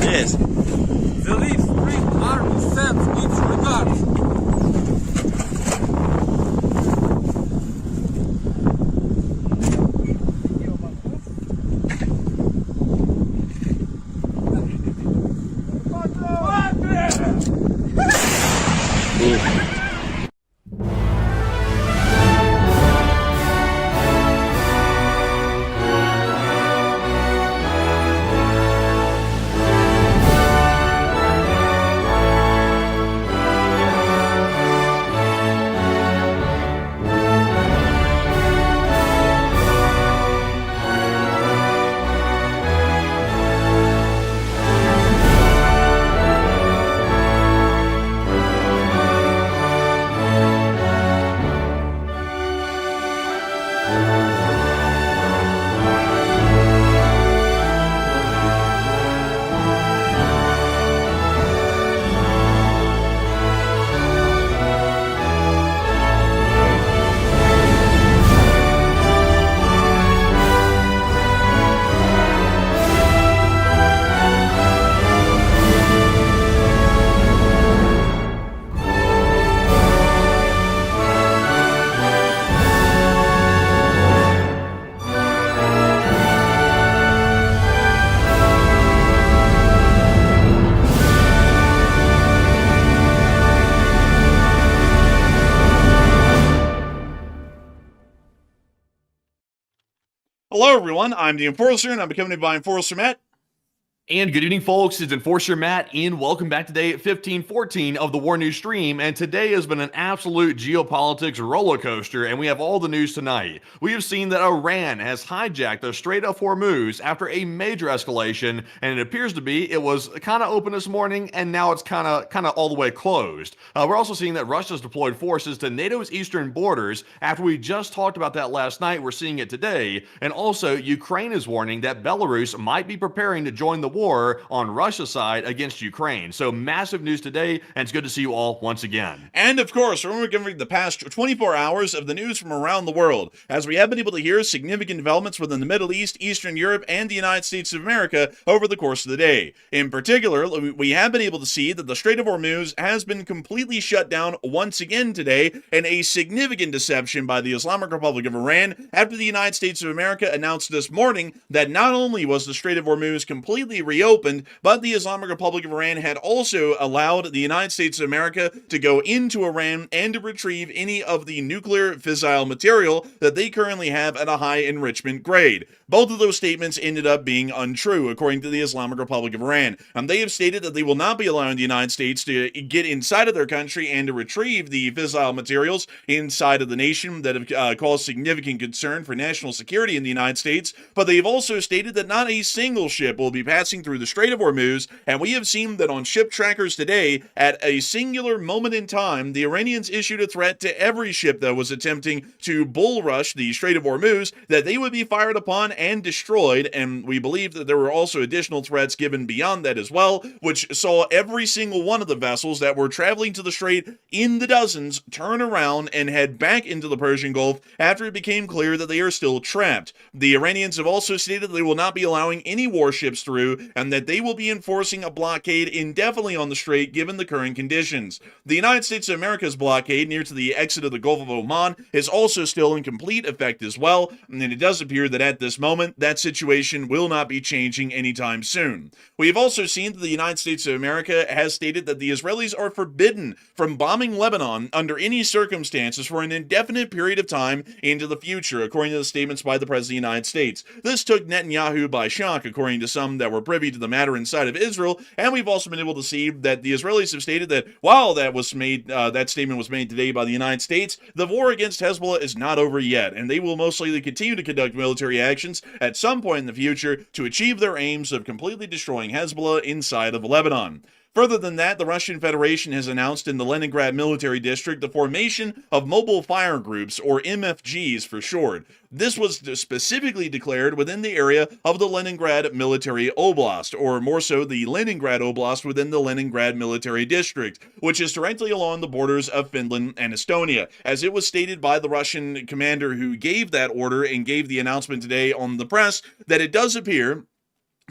Yes. The Leaf Spring Army sends its regards. Hello, everyone. I'm the Enforcer, and I'm accompanied by Enforcer Matt. And good evening, folks. It's Enforcer Matt, and welcome back today at 1514 of the War News stream. And today has been an absolute geopolitics roller coaster, and we have all the news tonight. We have seen that Iran has hijacked the Strait of Hormuz after a major escalation, and it appears to be it was kind of open this morning, and now it's kind of all the way closed. We're also seeing that Russia's deployed forces to NATO's eastern borders. After we just talked about that last night, we're seeing it today. And also, Ukraine is warning that Belarus might be preparing to join the war on Russia's side against Ukraine. So massive news today, and it's good to see you all once again. And of course, we're giving the past 24 hours of the news from around the world, as we have been able to hear significant developments within the Middle East, Eastern Europe, and the United States of America over the course of the day. In particular, we have been able to see that the Strait of Hormuz has been completely shut down once again today, in a significant deception by the Islamic Republic of Iran, after the United States of America announced this morning that not only was the Strait of Hormuz completely reopened, but the Islamic Republic of Iran had also allowed the United States of America to go into Iran and to retrieve any of the nuclear fissile material that they currently have at a high enrichment grade. Both of those statements ended up being untrue, according to the Islamic Republic of Iran. They have stated that they will not be allowing the United States to get inside of their country and to retrieve the fissile materials inside of the nation that have caused significant concern for national security in the United States. But they've also stated that not a single ship will be passing through the Strait of Hormuz, and we have seen that on ship trackers today, at a singular moment in time, the Iranians issued a threat to every ship that was attempting to bull rush the Strait of Hormuz that they would be fired upon and destroyed. And we believe that there were also additional threats given beyond that as well, which saw every single one of the vessels that were traveling to the strait in the dozens turn around and head back into the Persian Gulf after it became clear that they are still trapped. The Iranians have also stated they will not be allowing any warships through to, and that they will be enforcing a blockade indefinitely on the strait given the current conditions. The United States of America's blockade near to the exit of the Gulf of Oman is also still in complete effect as well, and it does appear that at this moment that situation will not be changing anytime soon. We have also seen that the United States of America has stated that the Israelis are forbidden from bombing Lebanon under any circumstances for an indefinite period of time into the future, according to the statements by the President of the United States. This took Netanyahu by shock, according to some that were privy to the matter inside of Israel, and we've also been able to see that the Israelis have stated that while that statement was made today by the United States, the war against Hezbollah is not over yet, and they will most likely continue to conduct military actions at some point in the future to achieve their aims of completely destroying Hezbollah inside of Lebanon. Further than that, the Russian Federation has announced in the Leningrad military district the formation of mobile fire groups, or MFGs for short. This was specifically declared within the area of the Leningrad military oblast, or more so the Leningrad oblast within the Leningrad military district, which is directly along the borders of Finland and Estonia, as it was stated by the Russian commander who gave that order and gave the announcement today on the press that it does appear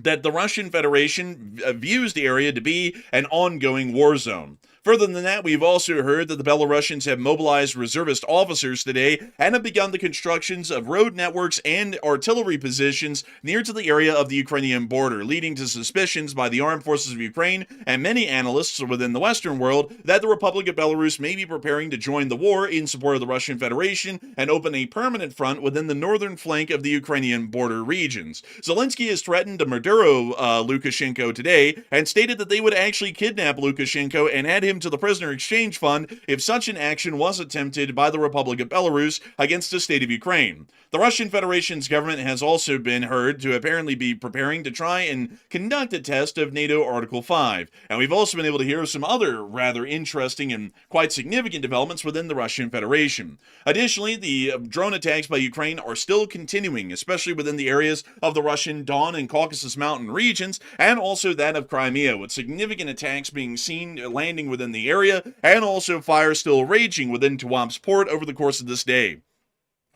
that the Russian Federation views the area to be an ongoing war zone. Further than that, we've also heard that the Belarusians have mobilized reservist officers today and have begun the constructions of road networks and artillery positions near to the area of the Ukrainian border, leading to suspicions by the armed forces of Ukraine and many analysts within the Western world that the Republic of Belarus may be preparing to join the war in support of the Russian Federation and open a permanent front within the northern flank of the Ukrainian border regions. Zelensky has threatened to Maduro Lukashenko today and stated that they would actually kidnap Lukashenko and add him to the prisoner exchange fund if such an action was attempted by the Republic of Belarus against the state of Ukraine. The Russian Federation's government has also been heard to apparently be preparing to try and conduct a test of NATO Article 5, and we've also been able to hear some other rather interesting and quite significant developments within the Russian Federation. Additionally, the drone attacks by Ukraine are still continuing, especially within the areas of the Russian Don and Caucasus Mountain regions, and also that of Crimea, with significant attacks being seen landing within the area, and also fire still raging within Tuam's port over the course of this day.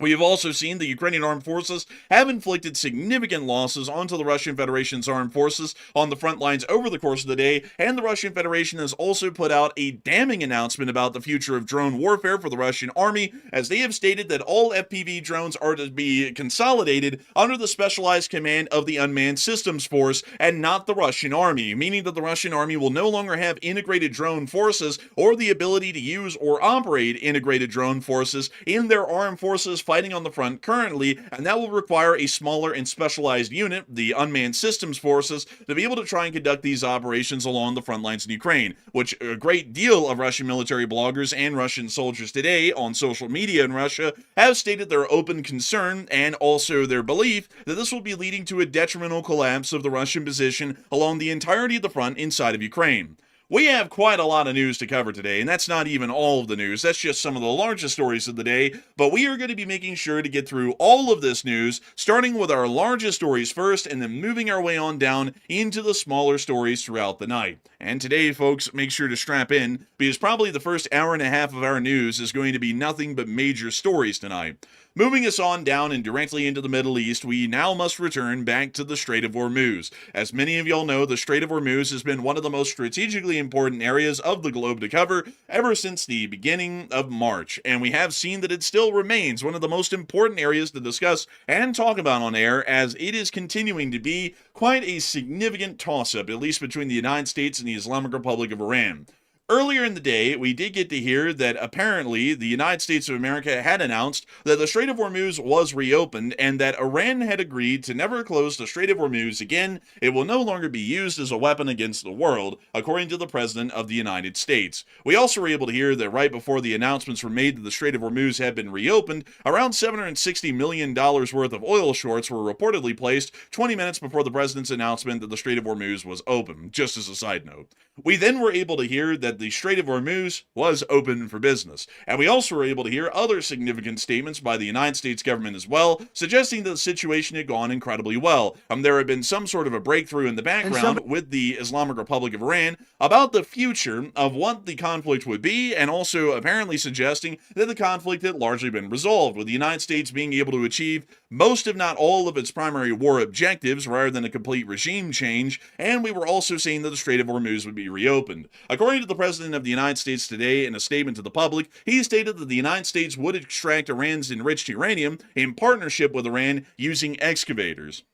We have also seen the Ukrainian armed forces have inflicted significant losses onto the Russian Federation's armed forces on the front lines over the course of the day, and the Russian Federation has also put out a damning announcement about the future of drone warfare for the Russian army, as they have stated that all FPV drones are to be consolidated under the specialized command of the Unmanned Systems Force and not the Russian army, meaning that the Russian army will no longer have integrated drone forces or the ability to use or operate integrated drone forces in their armed forces fighting on the front currently, and that will require a smaller and specialized unit, the Unmanned Systems Forces, to be able to try and conduct these operations along the front lines in Ukraine, which a great deal of Russian military bloggers and Russian soldiers today on social media in Russia have stated their open concern and also their belief that this will be leading to a detrimental collapse of the Russian position along the entirety of the front inside of Ukraine. We have quite a lot of news to cover today, and that's not even all of the news. That's just some of the largest stories of the day, but we are going to be making sure to get through all of this news, starting with our largest stories first, and then moving our way on down into the smaller stories throughout the night. And today, folks, make sure to strap in, because probably the first hour and a half of our news is going to be nothing but major stories tonight. Moving us on down and directly into the Middle East, we now must return back to the Strait of Hormuz. As many of y'all know, the Strait of Hormuz has been one of the most strategically important areas of the globe to cover ever since the beginning of March, and we have seen that it still remains one of the most important areas to discuss and talk about on air, as it is continuing to be quite a significant toss-up, at least between the United States and the Islamic Republic of Iran. Earlier in the day, we did get to hear that apparently the United States of America had announced that the Strait of Hormuz was reopened and that Iran had agreed to never close the Strait of Hormuz again. It will no longer be used as a weapon against the world, according to the President of the United States. We also were able to hear that right before the announcements were made that the Strait of Hormuz had been reopened, around $760 million worth of oil shorts were reportedly placed 20 minutes before the President's announcement that the Strait of Hormuz was open, just as a side note. We then were able to hear that the Strait of Hormuz was open for business. And we also were able to hear other significant statements by the United States government as well, suggesting that the situation had gone incredibly well. There had been some sort of a breakthrough in the background with the Islamic Republic of Iran about the future of what the conflict would be, and also apparently suggesting that the conflict had largely been resolved, with the United States being able to achieve most, if not all, of its primary war objectives rather than a complete regime change. And we were also seeing that the Strait of Hormuz would be reopened. According to the President of the United States today in a statement to the public, he stated that the United States would extract Iran's enriched uranium in partnership with Iran using excavators.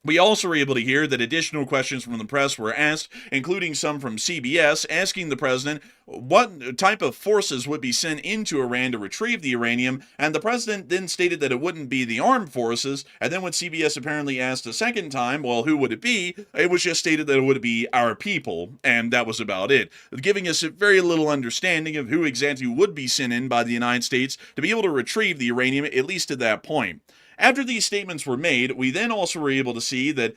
We also were able to hear that additional questions from the press were asked, including some from CBS, asking the president what type of forces would be sent into Iran to retrieve the uranium, and the president then stated that it wouldn't be the armed forces, and then when CBS apparently asked a second time, well, who would it be? It was just stated that it would be our people, and that was about it, giving us a very little understanding of who exactly would be sent in by the United States to be able to retrieve the uranium, at least at that point. After these statements were made, we then also were able to see that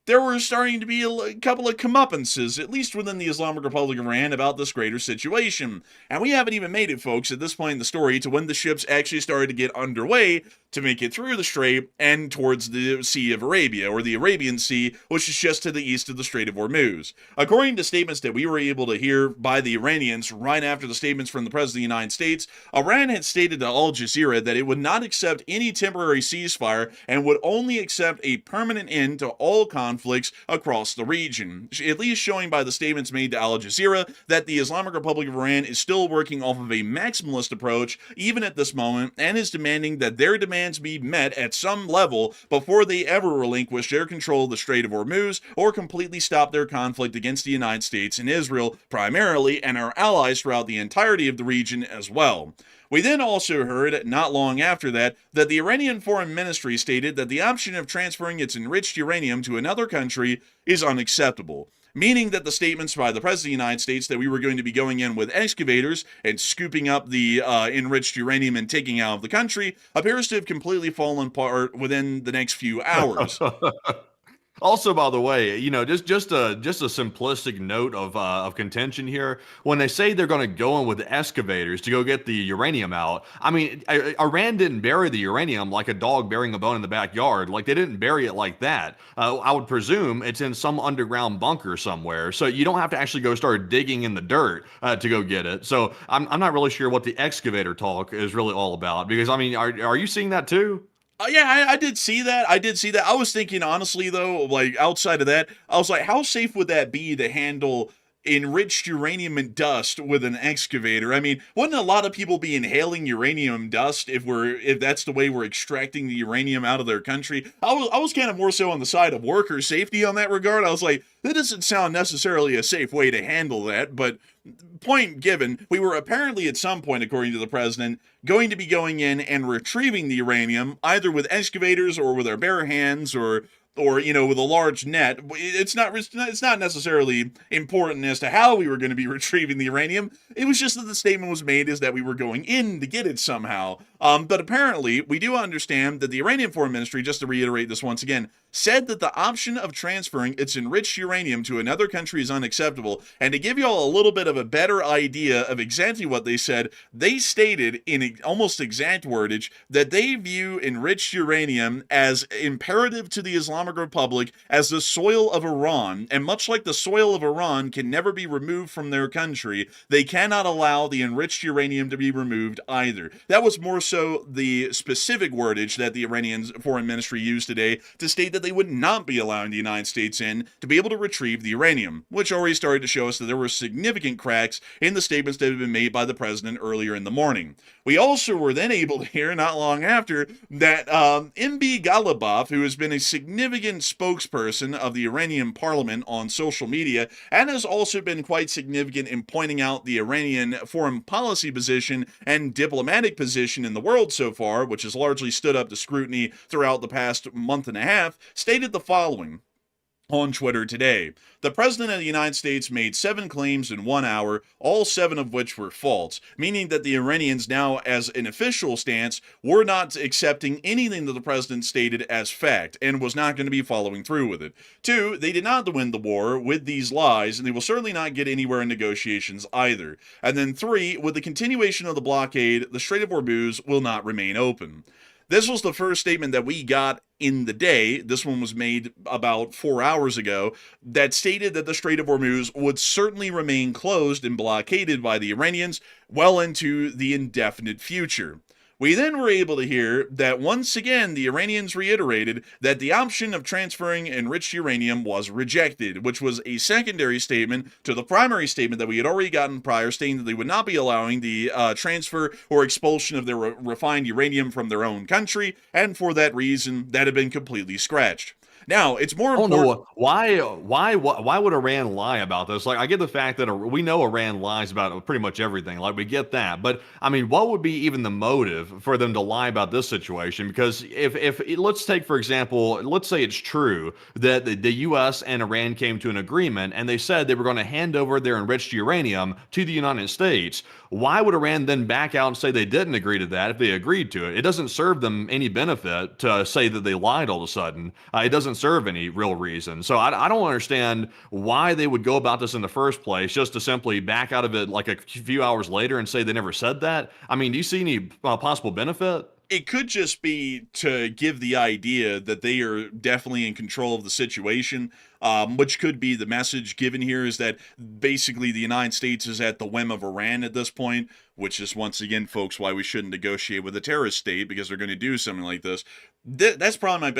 there were starting to be a couple of comeuppances, at least within the Islamic Republic of Iran, about this greater situation. And we haven't even made it, folks, at this point in the story, to when the ships actually started to get underway to make it through the Strait and towards the Sea of Arabia, or the Arabian Sea, which is just to the east of the Strait of Hormuz. According to statements that we were able to hear by the Iranians right after the statements from the President of the United States, Iran had stated to Al Jazeera that it would not accept any temporary ceasefire and would only accept a permanent end to all conflicts across the region, at least showing by the statements made to Al Jazeera that the Islamic Republic of Iran is still working off of a maximalist approach even at this moment, and is demanding that their demands be met at some level before they ever relinquish their control of the Strait of Hormuz or completely stop their conflict against the United States and Israel primarily, and our allies throughout the entirety of the region as well. We then also heard, not long after that the Iranian Foreign Ministry stated that the option of transferring its enriched uranium to another country is unacceptable, meaning that the statements by the President of the United States that we were going to be going in with excavators and scooping up the enriched uranium and taking out of the country appears to have completely fallen apart within the next few hours. Also, by the way, just a simplistic note of contention here. When they say they're going to go in with the excavators to go get the uranium out, I mean, Iran didn't bury the uranium like a dog burying a bone in the backyard. Like, they didn't bury it like that. I would presume it's in some underground bunker somewhere, so you don't have to actually go start digging in the dirt to go get it. So I'm not really sure what the excavator talk is really all about, because I mean, are you seeing that too? Yeah, I did see that. I was thinking, honestly, though, like, outside of that, I was like, how safe would that be to handle enriched uranium and dust with an excavator? I mean, wouldn't a lot of people be inhaling uranium dust if that's the way we're extracting the uranium out of their country? I was kind of more so on the side of worker safety on that regard. I was like, that doesn't sound necessarily a safe way to handle that, but point given, we were apparently at some point, according to the president, going to be going in and retrieving the uranium, either with excavators or with our bare hands, or with a large net. It's not necessarily important as to how we were going to be retrieving the uranium. It was just that the statement was made is that we were going in to get it somehow. But apparently, we do understand that the Iranian Foreign Ministry, just to reiterate this once again, said that the option of transferring its enriched uranium to another country is unacceptable. And to give you all a little bit of a better idea of exactly what they said, they stated in almost exact wordage that they view enriched uranium as imperative to the Islamic Republic as the soil of Iran, and much like the soil of Iran can never be removed from their country, they cannot allow the enriched uranium to be removed either. That was more so the specific wordage that the Iranian Foreign Ministry used today to state that they would not be allowing the United States in to be able to retrieve the uranium, which already started to show us that there were significant cracks in the statements that had been made by the president earlier in the morning. We also were then able to hear, not long after, that MB Galibaf, who has been a significant spokesperson of the Iranian parliament on social media, and has also been quite significant in pointing out the Iranian foreign policy position and diplomatic position in the world so far, which has largely stood up to scrutiny throughout the past month and a half, stated the following. on Twitter today. The President of the United States made 7 claims in 1 hour, all 7 of which were false, meaning that the Iranians now, as an official stance, were not accepting anything that the President stated as fact, and was not going to be following through with it. 2, they did not win the war with these lies, and they will certainly not get anywhere in negotiations either. And then 3, with the continuation of the blockade, the Strait of Hormuz will not remain open. This was the first statement that we got in the day. This one was made about 4 hours ago, that stated that the Strait of Hormuz would certainly remain closed and blockaded by the Iranians well into the indefinite future. We then were able to hear that once again the Iranians reiterated that the option of transferring enriched uranium was rejected, which was a secondary statement to the primary statement that we had already gotten prior, stating that they would not be allowing the transfer or expulsion of their refined uranium from their own country, and for that reason that had been completely scratched. Now, it's more I don't important. know why would Iran lie about this? Like, I get the fact that we know Iran lies about pretty much everything. Like, we get that, but I mean, what would be even the motive for them to lie about this situation? Because if let's take, for example, let's say it's true that the U.S. and Iran came to an agreement and they said they were going to hand over their enriched uranium to the United States. Why would Iran then back out and say they didn't agree to that if they agreed to it? It doesn't serve them any benefit to say that they lied all of a sudden. It doesn't serve any real reason. So I don't understand why they would go about this in the first place, just to simply back out of it like a few hours later and say they never said that. I mean, do you see any possible benefit? It could just be to give the idea that they are definitely in control of the situation, which could be the message given here, is that basically the United States is at the whim of Iran at this point, which is once again, folks, why we shouldn't negotiate with a terrorist state, because they're going to do something like this. That's probably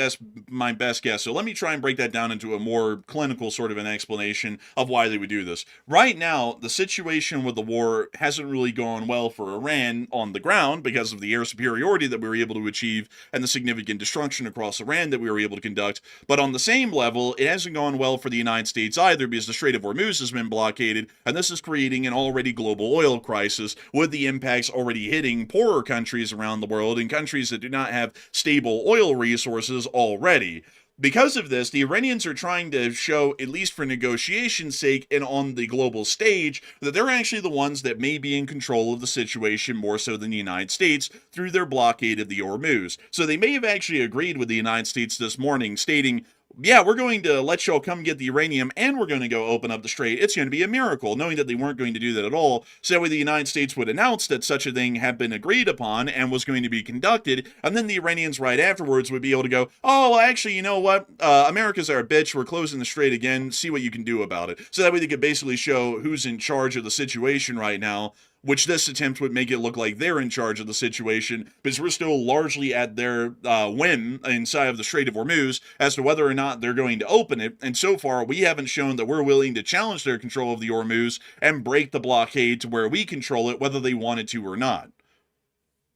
my best guess. So let me try and break that down into a more clinical sort of an explanation of why they would do this. Right now, the situation with the war hasn't really gone well for Iran on the ground because of the air superiority that we were able to achieve and the significant destruction across Iran that we were able to conduct. But on the same level, it hasn't gone well for the United States either, because the Strait of Hormuz has been blockaded, and this is creating an already global oil crisis, with the impacts already hitting poorer countries around the world and countries that do not have stable oil resources already. Because of this, the Iranians are trying to show, at least for negotiation's sake and on the global stage, that they're actually the ones that may be in control of the situation more so than the United States through their blockade of the Hormuz. So they may have actually agreed with the United States this morning, stating, yeah, we're going to let y'all come get the uranium and we're going to go open up the strait. It's going to be a miracle, knowing that they weren't going to do that at all. So that way the United States would announce that such a thing had been agreed upon and was going to be conducted, and then the Iranians right afterwards would be able to go, oh, well, actually, you know what? America's our bitch. We're closing the strait again. See what you can do about it. So that way they could basically show who's in charge of the situation right now, which this attempt would make it look like they're in charge of the situation, because we're still largely at their whim inside of the Strait of Hormuz as to whether or not they're going to open it. And so far, we haven't shown that we're willing to challenge their control of the Hormuz and break the blockade to where we control it, whether they wanted to or not.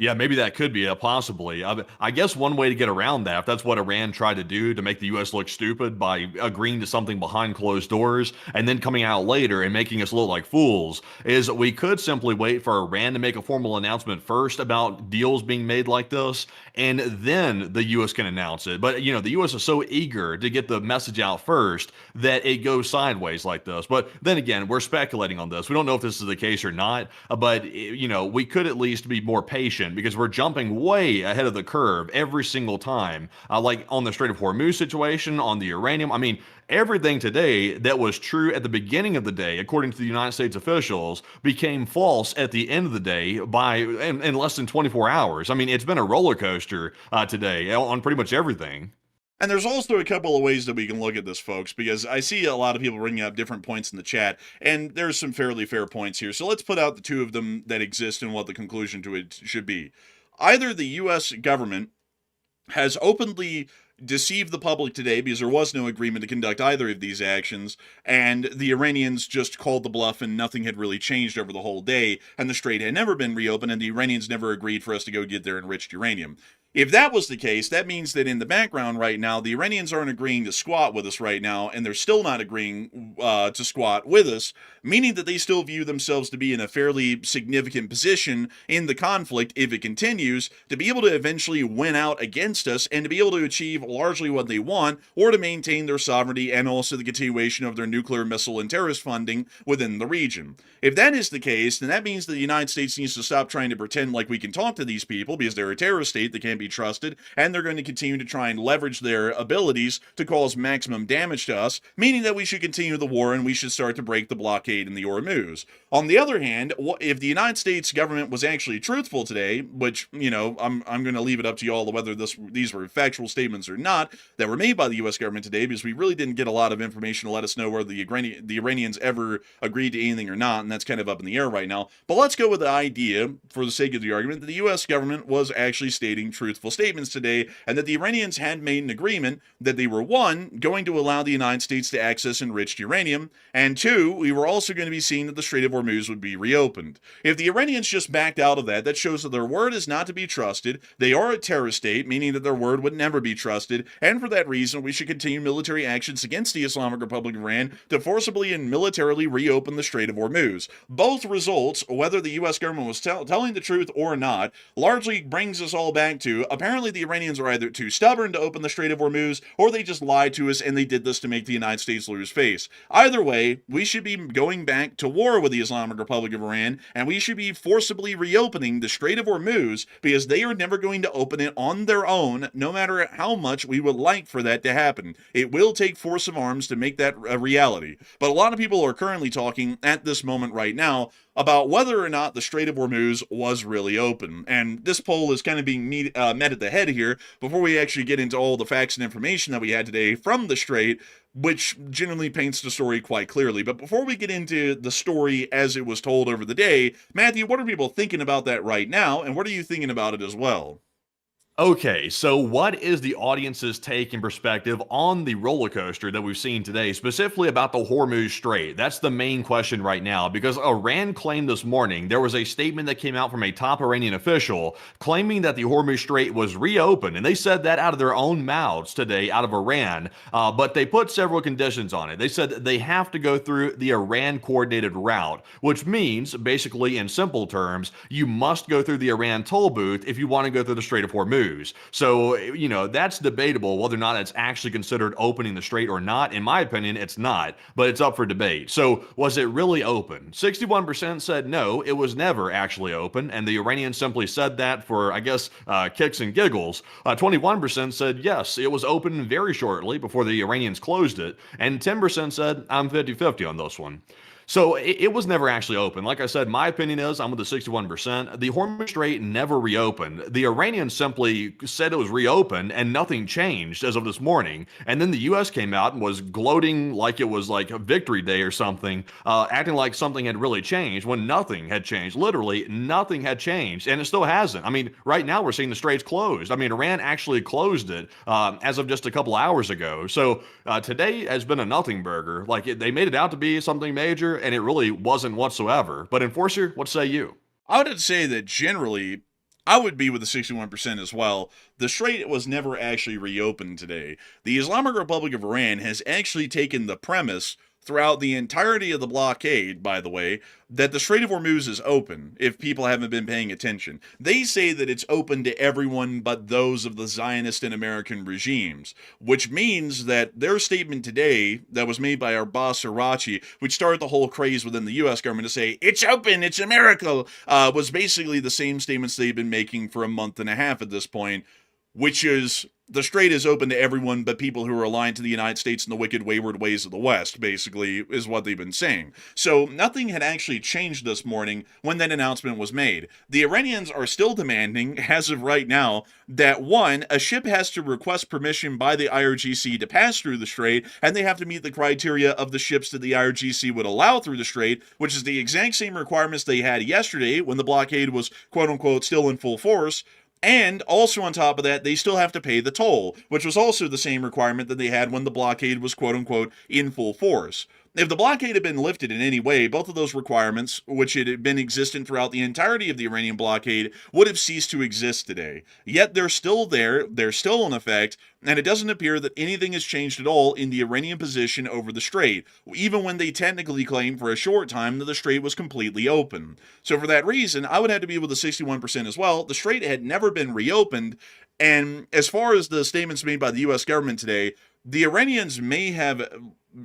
Yeah, maybe that could be a possibly. I guess one way to get around that, if that's what Iran tried to do to make the U.S. look stupid by agreeing to something behind closed doors and then coming out later and making us look like fools, is we could simply wait for Iran to make a formal announcement first about deals being made like this, and then the U.S. can announce it. But, you know, the U.S. is so eager to get the message out first that it goes sideways like this. But then again, we're speculating on this. We don't know if this is the case or not, but, you know, we could at least be more patient, because we're jumping way ahead of the curve every single time. Like on the Strait of Hormuz situation, on the uranium. I mean, everything today that was true at the beginning of the day, according to the United States officials, became false at the end of the day in less than 24 hours. I mean, it's been a roller coaster today on pretty much everything. And there's also a couple of ways that we can look at this, folks, because I see a lot of people bringing up different points in the chat, and there's some fairly fair points here. So let's put out the two of them that exist and what the conclusion to it should be. Either the U.S. government has openly deceived the public today because there was no agreement to conduct either of these actions, and the Iranians just called the bluff and nothing had really changed over the whole day, and the strait had never been reopened, and the Iranians never agreed for us to go get their enriched uranium. If that was the case, that means that in the background right now, the Iranians aren't agreeing to squat with us right now, and they're still not agreeing to squat with us, meaning that they still view themselves to be in a fairly significant position in the conflict if it continues, to be able to eventually win out against us and to be able to achieve largely what they want, or to maintain their sovereignty and also the continuation of their nuclear, missile, and terrorist funding within the region. If that is the case, then that means that the United States needs to stop trying to pretend like we can talk to these people, because they're a terrorist state that can't be trusted, and they're going to continue to try and leverage their abilities to cause maximum damage to us, meaning that we should continue the war and we should start to break the blockade in the Hormuz. On the other hand, if the United States government was actually truthful today, which, I'm going to leave it up to y'all whether these were factual statements or not that were made by the U.S. government today, because we really didn't get a lot of information to let us know whether the Iranians ever agreed to anything or not, and that's kind of up in the air right now. But let's go with the idea, for the sake of the argument, that the U.S. government was actually stating truthful statements today, and that the Iranians had made an agreement that they were, one, going to allow the United States to access enriched uranium, and two, we were also going to be seeing that the Strait of Hormuz would be reopened. If the Iranians just backed out of that, that shows that their word is not to be trusted. They are a terrorist state, meaning that their word would never be trusted, and for that reason, we should continue military actions against the Islamic Republic of Iran to forcibly and militarily reopen the Strait of Hormuz. Both results, whether the U.S. government was telling the truth or not, largely brings us all back to, apparently the Iranians are either too stubborn to open the Strait of Hormuz, or they just lied to us and they did this to make the United States lose face. Either way, we should be going back to war with the Islamic Republic of Iran, and we should be forcibly reopening the Strait of Hormuz, because they are never going to open it on their own, no matter how much we would like for that to happen. It will take force of arms to make that a reality. But a lot of people are currently talking at this moment right now about whether or not the Strait of Hormuz was really open. And this poll is kind of being met at the head here before we actually get into all the facts and information that we had today from the Strait, which generally paints the story quite clearly. But before we get into the story as it was told over the day, Matthew, what are people thinking about that right now, and what are you thinking about it as well? Okay, so what is the audience's take and perspective on the roller coaster that we've seen today, specifically about the Hormuz Strait? That's the main question right now, because Iran claimed this morning, there was a statement that came out from a top Iranian official claiming that the Hormuz Strait was reopened, and they said that out of their own mouths today, out of Iran, but they put several conditions on it. They said that they have to go through the Iran-coordinated route, which means, basically in simple terms, you must go through the Iran toll booth if you want to go through the Strait of Hormuz. So, that's debatable whether or not it's actually considered opening the strait or not. In my opinion, it's not, but it's up for debate. So, was it really open? 61% said no, it was never actually open, and the Iranians simply said that for, I guess, kicks and giggles. 21% said yes, it was open very shortly before the Iranians closed it, and 10% said I'm 50-50 on this one. So it was never actually open. Like I said, my opinion is I'm with the 61%. The Hormuz Strait never reopened. The Iranians simply said it was reopened and nothing changed as of this morning. And then the U.S. came out and was gloating like it was like a victory day or something, acting like something had really changed when nothing had changed. Literally, nothing had changed, and it still hasn't. I mean, right now we're seeing the straits closed. I mean, Iran actually closed it as of just a couple hours ago. So today has been a nothing burger. Like they made it out to be something major, and it really wasn't whatsoever. But Enforcer, what say you? I would say that generally, I would be with the 61% as well. The Strait was never actually reopened today. The Islamic Republic of Iran has actually taken the premise throughout the entirety of the blockade, by the way, that the Strait of Hormuz is open, if people haven't been paying attention. They say that it's open to everyone but those of the Zionist and American regimes, which means that their statement today that was made by our boss Arachi, which started the whole craze within the U.S. government to say, it's open, it's a miracle, was basically the same statements they've been making for a month and a half at this point, which is the Strait is open to everyone but people who are aligned to the United States and the wicked, wayward ways of the West, basically, is what they've been saying. So nothing had actually changed this morning when that announcement was made. The Iranians are still demanding, as of right now, that one, a ship has to request permission by the IRGC to pass through the Strait, and they have to meet the criteria of the ships that the IRGC would allow through the Strait, which is the exact same requirements they had yesterday when the blockade was, quote-unquote, still in full force. And also on top of that, they still have to pay the toll, which was also the same requirement that they had when the blockade was quote-unquote in full force. If the blockade had been lifted in any way, both of those requirements, which had been existent throughout the entirety of the Iranian blockade, would have ceased to exist today. Yet they're still there, they're still in effect, and it doesn't appear that anything has changed at all in the Iranian position over the strait, even when they technically claimed for a short time that the strait was completely open. So for that reason, I would have to be with the 61% as well. The strait had never been reopened, and as far as the statements made by the U.S. government today, the Iranians may have,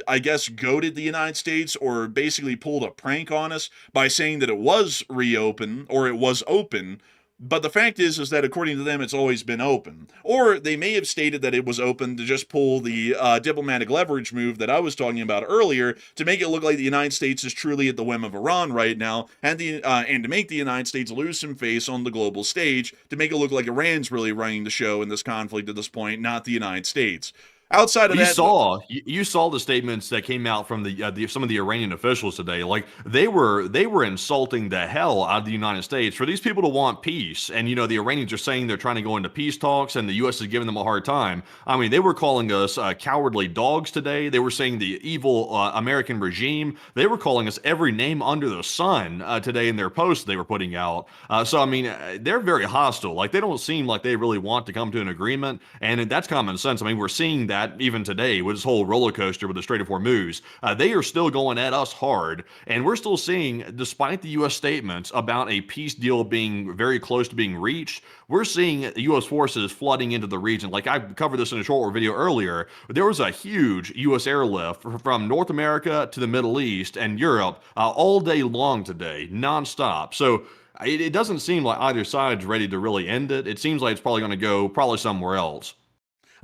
I guess, goaded the United States or basically pulled a prank on us by saying that it was reopened or it was open. But the fact is that according to them, it's always been open. Or they may have stated that it was open to just pull the diplomatic leverage move that I was talking about earlier to make it look like the United States is truly at the whim of Iran right now, and to make the United States lose some face on the global stage, to make it look like Iran's really running the show in this conflict at this point, not the United States. Outside of that, you saw the statements that came out from some of the Iranian officials today. Like they were insulting the hell out of the United States for these people to want peace. And the Iranians are saying they're trying to go into peace talks, and the U.S. is giving them a hard time. I mean, they were calling us cowardly dogs today. They were saying the evil American regime. They were calling us every name under the sun today in their posts they were putting out. So I mean, they're very hostile. Like they don't seem like they really want to come to an agreement, and that's common sense. I mean, we're seeing that even today with this whole roller coaster with the Strait of Hormuz. They are still going at us hard, and we're still seeing, despite the U.S. statements about a peace deal being very close to being reached, we're seeing U.S. forces flooding into the region. Like I covered this in a short video earlier, there was a huge U.S. airlift from North America to the Middle East and Europe all day long today, nonstop. So it doesn't seem like either side's ready to really end it. It seems like it's probably going to go somewhere else.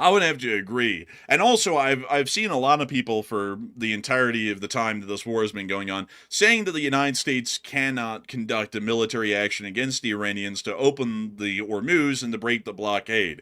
I would have to agree. And also, I've seen a lot of people for the entirety of the time that this war has been going on saying that the United States cannot conduct a military action against the Iranians to open the Hormuz and to break the blockade.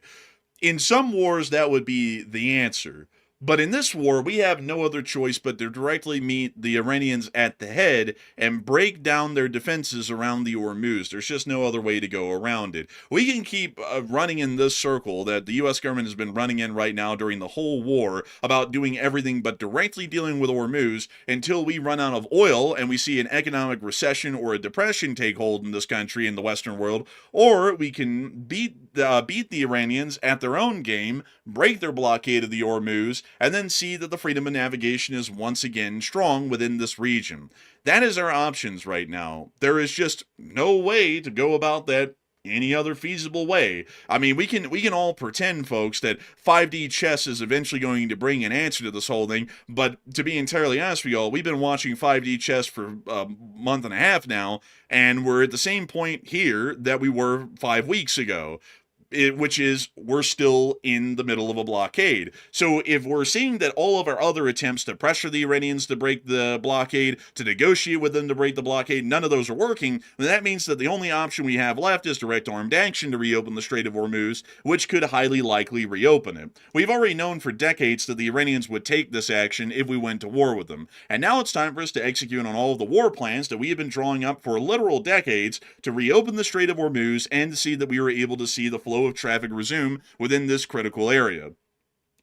In some wars, that would be the answer. But in this war, we have no other choice but to directly meet the Iranians at the head and break down their defenses around the Hormuz. There's just no other way to go around it. We can keep running in this circle that the U.S. government has been running in right now during the whole war about doing everything but directly dealing with Hormuz until we run out of oil and we see an economic recession or a depression take hold in this country, in the Western world, or we can beat the Iranians at their own game, break their blockade of the Hormuz, and then see that the freedom of navigation is once again strong within this region. That is our options right now. There is just no way to go about that any other feasible way. I mean, we can all pretend, folks, that 5D chess is eventually going to bring an answer to this whole thing, but to be entirely honest with y'all, we've been watching 5D chess for a month and a half now, and we're at the same point here that we were 5 weeks ago. Which is we're still in the middle of a blockade. So if we're seeing that all of our other attempts to pressure the Iranians to break the blockade, to negotiate with them to break the blockade, none of those are working, then that means that the only option we have left is direct armed action to reopen the Strait of Hormuz, which could highly likely reopen it. We've already known for decades that the Iranians would take this action if we went to war with them. And now it's time for us to execute on all of the war plans that we have been drawing up for literal decades to reopen the Strait of Hormuz and to see that we were able to see the flow of traffic resume within this critical area.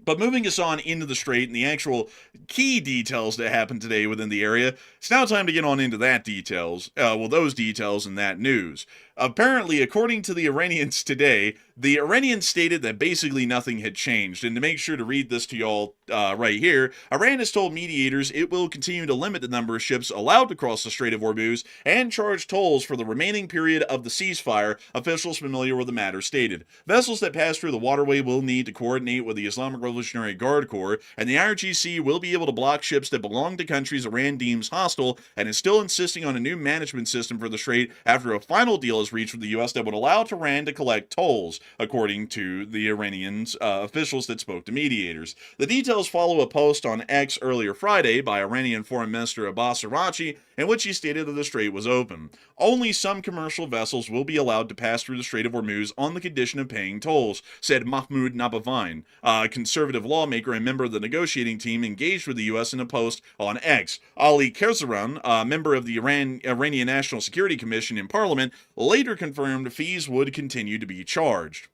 But moving us on into the strait and the actual key details that happened today within the area, it's now time to get on into those details and that news. Apparently, according to the Iranians today, the Iranians stated that basically nothing had changed. And to make sure to read this to y'all right here, Iran has told mediators it will continue to limit the number of ships allowed to cross the Strait of Hormuz and charge tolls for the remaining period of the ceasefire, officials familiar with the matter stated. Vessels that pass through the waterway will need to coordinate with the Islamic Revolutionary Guard Corps, and the IRGC will be able to block ships that belong to countries Iran deems hostile and is still insisting on a new management system for the strait after a final deal is reached with the U.S. that would allow Tehran to collect tolls, according to the Iranians officials that spoke to mediators. The details follow a post on X earlier Friday by Iranian Foreign Minister Abbas Araghchi, in which he stated that the strait was open. Only some commercial vessels will be allowed to pass through the Strait of Hormuz on the condition of paying tolls, said Mahmoud Nabavine, a conservative lawmaker and member of the negotiating team engaged with the U.S. in a post on X. Ali Kerzaran, a member of the Iranian National Security Commission in Parliament, later confirmed fees would continue to be charged.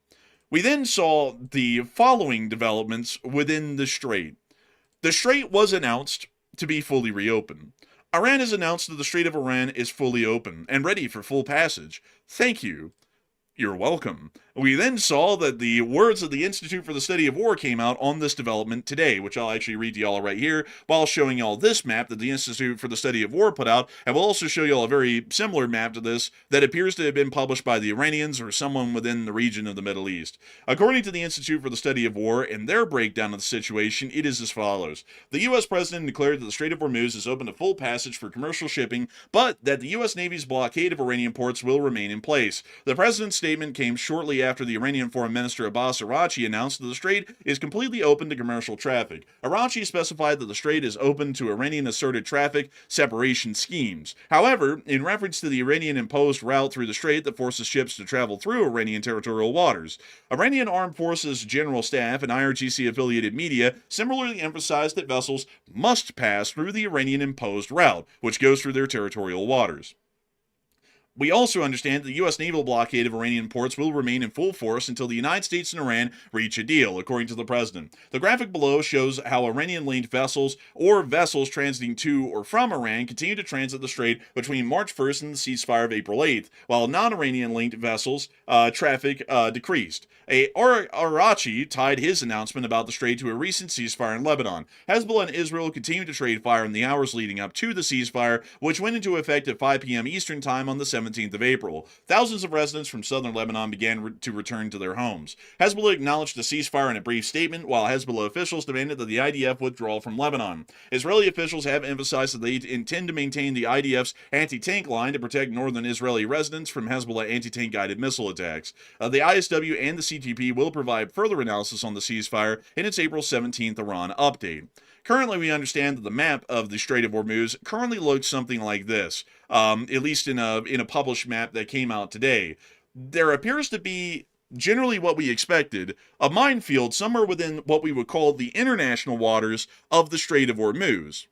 We then saw the following developments within the strait. The strait was announced to be fully reopened. Iran has announced that the Strait of Hormuz is fully open and ready for full passage. Thank you. You're welcome. We then saw that the words of the Institute for the Study of War came out on this development today, which I'll actually read to y'all right here while showing y'all this map that the Institute for the Study of War put out, and we'll also show y'all a very similar map to this that appears to have been published by the Iranians or someone within the region of the Middle East. According to the Institute for the Study of War and their breakdown of the situation, it is as follows. The U.S. President declared that the Strait of Hormuz is open to full passage for commercial shipping, but that the U.S. Navy's blockade of Iranian ports will remain in place. The President's statement came shortly after the Iranian Foreign Minister Abbas Araghchi announced that the strait is completely open to commercial traffic. Araghchi specified that the strait is open to Iranian asserted traffic separation schemes. However, in reference to the Iranian imposed route through the strait that forces ships to travel through Iranian territorial waters, Iranian Armed Forces General Staff and IRGC affiliated media similarly emphasized that vessels must pass through the Iranian imposed route, which goes through their territorial waters. We also understand that the U.S. naval blockade of Iranian ports will remain in full force until the United States and Iran reach a deal, according to the president. The graphic below shows how Iranian-linked vessels or vessels transiting to or from Iran continue to transit the strait between March 1st and the ceasefire of April 8th, while non-Iranian-linked vessels traffic decreased. Araghchi tied his announcement about the strait to a recent ceasefire in Lebanon. Hezbollah and Israel continue to trade fire in the hours leading up to the ceasefire, which went into effect at 5 p.m. Eastern Time on the 17th of April. Thousands of residents from southern Lebanon began to return to their homes. Hezbollah acknowledged the ceasefire in a brief statement, while Hezbollah officials demanded that the IDF withdraw from Lebanon. Israeli officials have emphasized that they intend to maintain the IDF's anti-tank line to protect northern Israeli residents from Hezbollah anti-tank guided missile attacks. The ISW and the CTP will provide further analysis on the ceasefire in its April 17th Iran update. Currently, we understand that the map of the Strait of Hormuz currently looks something like this, at least in a published map that came out today. There appears to be, generally what we expected, a minefield somewhere within what we would call the international waters of the Strait of Hormuz.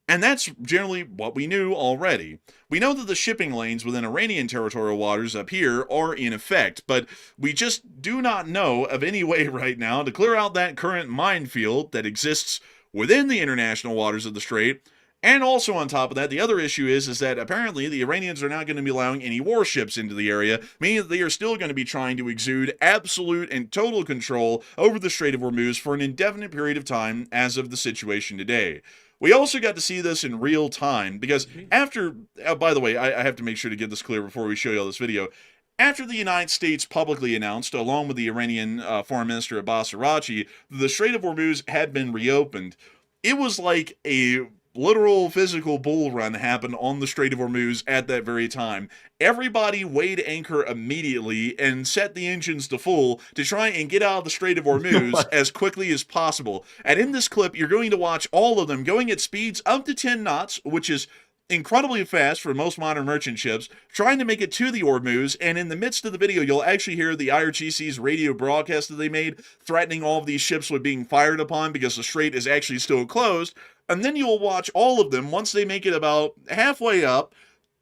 And that's generally what we knew already. We know that the shipping lanes within Iranian territorial waters up here are in effect, but we just do not know of any way right now to clear out that current minefield that exists within the international waters of the strait. And also on top of that, the other issue is that apparently the Iranians are not going to be allowing any warships into the area, meaning that they are still going to be trying to exude absolute and total control over the Strait of Hormuz for an indefinite period of time as of the situation today. We also got to see this in real time because after, by the way, I have to make sure to get this clear before we show you all this video. After the United States publicly announced, along with the Iranian Foreign Minister Abbas Araghchi, the Strait of Hormuz had been reopened, it was like a literal physical bull run happened on the Strait of Hormuz at that very time. Everybody weighed anchor immediately and set the engines to full to try and get out of the Strait of Hormuz as quickly as possible. And in this clip, you're going to watch all of them going at speeds up to 10 knots, which is incredibly fast for most modern merchant ships, trying to make it to the Hormuz, and in the midst of the video, you'll actually hear the IRGC's radio broadcast that they made, threatening all of these ships with being fired upon because the strait is actually still closed, and then you'll watch all of them, once they make it about halfway up,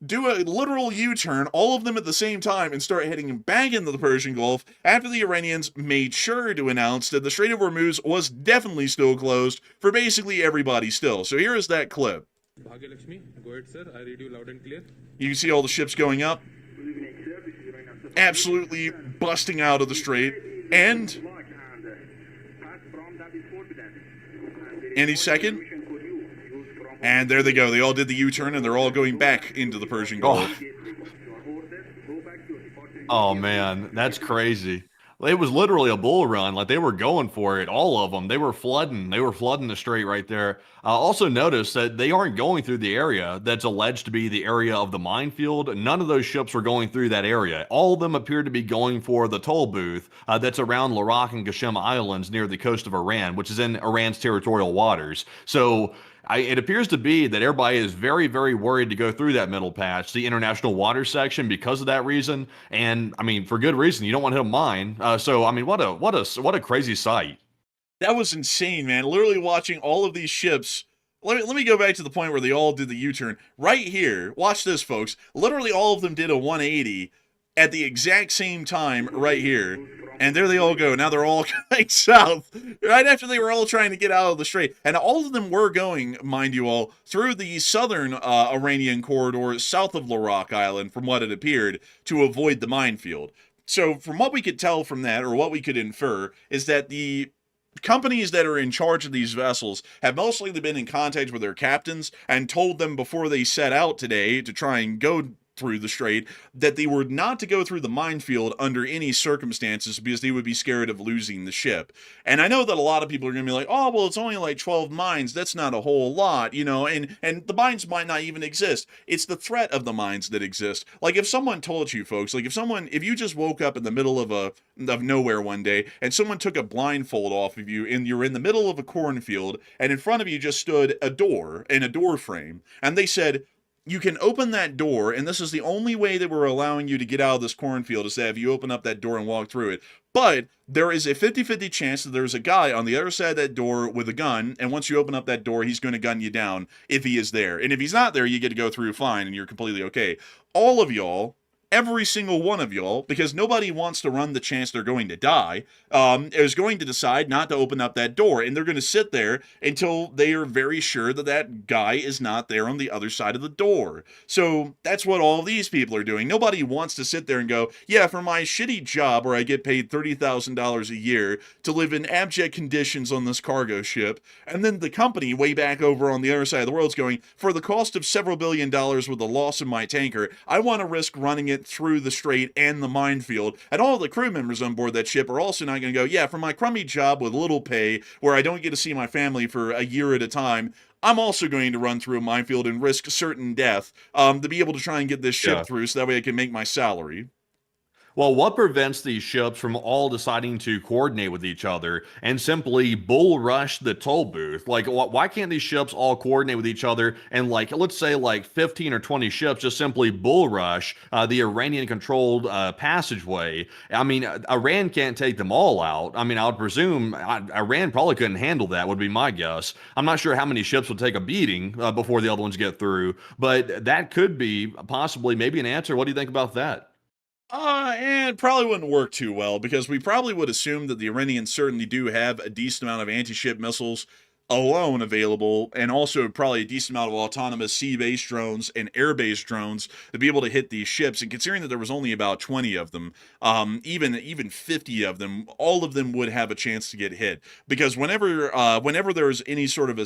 do a literal U-turn, all of them at the same time, and start heading back into the Persian Gulf after the Iranians made sure to announce that the Strait of Hormuz was definitely still closed for basically everybody still. So here is that clip. Bhagyalakshmi, go ahead, sir. I read you loud and clear. You can see all the ships going up, absolutely busting out of the strait, and any second, and there they go. They all did the U-turn, and they're all going back into the Persian Gulf. Oh man, that's crazy. It was literally a bull run. Like, they were going for it, all of them. They were flooding the strait right there. Also notice that they aren't going through the area that's alleged to be the area of the minefield. None of those ships were going through that area. All of them appear to be going for the toll booth that's around Larak and Qashem Islands near the coast of Iran, which is in Iran's territorial waters. So it appears to be that everybody is very, very worried to go through that middle patch, the international water section, because of that reason. And I mean, for good reason. You don't want to hit a mine. So I mean, what a crazy sight. That was insane, man. Literally watching all of these ships. Let me go back to the point where they all did the U-turn. Right here, watch this, folks. Literally all of them did a 180 at the exact same time right here. And there they all go. Now they're all going south, right after they were all trying to get out of the strait. And all of them were going, mind you all, through the southern Iranian corridor south of Larak Island, from what it appeared, to avoid the minefield. So from what we could tell from that, or what we could infer, is that the companies that are in charge of these vessels have mostly been in contact with their captains and told them before they set out today to try and go through the strait that they were not to go through the minefield under any circumstances because they would be scared of losing the ship. And I know that a lot of people are going to be like, oh, well, it's only like 12 mines. That's not a whole lot, you know, and the mines might not even exist. It's the threat of the mines that exist. Like if someone told you folks, like if you just woke up in the middle of nowhere one day and someone took a blindfold off of you and you're in the middle of a cornfield and in front of you just stood a door and a door frame and they said, you can open that door, and this is the only way that we're allowing you to get out of this cornfield is that if you open up that door and walk through it. But there is a 50-50 chance that there's a guy on the other side of that door with a gun, and once you open up that door, he's going to gun you down if he is there. And if he's not there, you get to go through fine, and you're completely okay. All of y'all, every single one of y'all, because nobody wants to run the chance they're going to die, is going to decide not to open up that door, and they're going to sit there until they are very sure that that guy is not there on the other side of the door. So that's what all these people are doing. Nobody wants to sit there and go, yeah, for my shitty job where I get paid $30,000 a year to live in abject conditions on this cargo ship, and then the company way back over on the other side of the world is going, for the cost of several $billion with the loss of my tanker, I want to risk running it through the strait and the minefield. And all the crew members on board that ship are also not going to go, yeah, for my crummy job with little pay, where I don't get to see my family for a year at a time, I'm also going to run through a minefield and risk certain death to be able to try and get this ship through so that way I can make my salary. Well, what prevents these ships from all deciding to coordinate with each other and simply bull rush the toll booth? Like, why can't these ships all coordinate with each other and, like, let's say like 15 or 20 ships just simply bull rush the Iranian-controlled passageway? I mean, Iran can't take them all out. I mean, I would presume Iran probably couldn't handle that, would be my guess. I'm not sure how many ships would take a beating before the other ones get through, but that could be possibly maybe an answer. What do you think about that? And probably wouldn't work too well because we probably would assume that the Iranians certainly do have a decent amount of anti-ship missiles alone available, and also probably a decent amount of autonomous sea-based drones and air-based drones to be able to hit these ships. And considering that there was only about 20 of them, even 50 of them, all of them would have a chance to get hit. Because whenever there's any sort of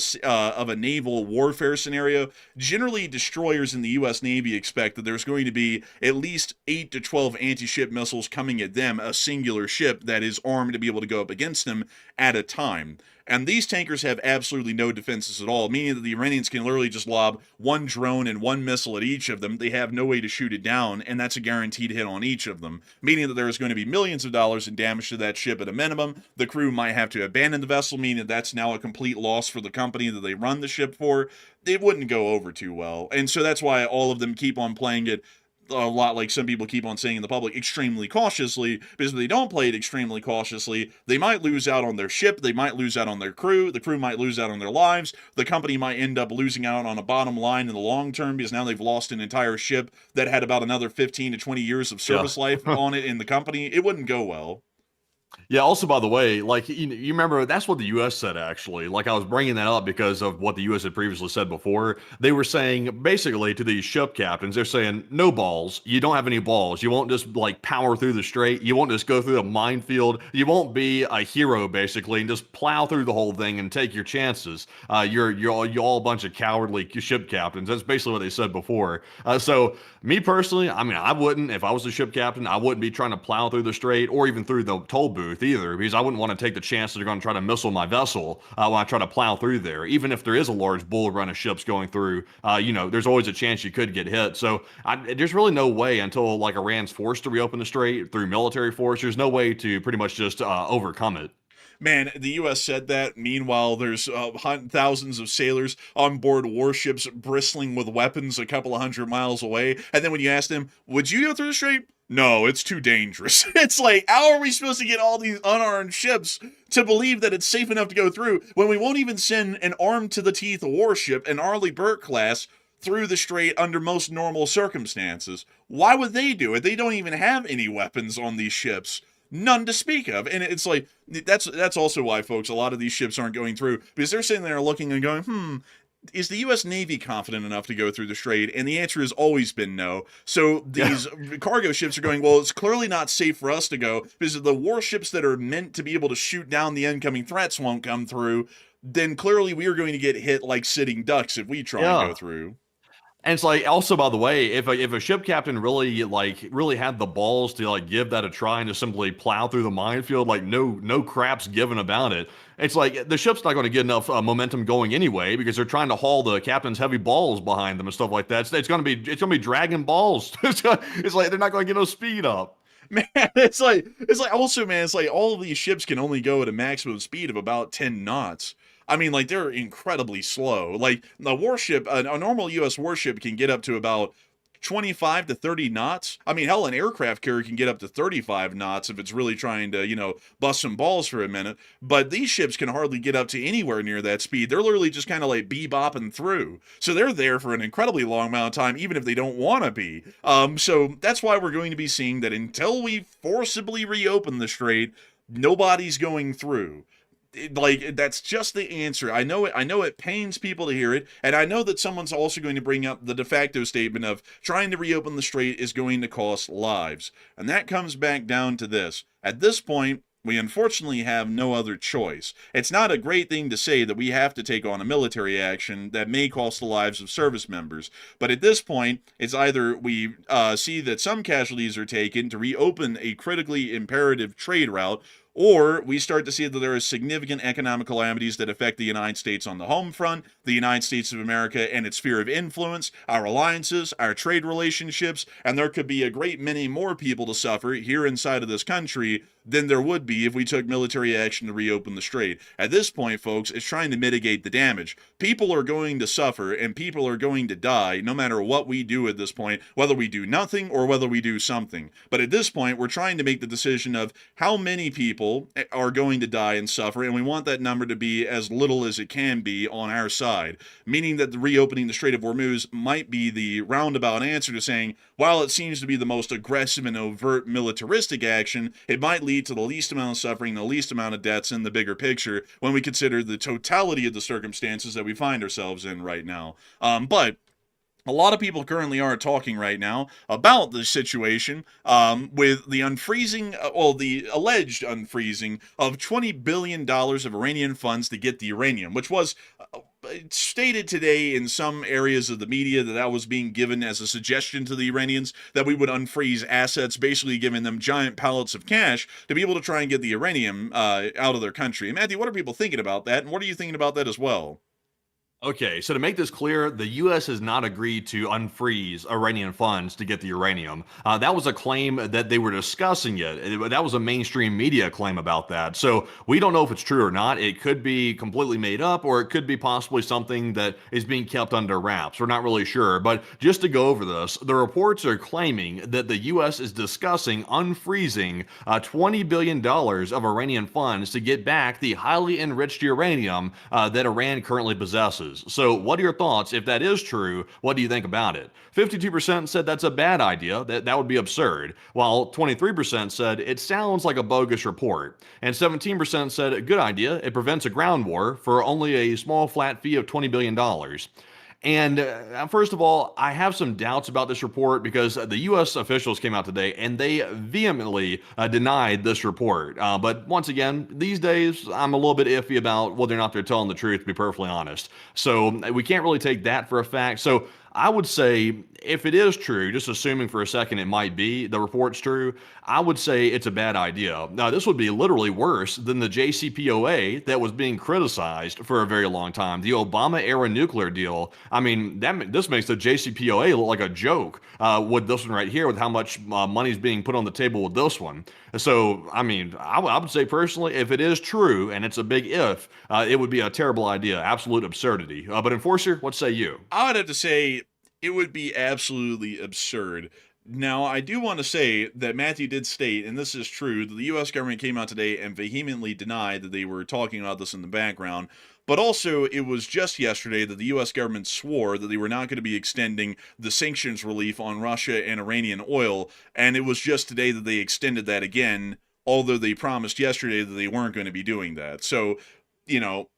a naval warfare scenario, generally destroyers in the U.S. Navy expect that there's going to be at least 8 to 12 anti-ship missiles coming at them, a singular ship that is armed to be able to go up against them at a time. And these tankers have absolutely no defenses at all, meaning that the Iranians can literally just lob one drone and one missile at each of them. They have no way to shoot it down, and that's a guaranteed hit on each of them, meaning that there is going to be millions of dollars in damage to that ship at a minimum. The crew might have to abandon the vessel, meaning that that's now a complete loss for the company that they run the ship for. It wouldn't go over too well. And so that's why all of them keep on playing it a lot, like some people keep on saying in the public, extremely cautiously, because if they don't play it extremely cautiously, they might lose out on their ship, they might lose out on their crew, the crew might lose out on their lives, the company might end up losing out on a bottom line in the long term, because now they've lost an entire ship that had about another 15 to 20 years of service life on it in the company. It wouldn't go well. Yeah, also, by the way, like, you remember, that's what the U.S. said, actually. Like, I was bringing that up because of what the U.S. had previously said before. They were saying, basically, to these ship captains, they're saying, no balls. You don't have any balls. You won't just, like, power through the strait. You won't just go through a minefield. You won't be a hero, basically, and just plow through the whole thing and take your chances. You're all a bunch of cowardly ship captains. That's basically what they said before. So, me personally, I mean, I wouldn't, if I was a ship captain, I wouldn't be trying to plow through the strait or even through the toll booth either, because I wouldn't want to take the chance that they're going to try to missile my vessel when I try to plow through there. Even if there is a large bull run of ships going through, there's always a chance you could get hit. So there's really no way until like Iran's forced to reopen the strait through military force. There's no way to pretty much just overcome it. Man, the U.S. said that. Meanwhile, there's thousands of sailors on board warships bristling with weapons a couple of 100 miles away. And then when you ask them, would you go through the strait? No, it's too dangerous. It's like, how are we supposed to get all these unarmed ships to believe that it's safe enough to go through when we won't even send an armed-to-the-teeth warship, an Arleigh Burke class, through the strait under most normal circumstances? Why would they do it? They don't even have any weapons on these ships. none to speak of. And it's like, that's also why, folks, a lot of these ships aren't going through, because they're sitting there looking and going, is the U.S. Navy confident enough to go through the strait? And the answer has always been no. So these cargo ships are going, well, it's clearly not safe for us to go, because the warships that are meant to be able to shoot down the incoming threats won't come through. Then clearly we are going to get hit like sitting ducks if we try and go through. And it's like, also, by the way, if a ship captain really had the balls to like give that a try and just simply plow through the minefield, like no craps given about it, it's like the ship's not going to get enough momentum going anyway, because they're trying to haul the captain's heavy balls behind them and stuff like that. So it's going to be dragging balls. It's like they're not going to get no speed up. Man, it's like also, man, it's like all of these ships can only go at a maximum speed of about 10 knots. I mean, like, they're incredibly slow. Like, a warship, a normal U.S. warship can get up to about 25 to 30 knots. I mean, hell, an aircraft carrier can get up to 35 knots if it's really trying to, bust some balls for a minute. But these ships can hardly get up to anywhere near that speed. They're literally just kind of like bebopping through. So they're there for an incredibly long amount of time, even if they don't want to be. So that's why we're going to be seeing that until we forcibly reopen the strait, nobody's going through. Like, that's just the answer. I know it pains people to hear it, and I know that someone's also going to bring up the de facto statement of trying to reopen the strait is going to cost lives. And that comes back down to this. At this point, we unfortunately have no other choice. It's not a great thing to say that we have to take on a military action that may cost the lives of service members, but at this point, it's either we see that some casualties are taken to reopen a critically imperative trade route, or we start to see that there are significant economic calamities that affect the United States on the home front, the United States of America and its sphere of influence, our alliances, our trade relationships, and there could be a great many more people to suffer here inside of this country than there would be if we took military action to reopen the strait. At this point, folks, it's trying to mitigate the damage. People are going to suffer and people are going to die no matter what we do at this point, whether we do nothing or whether we do something. But at this point, we're trying to make the decision of how many people are going to die and suffer, and we want that number to be as little as it can be on our side, meaning that the reopening the Strait of Hormuz might be the roundabout answer to saying, while it seems to be the most aggressive and overt militaristic action, it might lead to the least amount of suffering, the least amount of deaths in the bigger picture when we consider the totality of the circumstances that we find ourselves in right now. But a lot of people currently are talking right now about the situation with the unfreezing, the alleged unfreezing of $20 billion of Iranian funds to get the uranium, which was stated today in some areas of the media that was being given as a suggestion to the Iranians that we would unfreeze assets, basically giving them giant pallets of cash to be able to try and get the uranium out of their country. And Matthew, what are people thinking about that? And what are you thinking about that as well? Okay, so to make this clear, the U.S. has not agreed to unfreeze Iranian funds to get the uranium. That was a claim that they were discussing it. That was a mainstream media claim about that. So we don't know if it's true or not. It could be completely made up, or it could be possibly something that is being kept under wraps. We're not really sure. But just to go over this, the reports are claiming that the U.S. is discussing unfreezing $20 billion of Iranian funds to get back the highly enriched uranium that Iran currently possesses. So what are your thoughts? If that is true, what do you think about it? 52% said that's a bad idea, that would be absurd, while 23% said it sounds like a bogus report, and 17% said a good idea, it prevents a ground war for only a small flat fee of $20 billion. And first of all, I have some doubts about this report because the U.S. officials came out today and they vehemently denied this report. But once again, these days, I'm a little bit iffy about whether or not they're telling the truth, to be perfectly honest. So we can't really take that for a fact. So I would say if it is true, just assuming for a second it might be, the report's true, I would say it's a bad idea. Now, this would be literally worse than the JCPOA that was being criticized for a very long time, the Obama-era nuclear deal. I mean, this makes the JCPOA look like a joke with this one right here, with how much money's being put on the table with this one. So, I mean, I would say personally, if it is true, and it's a big if, it would be a terrible idea, absolute absurdity. But Enforcer, what say you? I would have to say it would be absolutely absurd. Now, I do want to say that Matthew did state, and this is true, that the U.S. government came out today and vehemently denied that they were talking about this in the background. But also, it was just yesterday that the U.S. government swore that they were not going to be extending the sanctions relief on Russia and Iranian oil, and it was just today that they extended that again although they promised yesterday that they weren't going to be doing that. So, you know,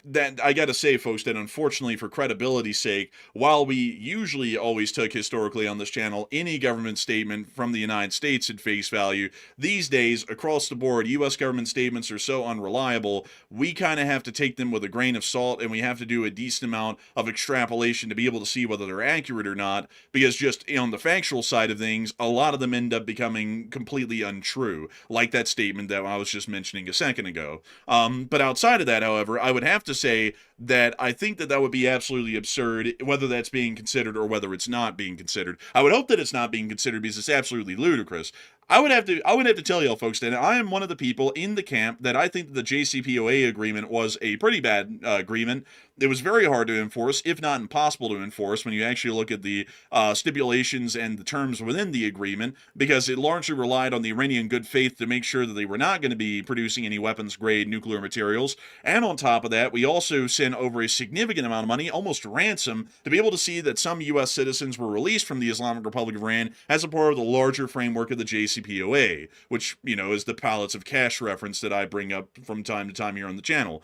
that I got to say, folks, that unfortunately, for credibility's sake, while we usually always took historically on this channel any government statement from the United States at face value, these days, across the board, U.S. government statements are so unreliable, we kind of have to take them with a grain of salt, and we have to do a decent amount of extrapolation to be able to see whether they're accurate or not, because just on the factual side of things, a lot of them end up becoming completely untrue, like that statement that I was just mentioning a second ago. But outside of that, however, I would have to say that I think that would be absolutely absurd, whether that's being considered or whether it's not being considered. I would hope that it's not being considered because it's absolutely ludicrous. I would have to tell y'all, folks, that I am one of the people in the camp that I think that the JCPOA agreement was a pretty bad agreement. It was very hard to enforce, if not impossible to enforce, when you actually look at the stipulations and the terms within the agreement, because it largely relied on the Iranian good faith to make sure that they were not going to be producing any weapons-grade nuclear materials. And on top of that, we also sent over a significant amount of money, almost ransom, to be able to see that some U.S. citizens were released from the Islamic Republic of Iran as a part of the larger framework of the JCPOA, which, you know, is the pallets of cash reference that I bring up from time to time here on the channel.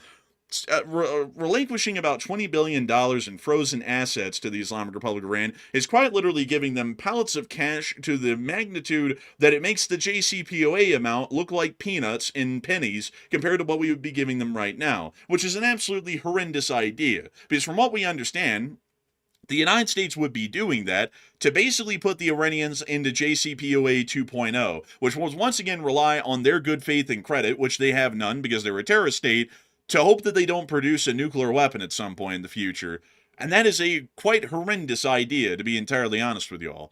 Relinquishing about $20 billion in frozen assets to the Islamic Republic of Iran is quite literally giving them pallets of cash to the magnitude that it makes the JCPOA amount look like peanuts in pennies compared to what we would be giving them right now, which is an absolutely horrendous idea. Because from what we understand, the United States would be doing that to basically put the Iranians into JCPOA 2.0, which will once again rely on their good faith and credit, which they have none because they're a terrorist state, to hope that they don't produce a nuclear weapon at some point in the future. And that is a quite horrendous idea, to be entirely honest with y'all.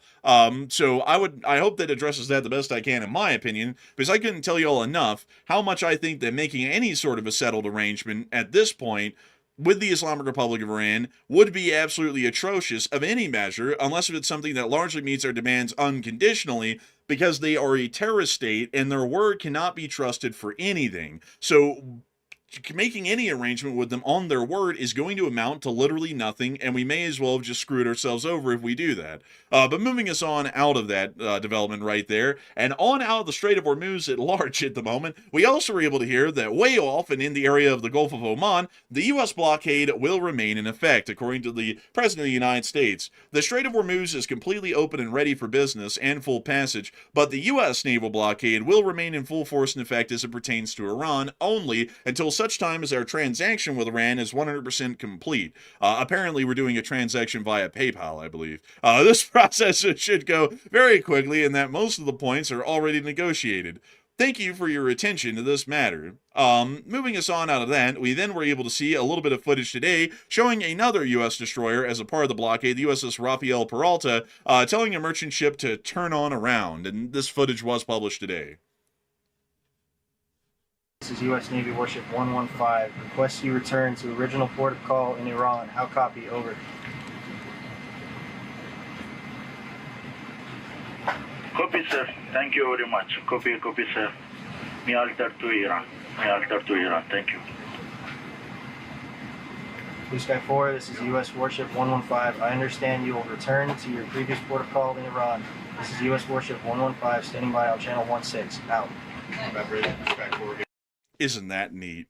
So I hope that addresses that the best I can, in my opinion, because I couldn't tell y'all enough how much I think that making any sort of a settled arrangement at this point with the Islamic Republic of Iran would be absolutely atrocious of any measure, unless it's something that largely meets our demands unconditionally, because they are a terrorist state and their word cannot be trusted for anything. So making any arrangement with them on their word is going to amount to literally nothing, and we may as well have just screwed ourselves over if we do that. But moving us on out of that development right there, and on out of the Strait of Hormuz at large at the moment, we also were able to hear that way off and in the area of the Gulf of Oman, the U.S. blockade will remain in effect, according to the President of the United States. The Strait of Hormuz is completely open and ready for business and full passage, but the U.S. naval blockade will remain in full force and effect as it pertains to Iran only until such time as our transaction with Iran is 100% complete. Apparently, we're doing a transaction via PayPal, I believe. This process should go very quickly, and that most of the points are already negotiated. Thank you for your attention to this matter. Moving us on out of that, we then were able to see a little bit of footage today showing another U.S. destroyer as a part of the blockade, the USS Rafael Peralta, telling a merchant ship to turn on around, and this footage was published today. This is U.S. Navy Warship 115. Request you return to original port of call in Iran. How copy? Over. Copy, sir. Thank you very much. Copy, sir. Me alter to Iran. Thank you. Blue Sky 4, this is U.S. Warship 115. I understand you will return to your previous port of call in Iran. This is U.S. Warship 115, standing by on channel 16. Out. Isn't that neat?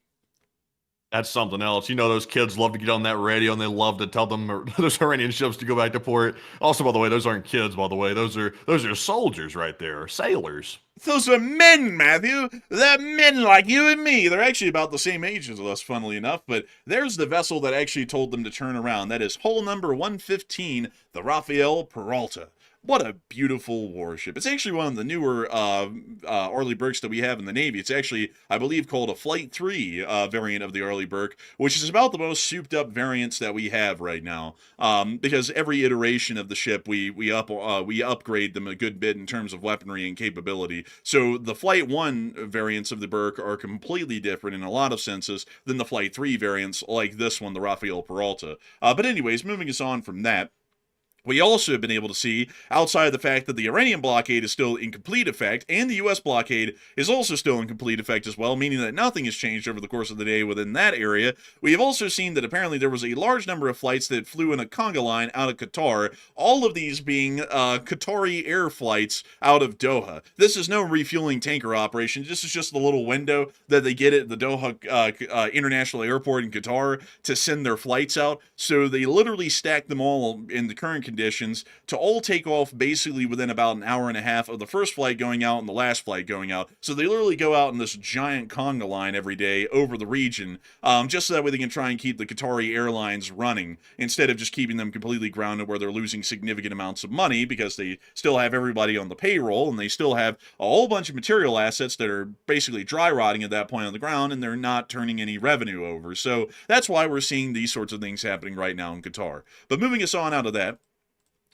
That's something else. You know, those kids love to get on that radio and they love to tell them those Iranian ships to go back to port. Also, by the way, those aren't kids, by the way. Those are soldiers right there, sailors. Those are men, Matthew. They're men like you and me. They're actually about the same age as us, funnily enough, but there's the vessel that actually told them to turn around. That is hull number 115, the Rafael Peralta. What a beautiful warship. It's actually one of the newer Arleigh Burkes that we have in the Navy. It's actually, I believe, called a Flight 3 variant of the Arleigh Burke, which is about the most souped-up variants that we have right now. Because every iteration of the ship, we upgrade them a good bit in terms of weaponry and capability. So the Flight 1 variants of the Burke are completely different in a lot of senses than the Flight 3 variants like this one, the Rafael Peralta. But anyways, moving us on from that, We also have been able to see, outside of the fact that the Iranian blockade is still in complete effect, and the U.S. blockade is also still in complete effect as well, meaning that nothing has changed over the course of the day within that area, we have also seen that apparently there was a large number of flights that flew in a conga line out of Qatar, all of these being Qatari air flights out of Doha. This is no refueling tanker operation. This is just the little window that they get at the Doha International Airport in Qatar to send their flights out. So they literally stack them all in the current conditions to all take off basically within about an hour and a half of the first flight going out and the last flight going out. So they literally go out in this giant conga line every day over the region, just so that way they can try and keep the Qatari airlines running instead of just keeping them completely grounded where they're losing significant amounts of money because they still have everybody on the payroll and they still have a whole bunch of material assets that are basically dry rotting at that point on the ground and they're not turning any revenue over. So that's why we're seeing these sorts of things happening right now in Qatar. But moving us on out of that,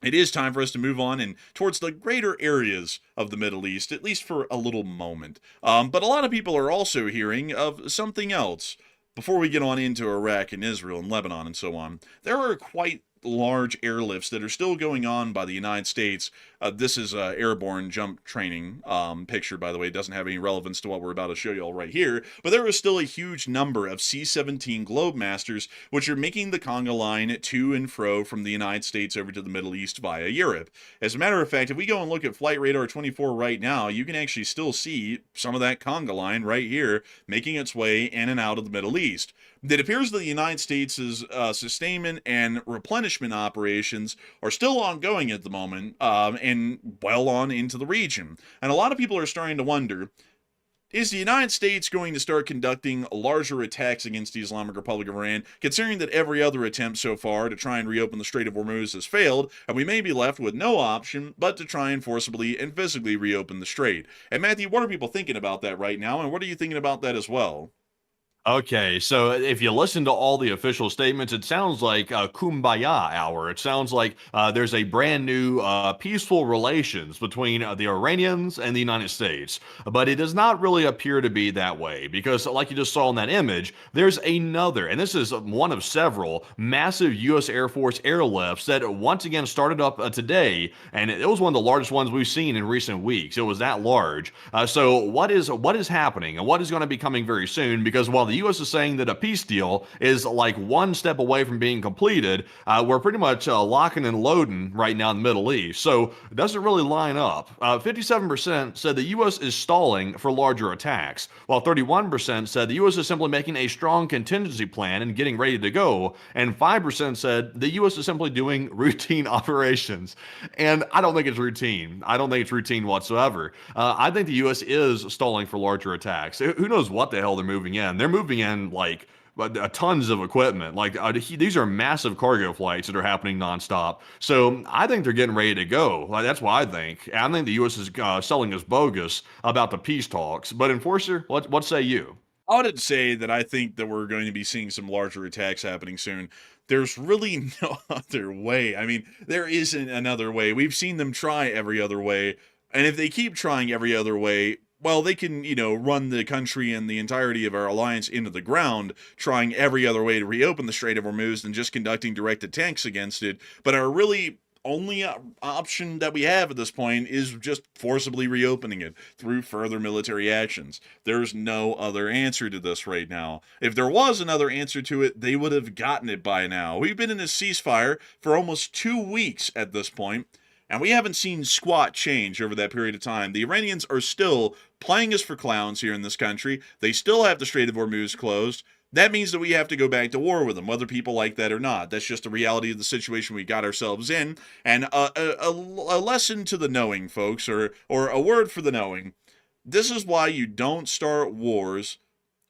it is time for us to move on and towards the greater areas of the Middle East, at least for a little moment. But a lot of people are also hearing of something else. Before we get on into Iraq and Israel and Lebanon and so on, there are quite large airlifts that are still going on by the United States. This is airborne jump training picture, by the way. It doesn't have any relevance to what we're about to show you all right here, but there is still a huge number of C-17 Globemasters which are making the conga line to and fro from the United States over to the Middle East via Europe. As a matter of fact, if we go and look at Flight Radar 24 right now, you can actually still see some of that conga line right here making its way in and out of the Middle East. It appears that the United States' sustainment and replenishment operations are still ongoing at the moment, and well on into the region. And a lot of people are starting to wonder, is the United States going to start conducting larger attacks against the Islamic Republic of Iran, considering that every other attempt so far to try and reopen the Strait of Hormuz has failed, and we may be left with no option but to try and forcibly and physically reopen the strait? And Matthew, what are people thinking about that right now, and what are you thinking about that as well? Okay, so if you listen to all the official statements, it sounds like a kumbaya hour. It sounds like there's a brand new peaceful relations between the Iranians and the United States. But it does not really appear to be that way because, like you just saw in that image, there's another, and this is one of several massive U.S. Air Force airlifts that once again started up today, and it was one of the largest ones we've seen in recent weeks. It was that large. So what is happening and what is going to be coming very soon? Because while the U.S. is saying that a peace deal is like one step away from being completed, we're pretty much locking and loading right now in the Middle East. So it doesn't really line up. 57% said the U.S. is stalling for larger attacks, while 31% said the U.S. is simply making a strong contingency plan and getting ready to go, and 5% said the U.S. is simply doing routine operations. And I don't think it's routine. I don't think it's routine whatsoever. I think the U.S. is stalling for larger attacks. Who knows what the hell they're moving in? They're moving in like tons of equipment. Like these are massive cargo flights that are happening nonstop. So I think they're getting ready to go. Like, that's what I think. I think the U.S. is selling us bogus about the peace talks. But Enforcer, what say you? I would say that I think that we're going to be seeing some larger attacks happening soon. There's really no other way. I mean, there isn't another way. We've seen them try every other way. And if they keep trying every other way, well, they can, run the country and the entirety of our alliance into the ground, trying every other way to reopen the Strait of Hormuz than just conducting direct attacks against it. But our really only option that we have at this point is just forcibly reopening it through further military actions. There's no other answer to this right now. If there was another answer to it, they would have gotten it by now. We've been in a ceasefire for almost 2 weeks at this point, and we haven't seen squat change over that period of time. The Iranians are still playing us for clowns here in this country. They still have the Strait of Hormuz closed. That means that we have to go back to war with them, whether people like that or not. That's just the reality of the situation we got ourselves in. And a lesson to the knowing, folks, or a word for the knowing. This is why you don't start wars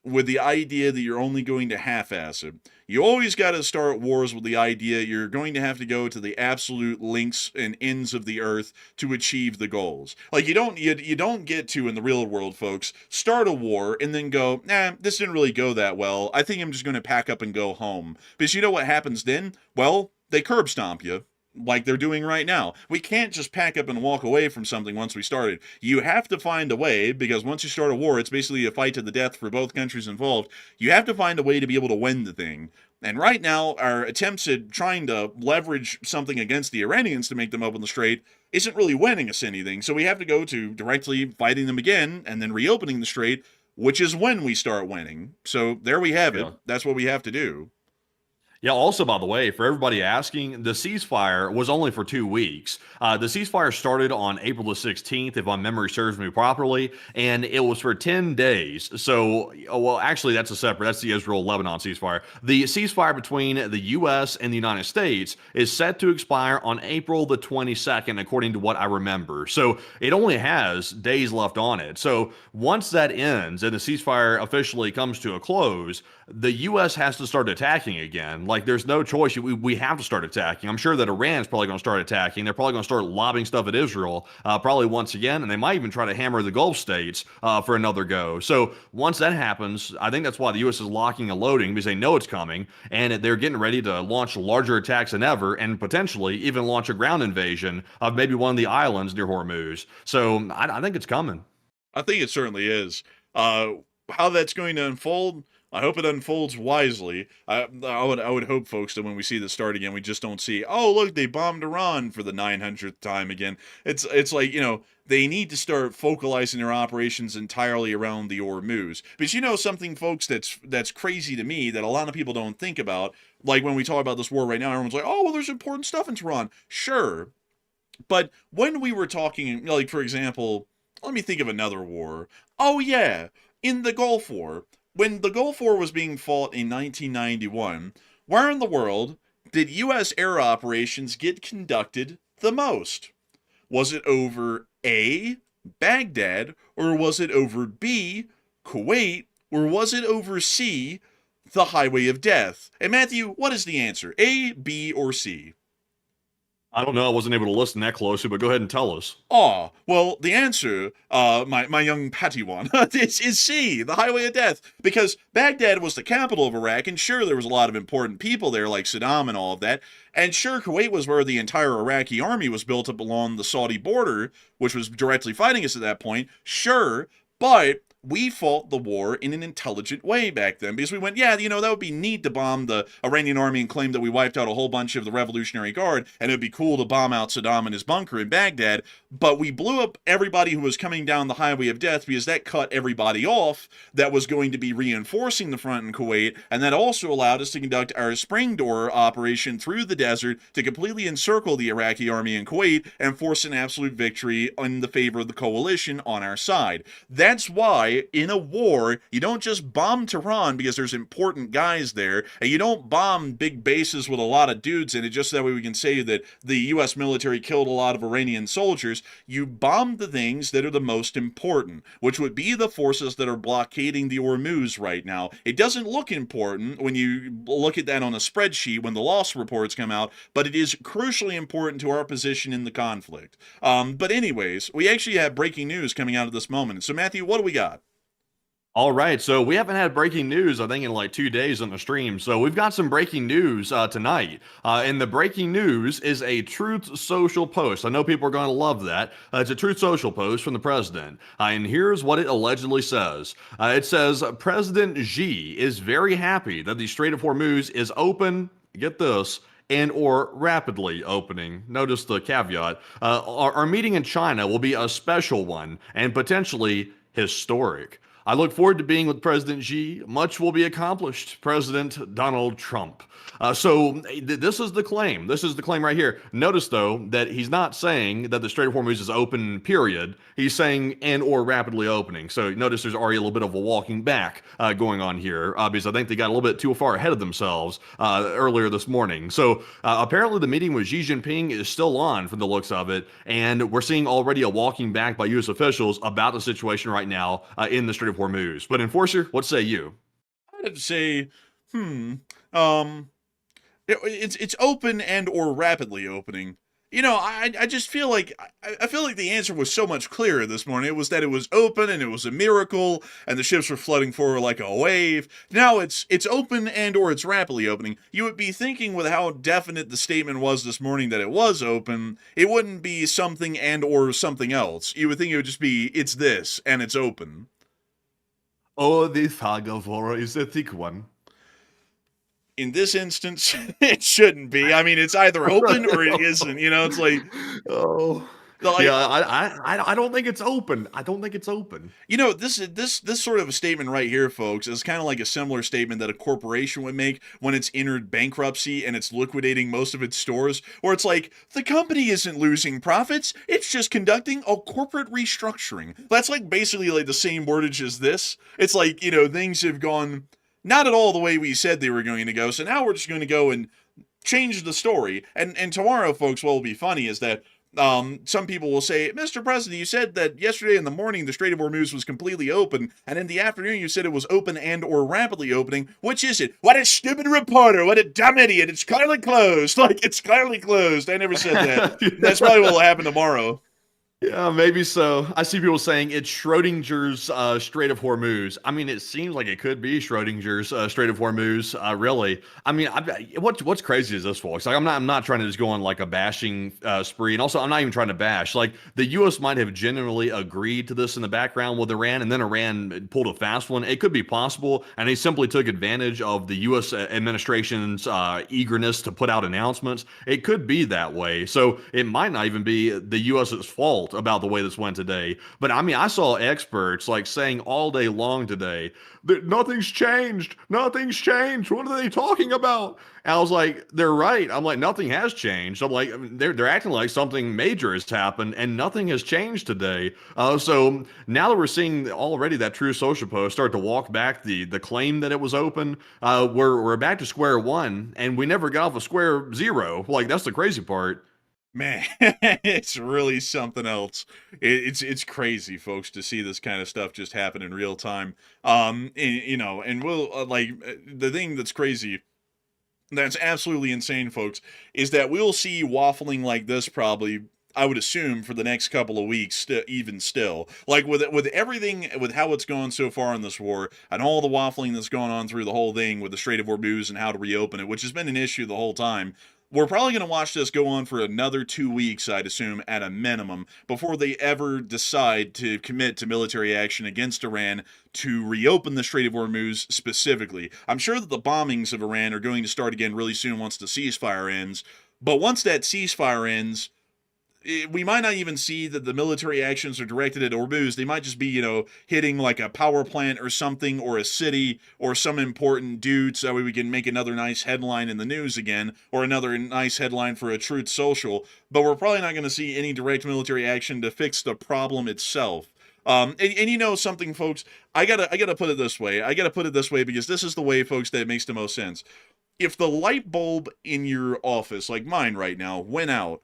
with the idea that you're only going to half-ass it. You always got to start wars with the idea you're going to have to go to the absolute links and ends of the earth to achieve the goals. Like you don't get to, in the real world, folks, start a war and then go, nah, this didn't really go that well. I think I'm just going to pack up and go home. Because you know what happens then? Well, they curb stomp you. like they're doing right now. We can't just pack up and walk away from something once we started. You have to find a way, because once you start a war, it's basically a fight to the death for both countries involved. You have to find a way to be able to win the thing. And right now, our attempts at trying to leverage something against the Iranians to make them open the strait isn't really winning us anything. So we have to go to directly fighting them again and then reopening the strait, which is when we start winning. So there we have it. Yeah. That's what we have to do. Yeah, also, by the way, for everybody asking, the ceasefire was only for 2 weeks. The ceasefire started on April the 16th, if my memory serves me properly, and it was for 10 days. So, well, actually, that's the Israel-Lebanon ceasefire. The ceasefire between the U.S. and the United States is set to expire on April the 22nd, according to what I remember. So it only has days left on it. So once that ends and the ceasefire officially comes to a close, the U.S. has to start attacking again. Like, there's no choice. We have to start attacking. I'm sure that Iran's probably going to start attacking. They're probably going to start lobbing stuff at Israel, probably once again, and they might even try to hammer the Gulf states for another go. So once that happens, I think that's why the U.S. is locking and loading, because they know it's coming, and they're getting ready to launch larger attacks than ever, and potentially even launch a ground invasion of maybe one of the islands near Hormuz. So I think it's coming. I think it certainly is. How that's going to unfold, I hope it unfolds wisely. I would hope, folks, that when we see this start again, we just don't see, oh, look, they bombed Iran for the 900th time again. It's like, they need to start focalizing their operations entirely around the Hormuz. Because something, folks, that's crazy to me that a lot of people don't think about, like when we talk about this war right now, everyone's like, oh, well, there's important stuff in Tehran. Sure. But when we were talking, like, for example, let me think of another war. Oh, yeah, in the Gulf War. When the Gulf War was being fought in 1991, where in the world did U.S. air operations get conducted the most? Was it over A, Baghdad, or was it over B, Kuwait, or was it over C, the Highway of Death? And Matthew, what is the answer? A, B, or C? I don't know. I wasn't able to listen that closely, but go ahead and tell us. Well, the answer, my young Padawan, is C, the Highway of Death, because Baghdad was the capital of Iraq, and sure, there was a lot of important people there, like Saddam and all of that, and sure, Kuwait was where the entire Iraqi army was built up along the Saudi border, which was directly fighting us at that point, sure, but we fought the war in an intelligent way back then, because we went, yeah, that would be neat to bomb the Iranian army and claim that we wiped out a whole bunch of the Revolutionary Guard, and it would be cool to bomb out Saddam and his bunker in Baghdad, but we blew up everybody who was coming down the Highway of Death, because that cut everybody off that was going to be reinforcing the front in Kuwait, and that also allowed us to conduct our Spring Door operation through the desert to completely encircle the Iraqi army in Kuwait and force an absolute victory in the favor of the coalition on our side. That's why in a war, you don't just bomb Tehran because there's important guys there, and you don't bomb big bases with a lot of dudes in it just so that way we can say that the U.S. military killed a lot of Iranian soldiers. You bomb the things that are the most important, which would be the forces that are blockading the Hormuz right now. It doesn't look important when you look at that on a spreadsheet when the loss reports come out, but it is crucially important to our position in the conflict. But anyways, we actually have breaking news coming out of this moment. So Matthew, what do we got? All right, so we haven't had breaking news, I think, in like 2 days on the stream. So we've got some breaking news tonight. And the breaking news is a Truth Social post. I know people are going to love that. It's a Truth Social post from the president. And here's what it allegedly says. It says, President Xi is very happy that the Strait of Hormuz is open, get this, and or rapidly opening. Notice the caveat. Our meeting in China will be a special one and potentially historic. I look forward to being with President Xi. Much will be accomplished. President Donald Trump. This is the claim. This is the claim right here. Notice, though, that he's not saying that the Strait of Hormuz is open, period. He's saying and or rapidly opening. So notice there's already a little bit of a walking back going on here, because I think they got a little bit too far ahead of themselves earlier this morning. So apparently the meeting with Xi Jinping is still on from the looks of it, and we're seeing already a walking back by U.S. officials about the situation right now in the Strait of Hormuz. But Enforcer, what say you? I'd say, it's open and or rapidly opening. You know, I just feel like I feel like the answer was so much clearer this morning. It was that it was open and it was a miracle, and the ships were flooding forward like a wave. Now it's open and or it's rapidly opening. You would be thinking with how definite the statement was this morning that it was open, it wouldn't be something and or something else. You would think it would just be it's this and it's open. Oh, the fog of war is a thick one. In this instance, it shouldn't be. I mean, it's either open or it isn't. You know, it's like, Oh, like yeah. I don't think it's open. I don't think it's open. you know, this sort of a statement right here, folks, is kind of like a similar statement that a corporation would make when it's entered bankruptcy and it's liquidating most of its stores, where it's like the company isn't losing profits, it's just conducting a corporate restructuring. That's like basically like the same wordage as this. It's like, you know, things have gone not at all the way we said they were going to go, so now we're just going to go and change the story. And tomorrow, folks, what will be funny is that some people will say, Mr. President, you said that yesterday in the morning the Strait of Hormuz was completely open, and in the afternoon you said it was open and or rapidly opening. Which is it? What a stupid reporter! What a dumb idiot! It's clearly closed. Like, it's clearly closed. I never said that. That's probably what will happen tomorrow. Yeah, maybe so. I see people saying it's Schrodinger's Strait of Hormuz. I mean, it seems like it could be Schrodinger's Strait of Hormuz. Really, I mean, what's crazy is this, folks. Like, I'm not trying to just go on like a bashing spree, and also I'm not even trying to bash. Like, the U.S. might have genuinely agreed to this in the background with Iran, and then Iran pulled a fast one. It could be possible, and they simply took advantage of the U.S. administration's eagerness to put out announcements. It could be that way, so it might not even be the U.S.'s fault about the way this went today. But I mean, I saw experts like saying all day long today that nothing's changed. Nothing's changed. What are they talking about? And I was like, they're right. I'm like, nothing has changed. I'm like, they're acting like something major has happened and nothing has changed today. So now that we're seeing already that True Social post start to walk back the claim that it was open, we're back to square one, and we never got off of square zero. Like, that's the crazy part. Man, it's really something else. It's crazy, folks, to see this kind of stuff just happen in real time. You know, and we'll the thing that's crazy, that's absolutely insane, folks, is that we'll see waffling like this probably, I would assume, for the next couple of weeks, even still. Like, with everything, with how it's gone so far in this war, and all the waffling that's going on through the whole thing with the Strait of Hormuz and how to reopen it, which has been an issue the whole time, we're probably going to watch this go on for another 2 weeks, I'd assume, at a minimum, before they ever decide to commit to military action against Iran to reopen the Strait of Hormuz specifically. I'm sure that the bombings of Iran are going to start again really soon once the ceasefire ends, but once that ceasefire ends, we might not even see that the military actions are directed at Hormuz. They might just be, you know, hitting like a power plant or something, or a city, or some important dude, so that way we can make another nice headline in the news again, or another nice headline for a Truth Social. But we're probably not going to see any direct military action to fix the problem itself. And you know something, folks, I gotta put it this way. I gotta put it this way because this is the way, folks, that makes the most sense. If the light bulb in your office, like mine right now, went out,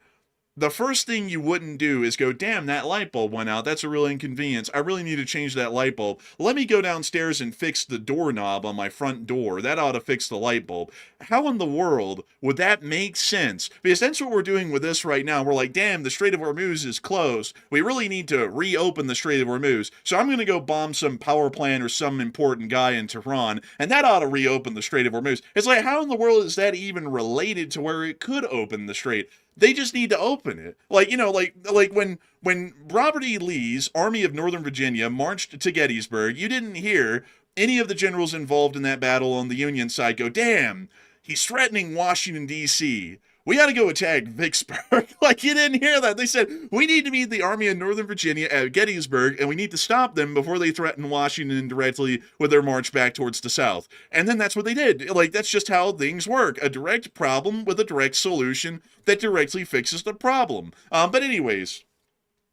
the first thing you wouldn't do is go, damn, that light bulb went out. That's a real inconvenience. I really need to change that light bulb. Let me go downstairs and fix the doorknob on my front door. That ought to fix the light bulb. How in the world would that make sense? Because that's what we're doing with this right now. We're like, damn, the Strait of Hormuz is closed. We really need to reopen the Strait of Hormuz. So I'm going to go bomb some power plant or some important guy in Tehran, and that ought to reopen the Strait of Hormuz. It's like, how in the world is that even related to where it could open the strait? They just need to open it. Like, you know, like when Robert E. Lee's Army of Northern Virginia marched to Gettysburg, you didn't hear any of the generals involved in that battle on the Union side go, damn, he's threatening Washington, D.C. We got to go attack Vicksburg. Like, you didn't hear that. They said, we need to meet the Army of Northern Virginia at Gettysburg, and we need to stop them before they threaten Washington directly with their march back towards the South. And then that's what they did. Like, that's just how things work. A direct problem with a direct solution that directly fixes the problem. But anyways,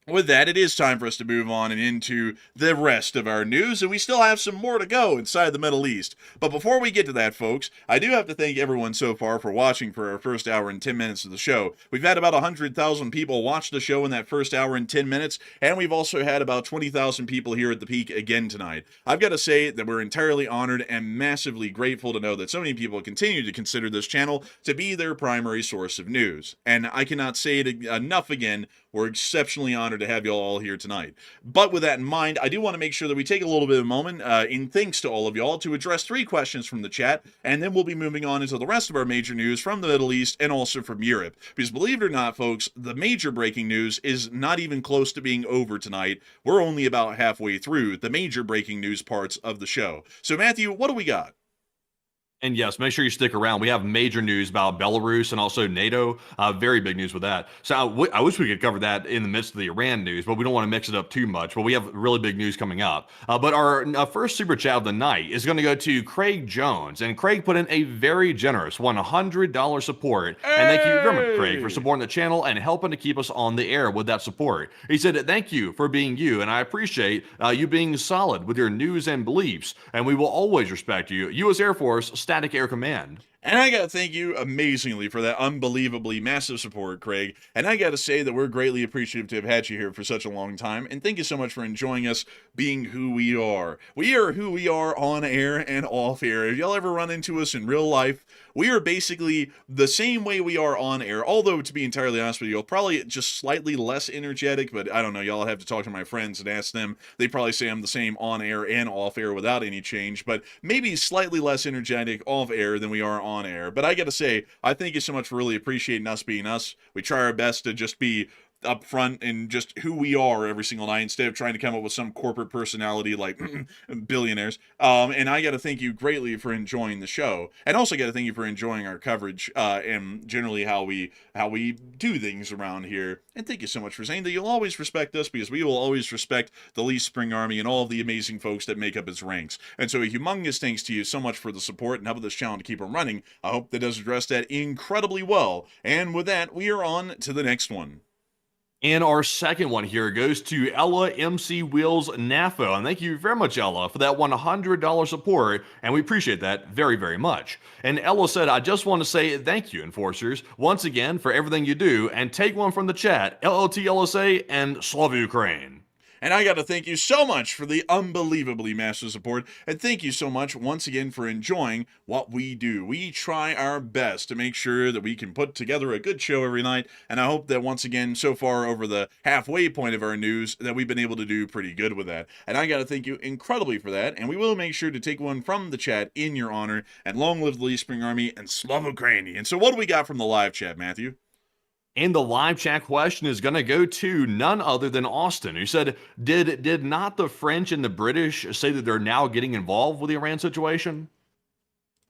With that, it is time for us to move on and into the rest of our news, and we still have some more to go inside the Middle East. But before we get to that, folks, I do have to thank everyone so far for watching for our first hour and 10 minutes of the show. We've had about 100,000 people watch the show in that first hour and 10 minutes, and we've also had about 20,000 people here at the peak again tonight. I've got to say that we're entirely honored and massively grateful to know that so many people continue to consider this channel to be their primary source of news. And I cannot say it enough again. We're exceptionally honored to have you all here tonight. But with that in mind, I do want to make sure that we take a little bit of a moment, in thanks to all of y'all, to address 3 questions from the chat, and then we'll be moving on into the rest of our major news from the Middle East and also from Europe. Because believe it or not, folks, the major breaking news is not even close to being over tonight. We're only about halfway through the major breaking news parts of the show. So, Matthew, what do we got? And yes, make sure you stick around. We have major news about Belarus and also NATO. Very big news with that. So I wish we could cover that in the midst of the Iran news, but we don't want to mix it up too much. But we have really big news coming up. But our first super chat of the night is going to go to Craig Jones. And Craig put in a very generous $100 support. And thank you very much, Craig, for supporting the channel and helping to keep us on the air with that support. He said, thank you for being you. And I appreciate you being solid with your news and beliefs. And we will always respect you. U.S. Air Force, Static Air Command. And I gotta thank you amazingly for that unbelievably massive support, Craig. And I gotta say that we're greatly appreciative to have had you here for such a long time. And thank you so much for enjoying us being who we are. We are who we are on air and off air. If y'all ever run into us in real life, we are basically the same way we are on air. Although, to be entirely honest with you, probably just slightly less energetic. But I don't know, y'all have to talk to my friends and ask them. They probably say I'm the same on air and off air without any change. But maybe slightly less energetic off air than we are on air. But I gotta say, I thank you so much for really appreciating us being us. We try our best to just be up front and just who we are every single night instead of trying to come up with some corporate personality like billionaires. And I got to thank you greatly for enjoying the show, and also got to thank you for enjoying our coverage and generally how we do things around here. And thank you so much for saying that you'll always respect us, because we will always respect the Lee Spring Army and all of the amazing folks that make up its ranks. And so a humongous thanks to you so much for the support and helping this channel to keep on running. I hope that does address that incredibly well. And with that, we are on to the next one. And our second one here goes to Ella MC Wheels NAFO. And thank you very much, Ella, for that $100 support. And we appreciate that very, very much. And Ella said, I just want to say thank you, Enforcers, once again for everything you do. And take one from the chat, LLTLSA and Slava Ukraine. And I got to thank you so much for the unbelievably massive support. And thank you so much once again for enjoying what we do. We try our best to make sure that we can put together a good show every night. And I hope that once again, so far over the halfway point of our news, that we've been able to do pretty good with that. And I got to thank you incredibly for that. And we will make sure to take one from the chat in your honor. And long live the Lee Spring Army and Slava Ukraini. And so what do we got from the live chat, Matthew? And the live chat question is going to go to none other than Austin, who said, did not the French and the British say that they're now getting involved with the Iran situation?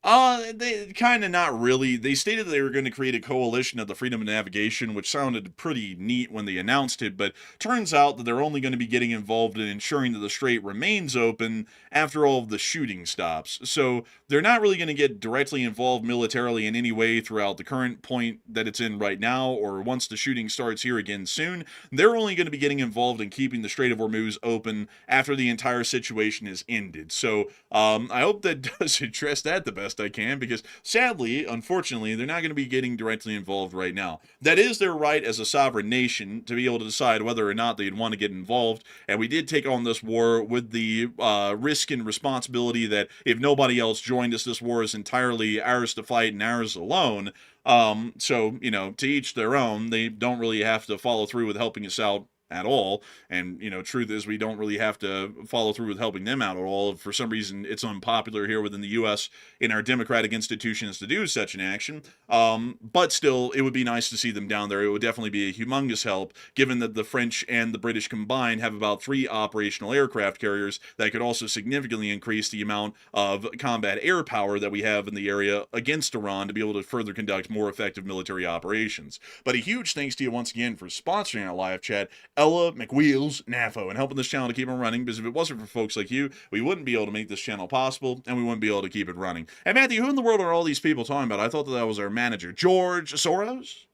They kind of not really. They stated that they were going to create a coalition of the freedom of navigation, which sounded pretty neat when they announced it, but turns out that they're only going to be getting involved in ensuring that the strait remains open after all of the shooting stops. So they're not really going to get directly involved militarily in any way throughout the current point that it's in right now, or once the shooting starts here again soon. They're only going to be getting involved in keeping the Strait of Hormuz open after the entire situation is ended. So I hope that does address that the best I can, because sadly, unfortunately, they're not going to be getting directly involved right now. That is their right as a sovereign nation to be able to decide whether or not they'd want to get involved, and we did take on this war with the risk and responsibility that if nobody else joined us, this war is entirely ours to fight and ours alone. So, you know, to each their own. They don't really have to follow through with helping us out at all, and you know, truth is we don't really have to follow through with helping them out at all. For some reason it's unpopular here within the US in our democratic institutions to do such an action, but still it would be nice to see them down there. It would definitely be a humongous help, given that the French and the British combined have about 3 operational aircraft carriers that could also significantly increase the amount of combat air power that we have in the area against Iran to be able to further conduct more effective military operations. But a huge thanks to you once again for sponsoring our live chat, Ella McWheels NAFO, and helping this channel to keep on running, because if it wasn't for folks like you, we wouldn't be able to make this channel possible, and we wouldn't be able to keep it running. And Matthew, who in the world are all these people talking about? I thought that was our manager, George Soros?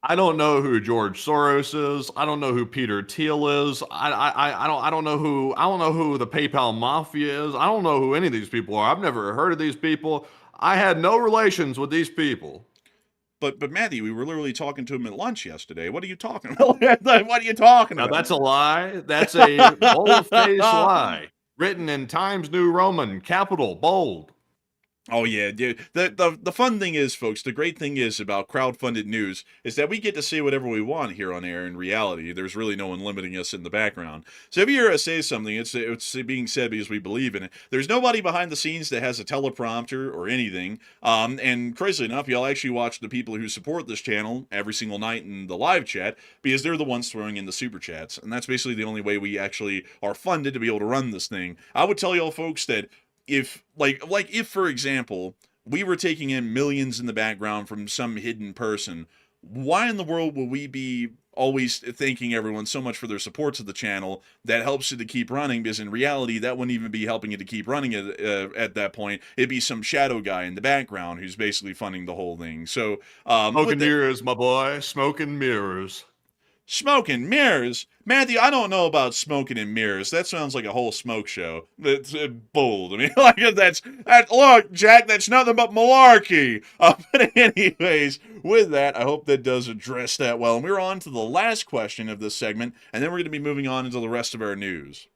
I don't know who George Soros is. I don't know who Peter Thiel is. I don't know who the PayPal mafia is. I don't know who any of these people are. I've never heard of these people. I had no relations with these people. But Matthew, we were literally talking to him at lunch yesterday. What are you talking about? What are you talking Now about? that's a lie. That's a bold-faced lie. Written in Times New Roman, capital, bold. Oh yeah, dude. The fun thing is, folks, the great thing is about crowdfunded news is that we get to say whatever we want here on air. In reality, there's really no one limiting us in the background. So if you hear us say something, it's being said because we believe in it. There's nobody behind the scenes that has a teleprompter or anything. And crazily enough, y'all actually watch the people who support this channel every single night in the live chat because they're the ones throwing in the super chats, and that's basically the only way we actually are funded to be able to run this thing. I would tell y'all folks that if if for example we were taking in millions in the background from some hidden person, why in the world would we be always thanking everyone so much for their supports of the channel that helps it to keep running? Because in reality that wouldn't even be helping it to keep running at that point. It'd be some shadow guy in the background who's basically funding the whole thing. So Smoke and mirrors, my boy. Smoke and mirrors. Smoke and mirrors? Matthew, I don't know about smoking and mirrors. That sounds like a whole smoke show. That's bold. I mean, look, Jack, that's nothing but malarkey. But anyways, with that, I hope that does address that well. And we're on to the last question of this segment, and then we're going to be moving on into the rest of our news.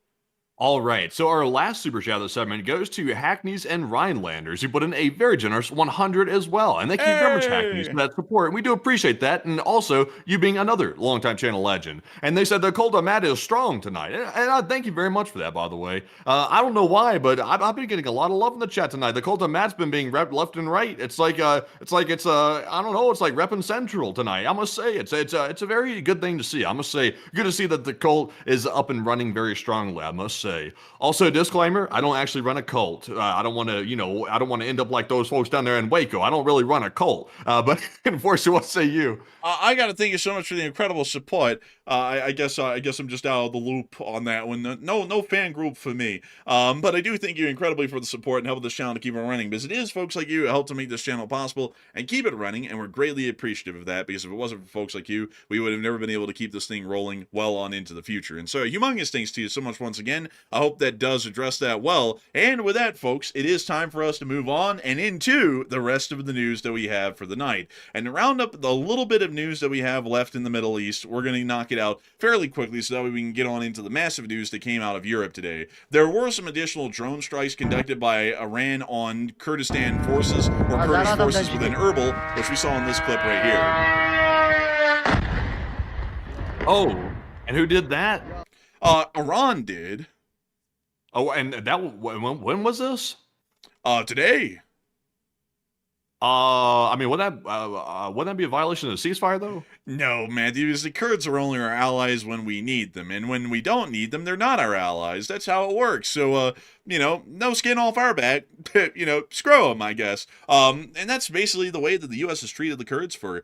All right, so our last super chat of the segment goes to Hackneys and Rhinelanders, who put in a very generous 100 as well. And thank you very much, Hackneys, for that support. And we do appreciate that. And also, you being another longtime channel legend. And they said the Cold Matt is strong tonight. And I thank you very much for that, by the way. I don't know why, but I've been getting a lot of love in the chat tonight. The Cold Matt's been being repped left and right. It's like I don't know, it's like repping Central tonight. I must say, it's a very good thing to see. I must say, good to see that the cult is up and running very strongly, I must say. Also, disclaimer, I don't actually run a cult. I don't want to end up like those folks down there in Waco. I don't really run a cult. But unfortunately, what say you? I got to thank you so much for the incredible support. I guess I'm just out of the loop on that one. No fan group for me. But I do thank you incredibly for the support and helping this channel to keep it running, because it is folks like you who help to make this channel possible and keep it running, and we're greatly appreciative of that, because if it wasn't for folks like you, we would have never been able to keep this thing rolling well on into the future. And so humongous thanks to you so much once again. I hope that does address that well. And with that, folks, it is time for us to move on and into the rest of the news that we have for the night. And to round up the little bit of news that we have left in the Middle East, we're going to knock it out fairly quickly so that way we can get on into the massive news that came out of Europe today. There were some additional drone strikes conducted by Iran on Kurdistan forces, or Kurdish forces within Erbil, which we saw in this clip right here. Oh, and who did that? Iran did. Oh, and that when was this? Today. I mean, wouldn't that be a violation of the ceasefire, though? No, Matthew, because the Kurds are only our allies when we need them, and when we don't need them, they're not our allies. That's how it works. So, no skin off our back. Screw them, I guess. And that's basically the way that the U.S. has treated the Kurds for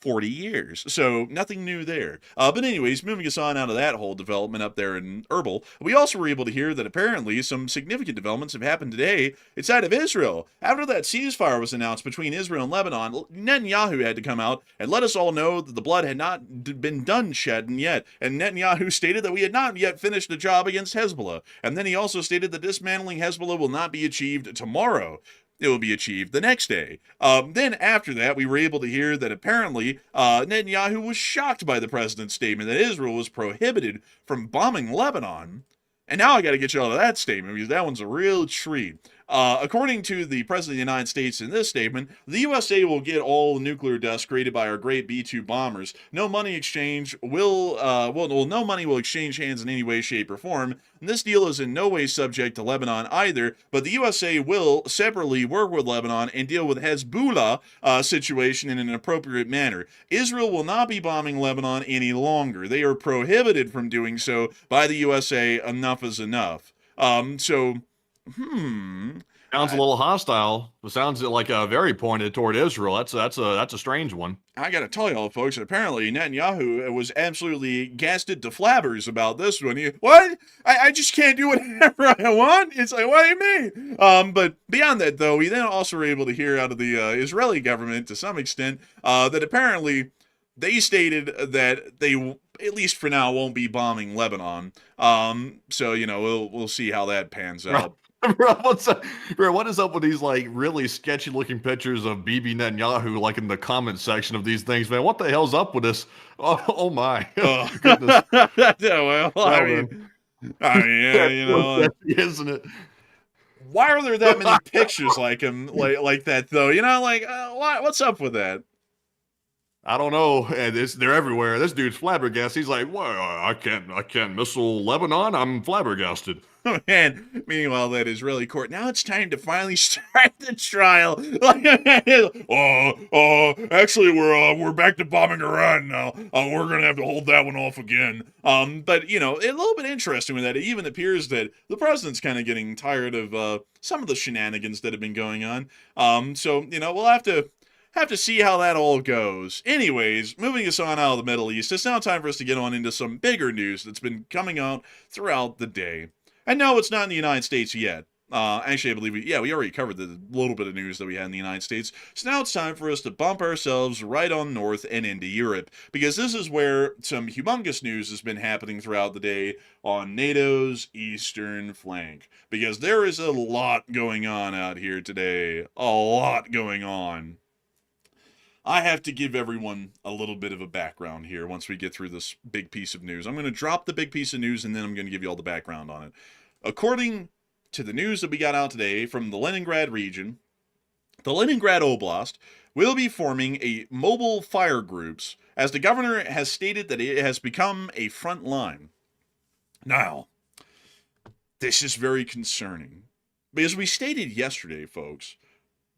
40 years. So nothing new there. But anyways, moving us on out of that whole development up there in Erbil, we also were able to hear that apparently some significant developments have happened today inside of Israel. After that ceasefire was announced between Israel and Lebanon, Netanyahu had to come out and let us all know that the blood had not been done shedding yet. And Netanyahu stated that we had not yet finished the job against Hezbollah. And then he also stated that dismantling Hezbollah will not be achieved tomorrow. It will be achieved the next day. Then after that, we were able to hear that apparently Netanyahu was shocked by the president's statement that Israel was prohibited from bombing Lebanon. And now I got to get you out of that statement, because that one's a real treat. According to the President of the United States in this statement, the USA will get all the nuclear dust created by our great B-2 bombers. No money will exchange hands in any way, shape, or form. And this deal is in no way subject to Lebanon either, but the USA will separately work with Lebanon and deal with Hezbollah situation in an appropriate manner. Israel will not be bombing Lebanon any longer. They are prohibited from doing so by the USA. Enough is enough. Sounds a little hostile. It sounds like very pointed toward Israel. That's a strange one. I gotta tell y'all, folks, apparently Netanyahu was absolutely gasted to flabbers about this one. What? I just can't do whatever I want? It's like, what do you mean? But beyond that, though, we then also were able to hear out of the Israeli government, to some extent, that apparently they stated that they, at least for now, won't be bombing Lebanon. So we'll see how that pans out. Bro, what's up? Bro, what is up with these like really sketchy looking pictures of Bibi Netanyahu like in the comment section of these things, man? What the hell's up with this? Oh my goodness. Yeah, well, I mean, yeah, sketchy, isn't it? Why are there that many pictures like him, like that though? What's up with that? I don't know. And they're everywhere. This dude's flabbergasted. He's like, "Well, I can't missile Lebanon. I'm flabbergasted." And meanwhile, that Israeli court, now it's time to finally start the trial. Actually, we're back to bombing Iran now. We're gonna have to hold that one off again. But a little bit interesting with that. It even appears that the president's kind of getting tired of some of the shenanigans that have been going on. So we'll have to see how that all goes. Anyways, moving us on out of the Middle East, it's now time for us to get on into some bigger news that's been coming out throughout the day. And no, it's not in the United States yet. Actually, I believe we already covered the little bit of news that we had in the United States. So now it's time for us to bump ourselves right on north and into Europe, because this is where some humongous news has been happening throughout the day on NATO's eastern flank. Because there is a lot going on out here today. A lot going on. I have to give everyone a little bit of a background here once we get through this big piece of news. I'm going to drop the big piece of news and then I'm going to give you all the background on it. According to the news that we got out today from the Leningrad region, the Leningrad Oblast will be forming a mobile fire groups as the governor has stated that it has become a front line. Now, this is very concerning because we stated yesterday, folks,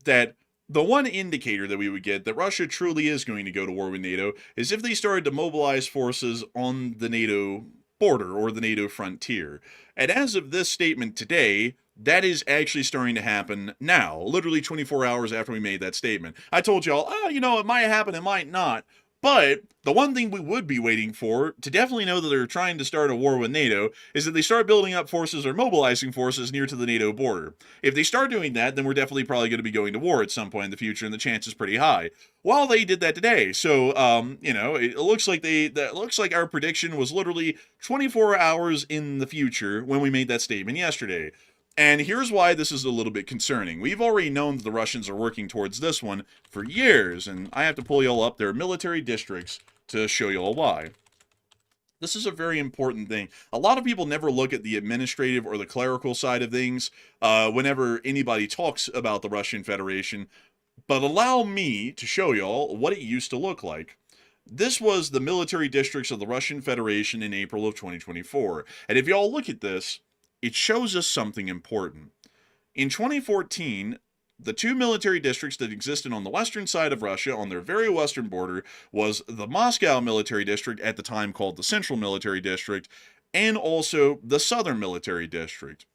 that the one indicator that we would get that Russia truly is going to go to war with NATO is if they started to mobilize forces on the NATO border or the NATO frontier. And as of this statement today, that is actually starting to happen now, literally 24 hours after we made that statement. I told y'all, it might happen, it might not. But the one thing we would be waiting for to definitely know that they're trying to start a war with NATO is that they start building up forces or mobilizing forces near to the NATO border. If they start doing that, then we're definitely probably going to be going to war at some point in the future, and the chance is pretty high. Well, they did that today, so it looks like our prediction was literally 24 hours in the future when we made that statement yesterday. And here's why this is a little bit concerning. We've already known that the Russians are working towards this one for years, and I have to pull y'all up their military districts to show y'all why. This is a very important thing. A lot of people never look at the administrative or the clerical side of things whenever anybody talks about the Russian Federation, but allow me to show y'all what it used to look like. This was the military districts of the Russian Federation in April of 2024, and if y'all look at this, it shows us something important. In 2014, the two military districts that existed on the western side of Russia, on their very western border, was the Moscow Military District, at the time called the Central Military District, and also the Southern Military District.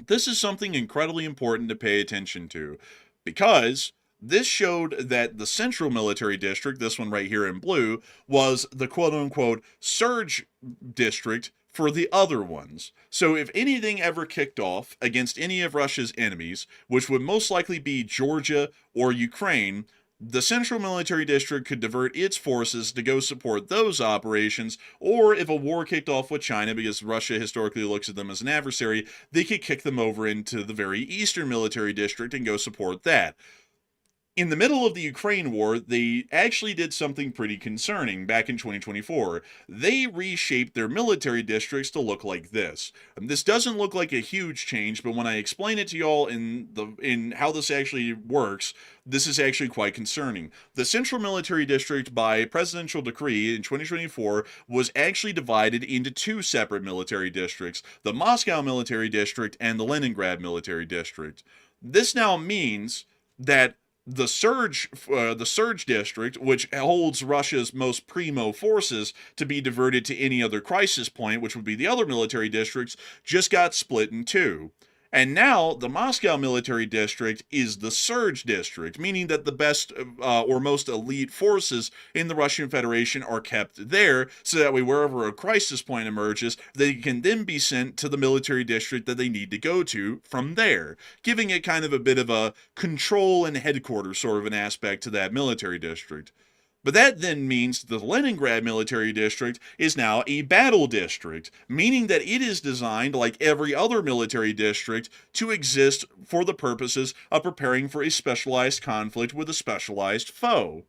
This is something incredibly important to pay attention to, because this showed that the Central Military District, this one right here in blue, was the quote-unquote surge district for the other ones. So if anything ever kicked off against any of Russia's enemies, which would most likely be Georgia or Ukraine, the Central Military District could divert its forces to go support those operations, or if a war kicked off with China, because Russia historically looks at them as an adversary, they could kick them over into the very Eastern Military District and go support that. In the middle of the Ukraine war, they actually did something pretty concerning back in 2024. They reshaped their military districts to look like this. This doesn't look like a huge change, but when I explain it to y'all in how this actually works, this is actually quite concerning. The Central Military District, by presidential decree in 2024, was actually divided into two separate military districts, the Moscow Military District and the Leningrad Military District. This now means that the surge district, which holds Russia's most primo forces to be diverted to any other crisis point, which would be the other military districts, just got split in two. And now the Moscow Military District is the surge district, meaning that the best or most elite forces in the Russian Federation are kept there, so that way wherever a crisis point emerges, they can then be sent to the military district that they need to go to from there, giving it kind of a bit of a control and headquarters sort of an aspect to that military district. But that then means the Leningrad military district is now a battle district, meaning that it is designed, like every other military district, to exist for the purposes of preparing for a specialized conflict with a specialized foe.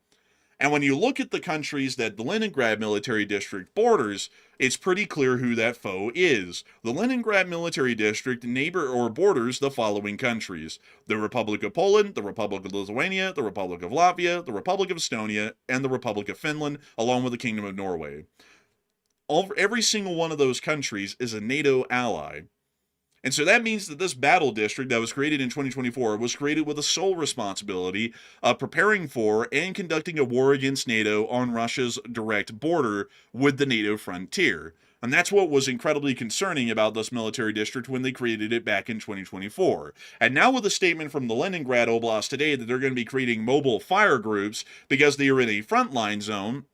And when you look at the countries that the Leningrad military district borders, it's pretty clear who that foe is. The Leningrad military district borders the following countries: the Republic of Poland, the Republic of Lithuania, the Republic of Latvia, the Republic of Estonia, and the Republic of Finland, along with the Kingdom of Norway. Every single one of those countries is a NATO ally. And so that means that this battle district that was created in 2024 was created with the sole responsibility of preparing for and conducting a war against NATO on Russia's direct border with the NATO frontier. And that's what was incredibly concerning about this military district when they created it back in 2024. And now with a statement from the Leningrad Oblast today that they're going to be creating mobile fire groups because they are in a frontline zone,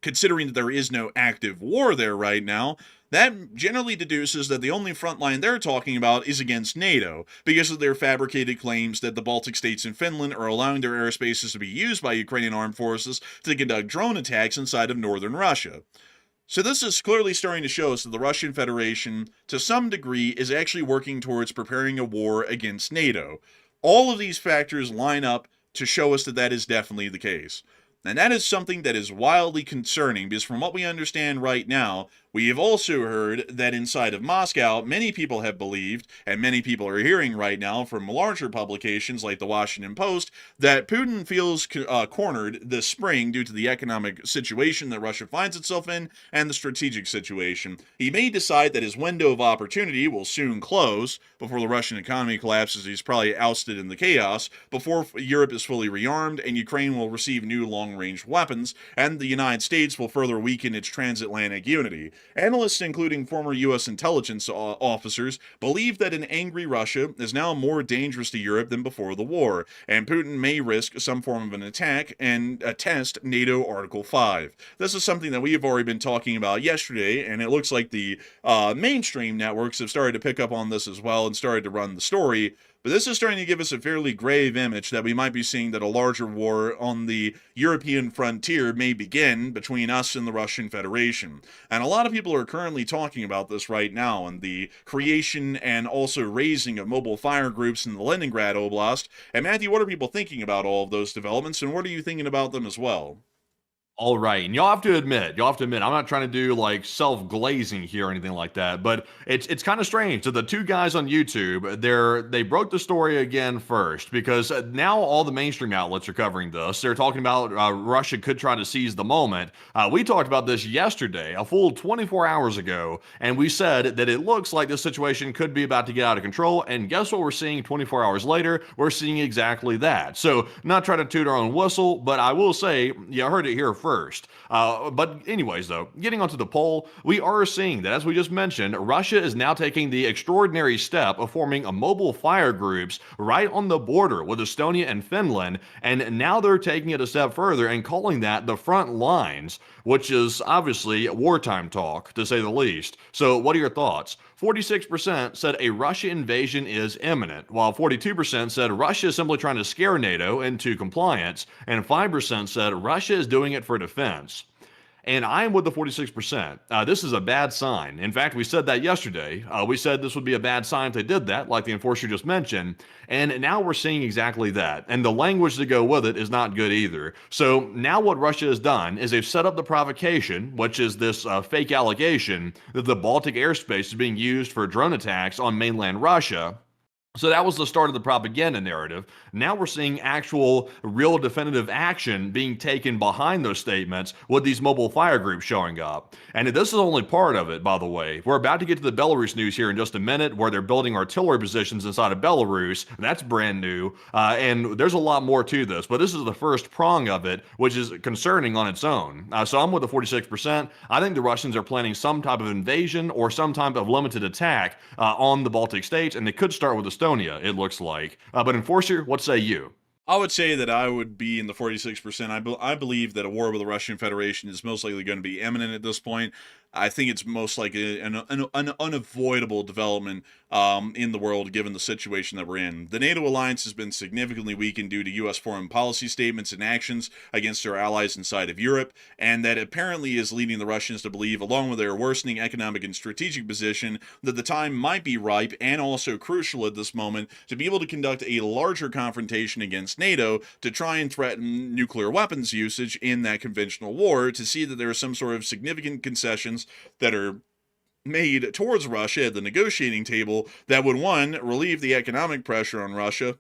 considering that there is no active war there right now, that generally deduces that the only front line they're talking about is against NATO, because of their fabricated claims that the Baltic states and Finland are allowing their airspaces to be used by Ukrainian armed forces to conduct drone attacks inside of northern Russia. So this is clearly starting to show us that the Russian Federation, to some degree, is actually working towards preparing a war against NATO. All of these factors line up to show us that that is definitely the case. And that is something that is wildly concerning, because from what we understand right now, we have also heard that inside of Moscow, many people have believed, and many people are hearing right now from larger publications like the Washington Post, that Putin feels cornered this spring due to the economic situation that Russia finds itself in and the strategic situation. He may decide that his window of opportunity will soon close before the Russian economy collapses. He's probably ousted in the chaos before Europe is fully rearmed and Ukraine will receive new long-range weapons, and the United States will further weaken its transatlantic unity. Analysts, including former U.S. intelligence officers, believe that an angry Russia is now more dangerous to Europe than before the war, and Putin may risk some form of an attack and test NATO Article 5. This is something that we have already been talking about yesterday, and it looks like the mainstream networks have started to pick up on this as well and started to run the story. But this is starting to give us a fairly grave image that we might be seeing that a larger war on the European frontier may begin between us and the Russian Federation. And a lot of people are currently talking about this right now, and the creation and also raising of mobile fire groups in the Leningrad Oblast. And Matthew, what are people thinking about all of those developments, and what are you thinking about them as well? All right, and y'all have to admit, I'm not trying to do like self-glazing here or anything like that, but it's kind of strange. So the two guys on YouTube, they broke the story again first, because now all the mainstream outlets are covering this. They're talking about Russia could try to seize the moment. We talked about this yesterday, a full 24 hours ago, and we said that it looks like this situation could be about to get out of control, and guess what we're seeing 24 hours later? We're seeing exactly that. So not trying to toot our own whistle, but I will say, you heard it here first. But anyways, though, getting onto the poll, we are seeing that, as we just mentioned, Russia is now taking the extraordinary step of forming a mobile fire groups right on the border with Estonia and Finland, and now they're taking it a step further and calling that the front lines, which is obviously wartime talk, to say the least. So what are your thoughts? 46% said a Russia invasion is imminent, while 42% said Russia is simply trying to scare NATO into compliance, and 5% said Russia is doing it for defense. And I'm with the 46%. This is a bad sign. In fact, we said that yesterday. We said this would be a bad sign if they did that, like the enforcer just mentioned. And now we're seeing exactly that. And the language to go with it is not good either. So now what Russia has done is they've set up the provocation, which is this fake allegation that the Baltic airspace is being used for drone attacks on mainland Russia. So that was the start of the propaganda narrative. Now we're seeing actual, real definitive action being taken behind those statements with these mobile fire groups showing up. And this is only part of it, by the way. We're about to get to the Belarus news here in just a minute, where they're building artillery positions inside of Belarus. That's brand new. And there's a lot more to this, but this is the first prong of it, which is concerning on its own. So I'm with the 46%. I think the Russians are planning some type of invasion or some type of limited attack on the Baltic states, and they could start with Estonia. It looks like. But Enforcer, what say you? I would say that I would be in the 46%. I believe that a war with the Russian Federation is most likely going to be imminent at this point. I think it's most like an unavoidable development in the world given the situation that we're in. The NATO alliance has been significantly weakened due to U.S. foreign policy statements and actions against our allies inside of Europe, and that apparently is leading the Russians to believe, along with their worsening economic and strategic position, that the time might be ripe and also crucial at this moment to be able to conduct a larger confrontation against NATO to try and threaten nuclear weapons usage in that conventional war, to see that there are some sort of significant concessions that are made towards Russia at the negotiating table that would, one, relieve the economic pressure on Russia,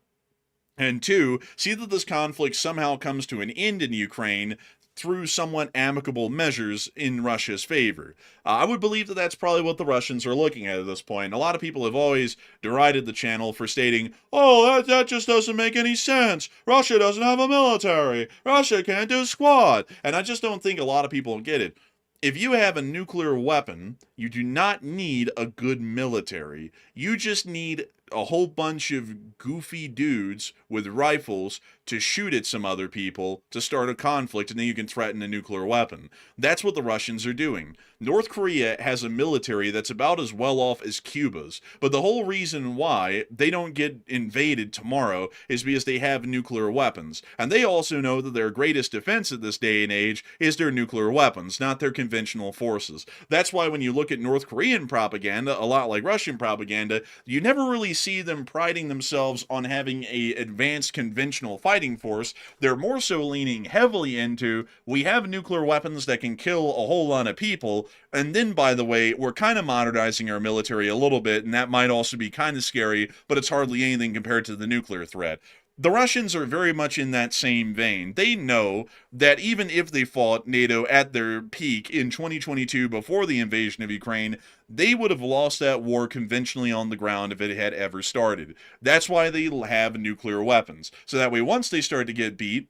and two, see that this conflict somehow comes to an end in Ukraine through somewhat amicable measures in Russia's favor. I would believe that that's probably what the Russians are looking at this point. A lot of people have always derided the channel for stating, oh, that just doesn't make any sense. Russia doesn't have a military. Russia can't do squad. And I just don't think a lot of people get it. If you have a nuclear weapon, you do not need a good military. You just need a whole bunch of goofy dudes with rifles to shoot at some other people to start a conflict, and then you can threaten a nuclear weapon. That's what the Russians are doing. North Korea has a military that's about as well off as Cuba's, but the whole reason why they don't get invaded tomorrow is because they have nuclear weapons. And they also know that their greatest defense at this day and age is their nuclear weapons, not their conventional forces. That's why when you look at North Korean propaganda, a lot like Russian propaganda, you never really see them priding themselves on having a advanced conventional fighting force. They're more so leaning heavily into, we have nuclear weapons that can kill a whole lot of people, and then, by the way, we're kind of modernizing our military a little bit, and that might also be kind of scary, but it's hardly anything compared to the nuclear threat. The Russians are very much in that same vein. They know that even if they fought NATO at their peak in 2022 before the invasion of Ukraine, they would have lost that war conventionally on the ground if it had ever started. That's why they have nuclear weapons. So that way, once they start to get beat,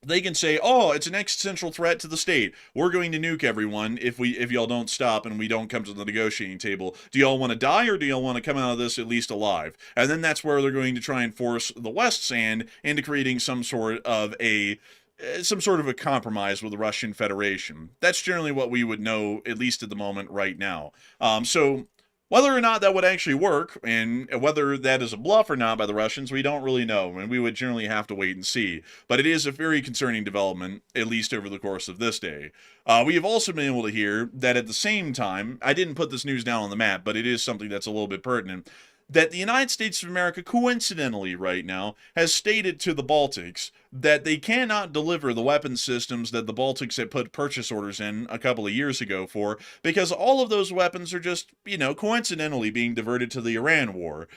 they can say, oh, it's an existential threat to the state. We're going to nuke everyone if y'all don't stop and we don't come to the negotiating table. Do y'all want to die, or do y'all want to come out of this at least alive? And then that's where they're going to try and force the West's hand into creating some sort of a compromise with the Russian Federation. That's generally what we would know, at least at the moment right now. So whether or not that would actually work, and whether that is a bluff or not by the Russians, we don't really know, and we would generally have to wait and see. But it is a very concerning development, at least over the course of this day. We have also been able to hear that at the same time, I didn't put this news down on the map, but it is something that's a little bit pertinent, that the United States of America, coincidentally right now, has stated to the Baltics that they cannot deliver the weapon systems that the Baltics had put purchase orders in a couple of years ago for, because all of those weapons are just, coincidentally being diverted to the Iran war.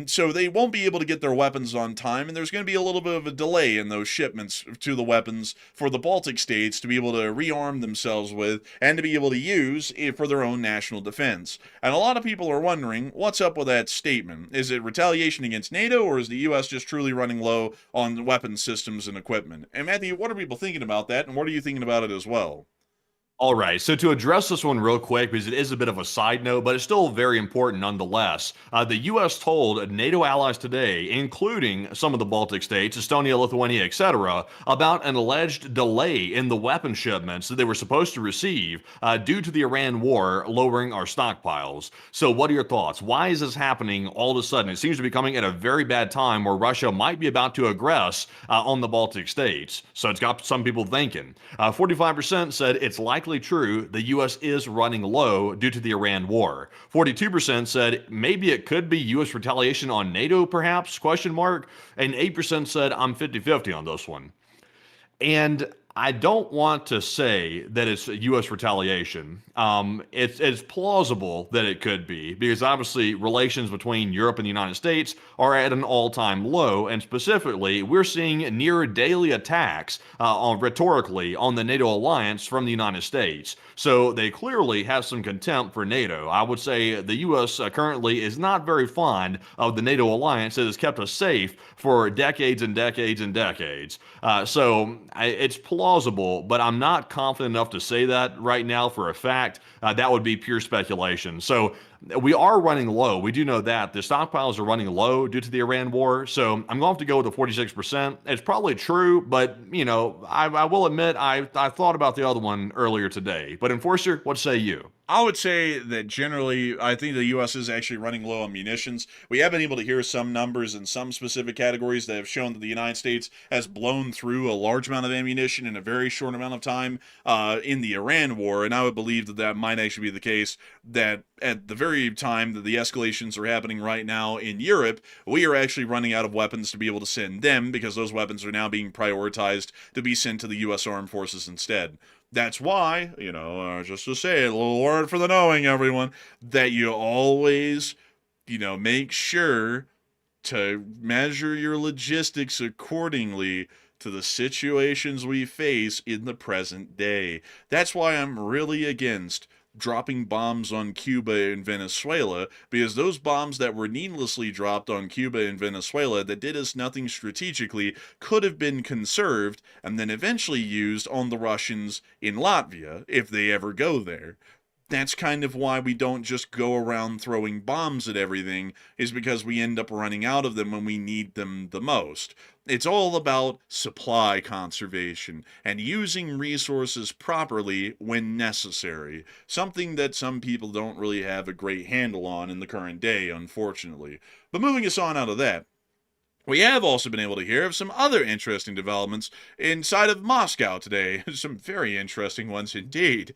So they won't be able to get their weapons on time, and there's going to be a little bit of a delay in those shipments to the weapons for the Baltic states to be able to rearm themselves with and to be able to use for their own national defense. And a lot of people are wondering, what's up with that statement? Is it retaliation against NATO, or is the U.S. just truly running low on weapon systems and equipment? And Matthew, what are people thinking about that, and what are you thinking about it as well? All right, so to address this one real quick, because it is a bit of a side note, but it's still very important nonetheless, the U.S. told NATO allies today, including some of the Baltic states, Estonia, Lithuania, etc., about an alleged delay in the weapon shipments that they were supposed to receive due to the Iran war lowering our stockpiles. So what are your thoughts? Why is this happening all of a sudden? It seems to be coming at a very bad time where Russia might be about to aggress on the Baltic states. So it's got some people thinking. 45% said it's likely true the U.S. is running low due to the Iran war. 42% said maybe it could be U.S. retaliation on NATO, perhaps, ? And 8% said I'm 50-50 on this one. And I don't want to say that it's U.S. retaliation. It's plausible that it could be, because obviously relations between Europe and the United States are at an all-time low, and specifically, we're seeing near daily attacks rhetorically on the NATO alliance from the United States. So they clearly have some contempt for NATO. I would say the U.S. Currently is not very fond of the NATO alliance that has kept us safe for decades and decades and decades. So it's plausible, but I'm not confident enough to say that right now for a fact. That would be pure speculation. So We are running low. We do know that. The stockpiles are running low due to the Iran war. So I'm going to have to go with the 46%. It's probably true, but, I will admit I thought about the other one earlier today. But Enforcer, what say you? I would say that generally, I think the U.S. is actually running low on munitions. We have been able to hear some numbers in some specific categories that have shown that the United States has blown through a large amount of ammunition in a very short amount of time in the Iran war, and I would believe that that might actually be the case, that at the very time that the escalations are happening right now in Europe, we are actually running out of weapons to be able to send them, because those weapons are now being prioritized to be sent to the U.S. Armed Forces instead. That's why, just to say it, a little word for the knowing, everyone, that you always, make sure to measure your logistics accordingly to the situations we face in the present day. That's why I'm really against dropping bombs on Cuba and Venezuela, because those bombs that were needlessly dropped on Cuba and Venezuela that did us nothing strategically could have been conserved and then eventually used on the Russians in Latvia if they ever go there. That's kind of why we don't just go around throwing bombs at everything, is because we end up running out of them when we need them the most. It's all about supply conservation and using resources properly when necessary, something that some people don't really have a great handle on in the current day, unfortunately. But moving us on out of that, we have also been able to hear of some other interesting developments inside of Moscow today. Some very interesting ones indeed.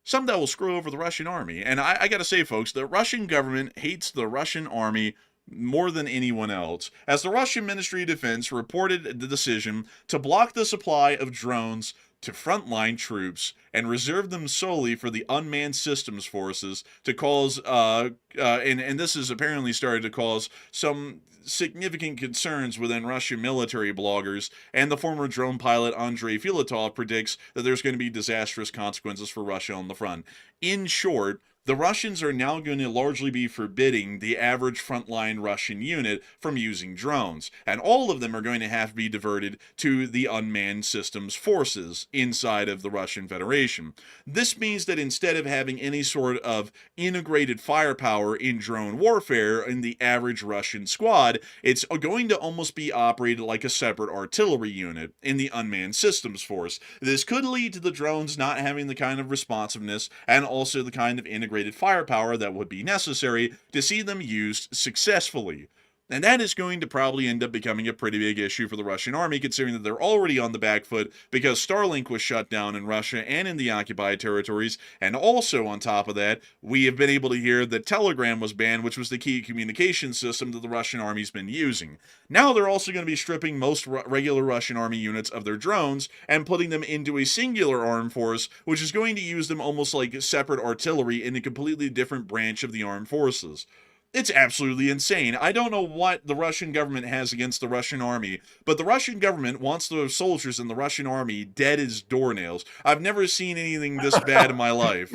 Some that will screw over the Russian army. And I gotta say, folks, the Russian government hates the Russian army more than anyone else, as the Russian Ministry of Defense reported the decision to block the supply of drones to frontline troops and reserve them solely for the unmanned systems forces to cause, and this has apparently started to cause some significant concerns within Russian military bloggers, and the former drone pilot Andrei Filatov predicts that there's going to be disastrous consequences for Russia on the front. In short, the Russians are now going to largely be forbidding the average frontline Russian unit from using drones, and all of them are going to have to be diverted to the unmanned systems forces inside of the Russian Federation. This means that instead of having any sort of integrated firepower in drone warfare in the average Russian squad, it's going to almost be operated like a separate artillery unit in the unmanned systems force. This could lead to the drones not having the kind of responsiveness and also the kind of integrated firepower that would be necessary to see them used successfully. And that is going to probably end up becoming a pretty big issue for the Russian army, considering that they're already on the back foot because Starlink was shut down in Russia and in the occupied territories. And also on top of that, we have been able to hear that Telegram was banned, which was the key communication system that the Russian army's been using. Now they're also going to be stripping most regular Russian army units of their drones and putting them into a singular armed force, which is going to use them almost like separate artillery in a completely different branch of the armed forces. It's absolutely insane. I don't know what the Russian government has against the Russian army, but the Russian government wants the soldiers in the Russian army dead as doornails. I've never seen anything this bad in my life.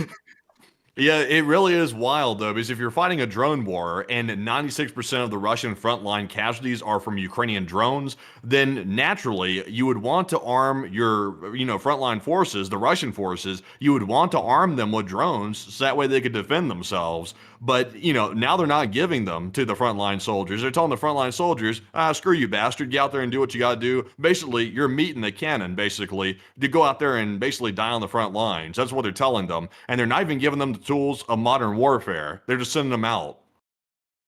Yeah, it really is wild, though, because if you're fighting a drone war and 96% of the Russian frontline casualties are from Ukrainian drones, then naturally you would want to arm your, frontline forces, the Russian forces, you would want to arm them with drones so that way they could defend themselves. But, now they're not giving them to the frontline soldiers. They're telling the frontline soldiers, screw you, bastard, get out there and do what you got to do. Basically, you're meeting the cannon, basically, to go out there and basically die on the front lines. That's what they're telling them. And they're not even giving them the tools of modern warfare. They're just sending them out.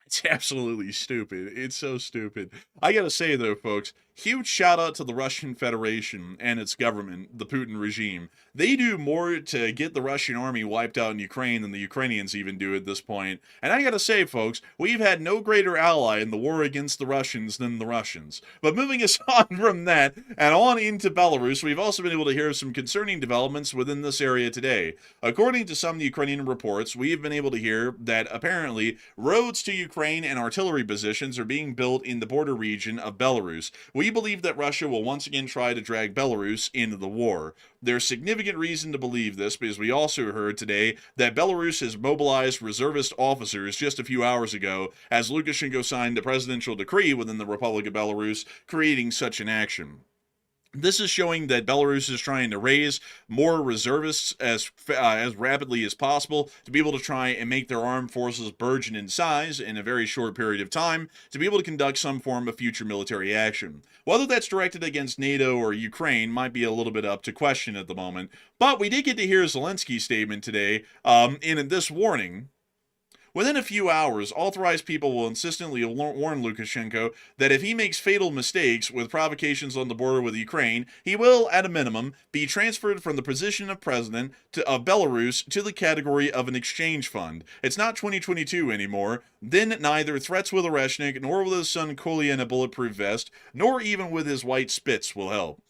It's absolutely stupid. It's so stupid. I gotta say, though, folks, huge shout out to the Russian Federation and its government, the Putin regime. They do more to get the Russian army wiped out in Ukraine than the Ukrainians even do at this point. And I gotta say, folks, we've had no greater ally in the war against the Russians than the Russians. But moving us on from that and on into Belarus, we've also been able to hear some concerning developments within this area today. According to some Ukrainian reports, we have been able to hear that apparently roads to Ukraine and artillery positions are being built in the border region of Belarus. We believe that Russia will once again try to drag Belarus into the war. There's significant reason to believe this because we also heard today that Belarus has mobilized reservist officers just a few hours ago as Lukashenko signed a presidential decree within the Republic of Belarus creating such an action. This is showing that Belarus is trying to raise more reservists as rapidly as possible to be able to try and make their armed forces burgeon in size in a very short period of time to be able to conduct some form of future military action. Whether that's directed against NATO or Ukraine might be a little bit up to question at the moment, but we did get to hear Zelensky's statement today in this warning. Within a few hours, authorized people will insistently warn Lukashenko that if he makes fatal mistakes with provocations on the border with Ukraine, he will, at a minimum, be transferred from the position of president of Belarus to the category of an exchange fund. It's not 2022 anymore. Then neither threats with Oreshnik, nor with his son Kolya in a bulletproof vest, nor even with his white spits will help.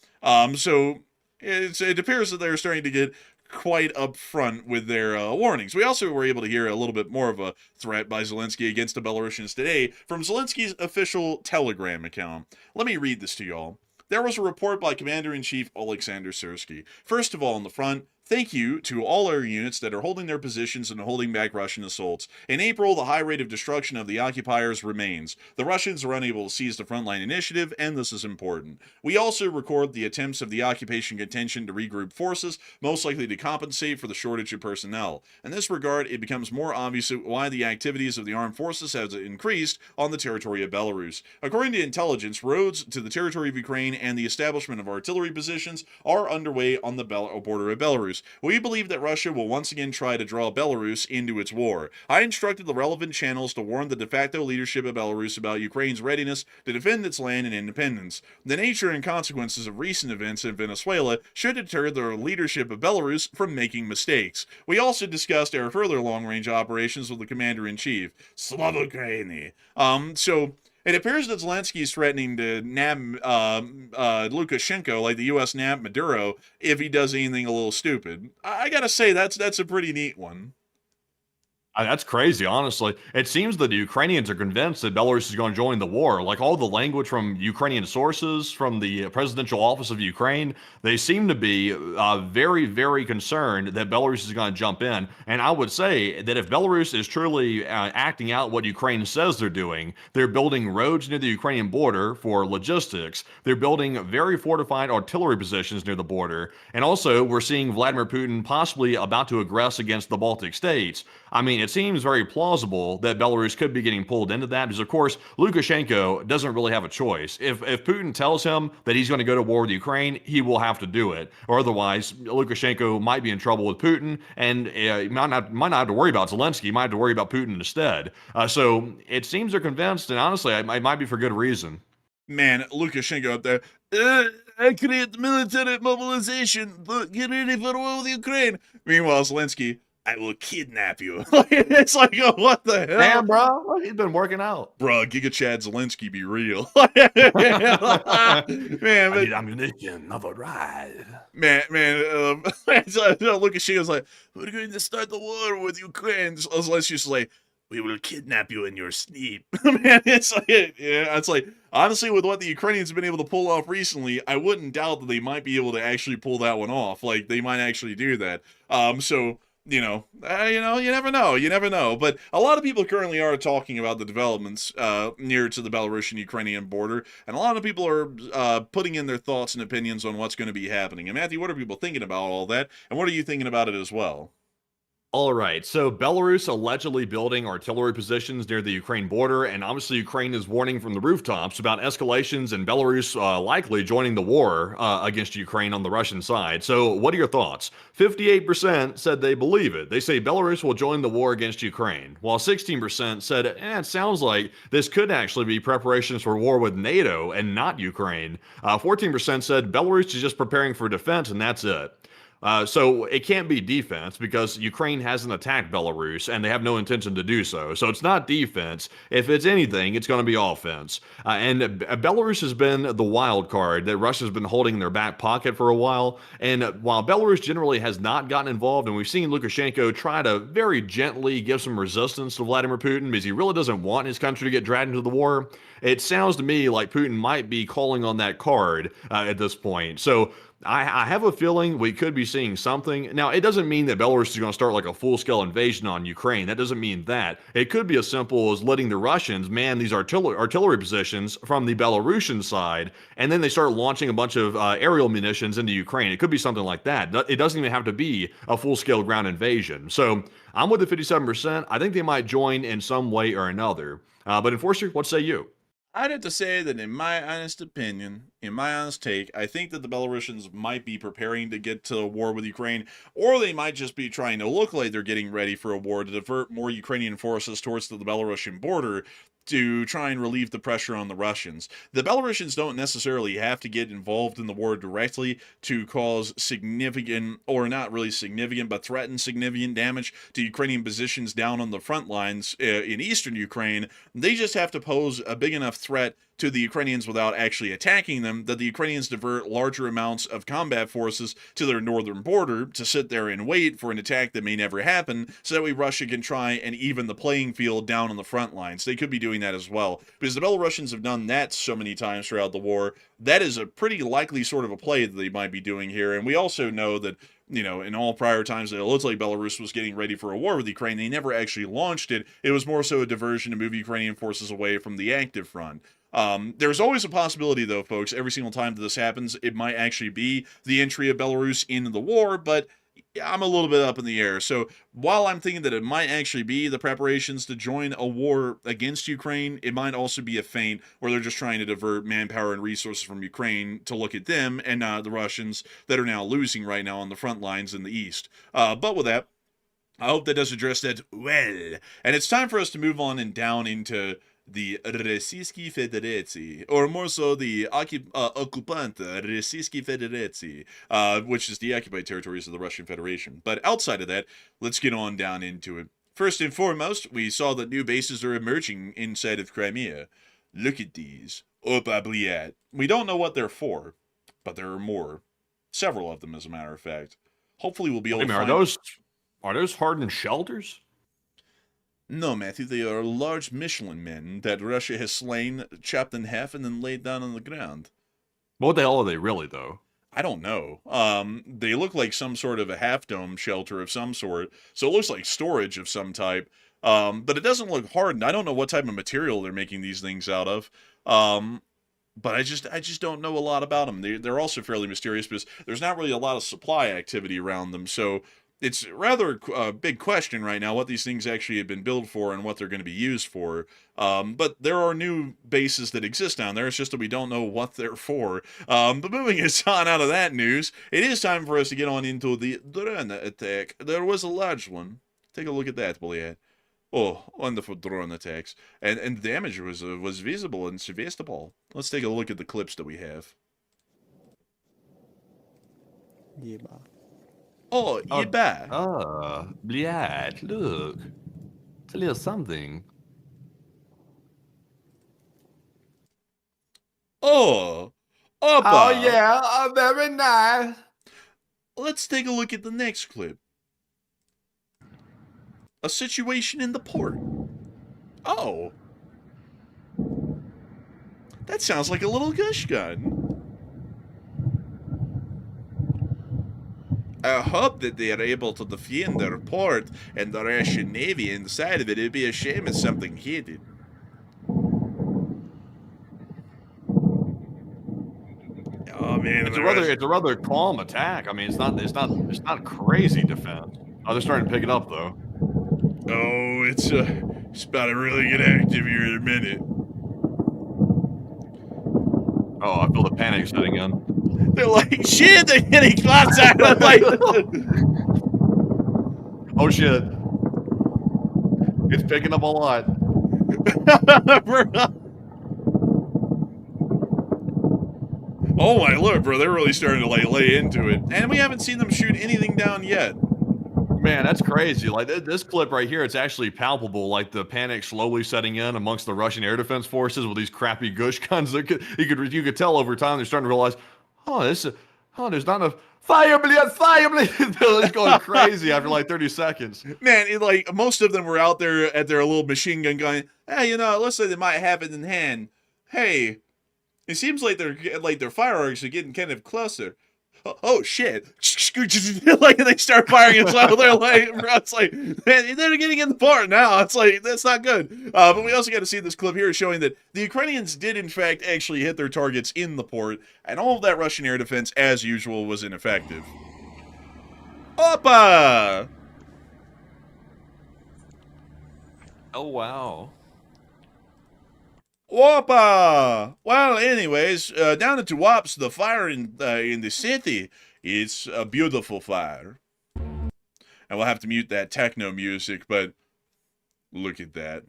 So it appears that they're starting to get quite upfront with their warnings. We also were able to hear a little bit more of a threat by Zelensky against the Belarusians today from Zelensky's official Telegram account. Let me read this to y'all. There was a report by Commander-in-Chief Alexander Syrsky. First of all, on the front, thank you to all our units that are holding their positions and holding back Russian assaults. In April, the high rate of destruction of the occupiers remains. The Russians are unable to seize the Frontline initiative, and this is important. We also record the attempts of the occupation contention to regroup forces, most likely to compensate for the shortage of personnel. In this regard, it becomes more obvious why the activities of the armed forces have increased on the territory of Belarus. According to intelligence, roads to the territory of Ukraine and the establishment of artillery positions are underway on the border of Belarus. We believe that Russia will once again try to draw Belarus into its war. I instructed the relevant channels to warn the de facto leadership of Belarus about Ukraine's readiness to defend its land and independence. The nature and consequences of recent events in Venezuela should deter the leadership of Belarus from making mistakes. We also discussed our further long-range operations with the Commander-in-Chief. Slava Ukraini. So it appears that Zelensky is threatening to nab Lukashenko like the U.S. nabbed Maduro if he does anything a little stupid. I gotta say, that's a pretty neat one. That's crazy, honestly. It seems that the Ukrainians are convinced that Belarus is going to join the war. Like all the language from Ukrainian sources, from the presidential office of Ukraine, they seem to be very, very concerned that Belarus is going to jump in. And I would say that if Belarus is truly acting out what Ukraine says they're doing, they're building roads near the Ukrainian border for logistics. They're building very fortified artillery positions near the border. And also, we're seeing Vladimir Putin possibly about to aggress against the Baltic states. I mean, it seems very plausible that Belarus could be getting pulled into that because, of course, Lukashenko doesn't really have a choice. If Putin tells him that he's going to go to war with Ukraine, he will have to do it. Or otherwise, Lukashenko might be in trouble with Putin and might not have to worry about Zelensky. He might have to worry about Putin instead. So it seems they're convinced, and honestly, it might be for good reason. Man, Lukashenko up there. I create military mobilization. Get ready for war with Ukraine. Meanwhile, Zelensky, I will kidnap you. It's like, oh, what the hell? Damn, bro. He's been working out. Bro, Giga Chad Zelensky, be real. Man, I need ammunition, not a ride. Man, Lukashenko's like, we're going to start the war with Ukraine. Zelensky's like, we will kidnap you in your sleep. Man, it's like, honestly, with what the Ukrainians have been able to pull off recently, I wouldn't doubt that they might be able to actually pull that one off. Like, they might actually do that. So, you never know. You never know. But a lot of people currently are talking about the developments near to the Belarusian-Ukrainian border, and a lot of people are putting in their thoughts and opinions on what's going to be happening. And Matthew, what are people thinking about all that, and what are you thinking about it as well? All right, so Belarus allegedly building artillery positions near the Ukraine border, and obviously Ukraine is warning from the rooftops about escalations and Belarus likely joining the war against Ukraine on the Russian side. So what are your thoughts? 58% said they believe it. They say Belarus will join the war against Ukraine, while 16% said, it sounds like this could actually be preparations for war with NATO and not Ukraine. 14% said Belarus is just preparing for defense and that's it. So it can't be defense because Ukraine hasn't attacked Belarus and they have no intention to do so. So it's not defense. If it's anything, it's going to be offense. And Belarus has been the wild card that Russia's been holding in their back pocket for a while. And while Belarus generally has not gotten involved, and we've seen Lukashenko try to very gently give some resistance to Vladimir Putin because he really doesn't want his country to get dragged into the war, it sounds to me like Putin might be calling on that card at this point. So I have a feeling we could be seeing something. Now, it doesn't mean that Belarus is going to start like a full-scale invasion on Ukraine. That doesn't mean that. It could be as simple as letting the Russians man these artillery positions from the Belarusian side, and then they start launching a bunch of aerial munitions into Ukraine. It could be something like that. It doesn't even have to be a full-scale ground invasion. So I'm with the 57%. I think they might join in some way or another. But Enforcer, what say you? I'd have to say that in my honest opinion, in my honest take, I think that the Belarusians might be preparing to get to a war with Ukraine, or they might just be trying to look like they're getting ready for a war to divert more Ukrainian forces towards the Belarusian border to try and relieve the pressure on the Russians. The Belarusians don't necessarily have to get involved in the war directly to cause significant, or not really significant, but threaten significant damage to Ukrainian positions down on the front lines in eastern Ukraine. They just have to pose a big enough threat to the Ukrainians without actually attacking them, that the Ukrainians divert larger amounts of combat forces to their northern border to sit there and wait for an attack that may never happen, so that way Russia can try and even the playing field down on the front lines. They could be doing that as well, because the Belarusians have done that so many times throughout the war. That is a pretty likely sort of a play that they might be doing here, and we also know that, you know, in all prior times that it looked like Belarus was getting ready for a war with Ukraine, they never actually launched it. It was more so a diversion to move Ukrainian forces away from the active front. There's always a possibility, though, folks, every single time that this happens, it might actually be the entry of Belarus into the war, but I'm a little bit up in the air. So while I'm thinking that it might actually be the preparations to join a war against Ukraine, it might also be a feint where they're just trying to divert manpower and resources from Ukraine to look at them and the Russians that are now losing right now on the front lines in the east. But with that, I hope that does address that well. And it's time for us to move on and down into the Российской Federacji, or more so the Occupant Российской Federacji, which is the occupied territories of the Russian Federation. But outside of that, let's get on down into it. First and foremost, we saw that new bases are emerging inside of Crimea. Look at these. Opa bliat. We don't know what they're for, but there are more. Several of them, as a matter of fact. Hopefully we'll be able to find... Are those hardened shelters? No, Matthew, they are large Michelin men that Russia has slain, chopped in half, and then laid down on the ground. What the hell are they really, though? I don't know. They look like some sort of a half-dome shelter of some sort, so it looks like storage of some type. But it doesn't look hardened. I don't know what type of material they're making these things out of. But I just don't know a lot about them. They're also fairly mysterious because there's not really a lot of supply activity around them, so... It's rather a big question right now what these things actually have been built for and what they're going to be used for. But there are new bases that exist down there. It's just that we don't know what they're for. But moving us on out of that news, it is time for us to get on into the drone attack. There was a large one. Take a look at that, Bliat. Oh, wonderful drone attacks. And the damage was visible and sevastable. Let's take a look at the clips that we have. Yeah. Oh, you bad. Bliat, look. Tell you something. Oh, Opa. Oh yeah, very nice. Let's take a look at the next clip. A situation in the port. Oh. That sounds like a little gush gun. I hope that they are able to defend their port and the Russian Navy inside of it. It'd be a shame if something hit it. Oh man, it's a rather calm attack. I mean, it's not crazy defense. Oh, they're starting to pick it up though. Oh, it's about to really get active here in a minute. Oh, I feel the panic setting in. They're like, shit, they're getting clots out of like. Oh shit. It's picking up a lot. Oh my lord, bro, they're really starting to like lay into it. And we haven't seen them shoot anything down yet. Man, that's crazy. Like this clip right here, it's actually palpable. Like the panic slowly setting in amongst the Russian air defense forces with these crappy gush guns. You could tell over time they're starting to realize, there's not enough fire bleed. They're just going crazy after like 30 seconds. Man, most of them were out there at their little machine gun going, hey, it looks like they might have it in hand. Hey, it seems like their firearms are getting kind of closer. oh shit. Like they start firing as well. They're like, it's like, they're getting in the port now. It's like, that's not good. But we also got to see this clip here showing that the Ukrainians did in fact actually hit their targets in the port, and all of that Russian air defense, as usual, was ineffective. Opa! Oh, wow. Opa! Well, anyways, down at Tuaps, the fire in the city, it's a beautiful fire. And we'll have to mute that techno music, but look at that.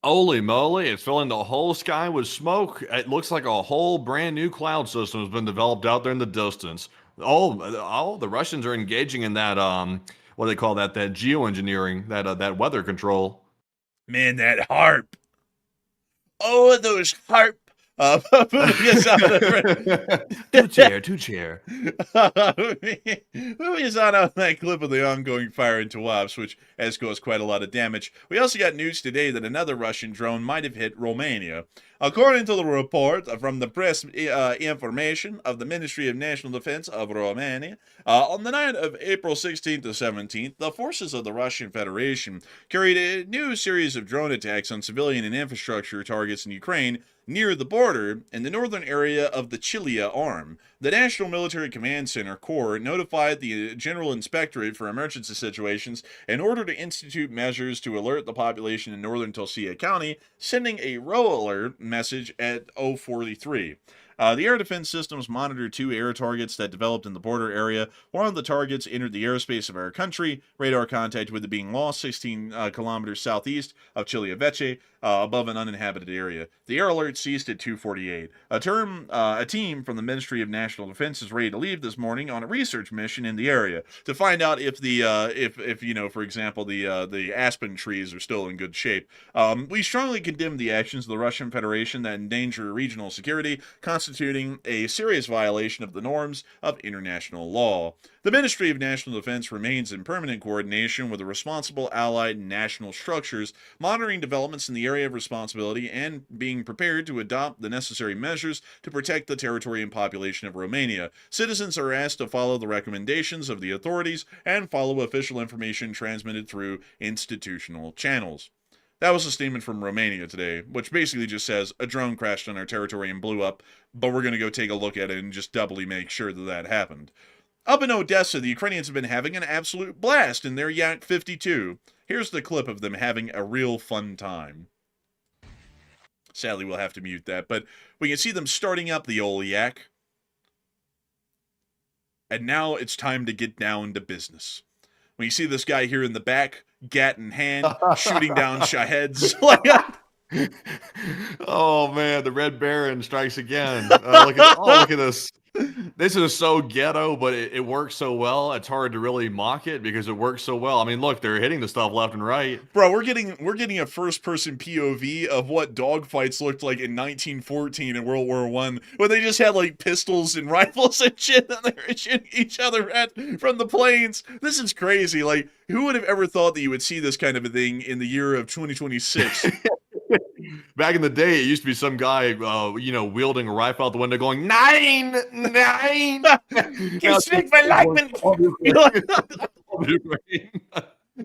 Holy moly, it's filling the whole sky with smoke. It looks like a whole brand new cloud system has been developed out there in the distance. Oh, the Russians are engaging in that, what do they call that geoengineering, that weather control. Man, that harp. Oh, those harp. Two chair. Moving us on that clip of the ongoing fire in Tuaps, which has caused quite a lot of damage. We also got news today that another Russian drone might have hit Romania. According to the report from the press information of the Ministry of National Defense of Romania, on the night of April 16th to 17th, the forces of the Russian Federation carried a new series of drone attacks on civilian and infrastructure targets in Ukraine near the border in the northern area of the Chilia Arm. The National Military Command Center, Corps, notified the General Inspectorate for Emergency Situations in order to institute measures to alert the population in northern Tulcea County, sending a row alert message at 043. The air defense systems monitored 2 air targets that developed in the border area. One of the targets entered the airspace of our country, radar contact with it being lost 16 kilometers southeast of Chiliavece, above an uninhabited area. The air alert ceased at 2:48. A team from the Ministry of National Defense is ready to leave this morning on a research mission in the area to find out if the for example, the aspen trees are still in good shape. We strongly condemn the actions of the Russian Federation that endanger regional security, constituting a serious violation of the norms of international law. The Ministry of National Defense remains in permanent coordination with the responsible allied national structures, monitoring developments in the area of responsibility and being prepared to adopt the necessary measures to protect the territory and population of Romania. Citizens are asked to follow the recommendations of the authorities and follow official information transmitted through institutional channels. That was a statement from Romania today, which basically just says a drone crashed on our territory and blew up, but we're going to go take a look at it and just doubly make sure that that happened. Up in Odessa, the Ukrainians have been having an absolute blast in their Yak 52. Here's the clip of them having a real fun time. Sadly, we'll have to mute that, but we can see them starting up the old Yak. And now it's time to get down to business. When you see this guy here in the back, gat in hand, shooting down Shaheeds. Oh man, the Red Baron strikes again. Look at this. This is so ghetto, but it works so well. It's hard to really mock it because it works so well. I mean, look, they're hitting the stuff left and right. Bro, we're getting a first-person POV of what dogfights looked like in 1914 in World War I, when they just had like pistols and rifles and shit, and they were shooting each other at from the planes. This is crazy. Like, who would have ever thought that you would see this kind of a thing in the year of 2026? Back in the day, it used to be some guy, wielding a rifle out the window going, 9!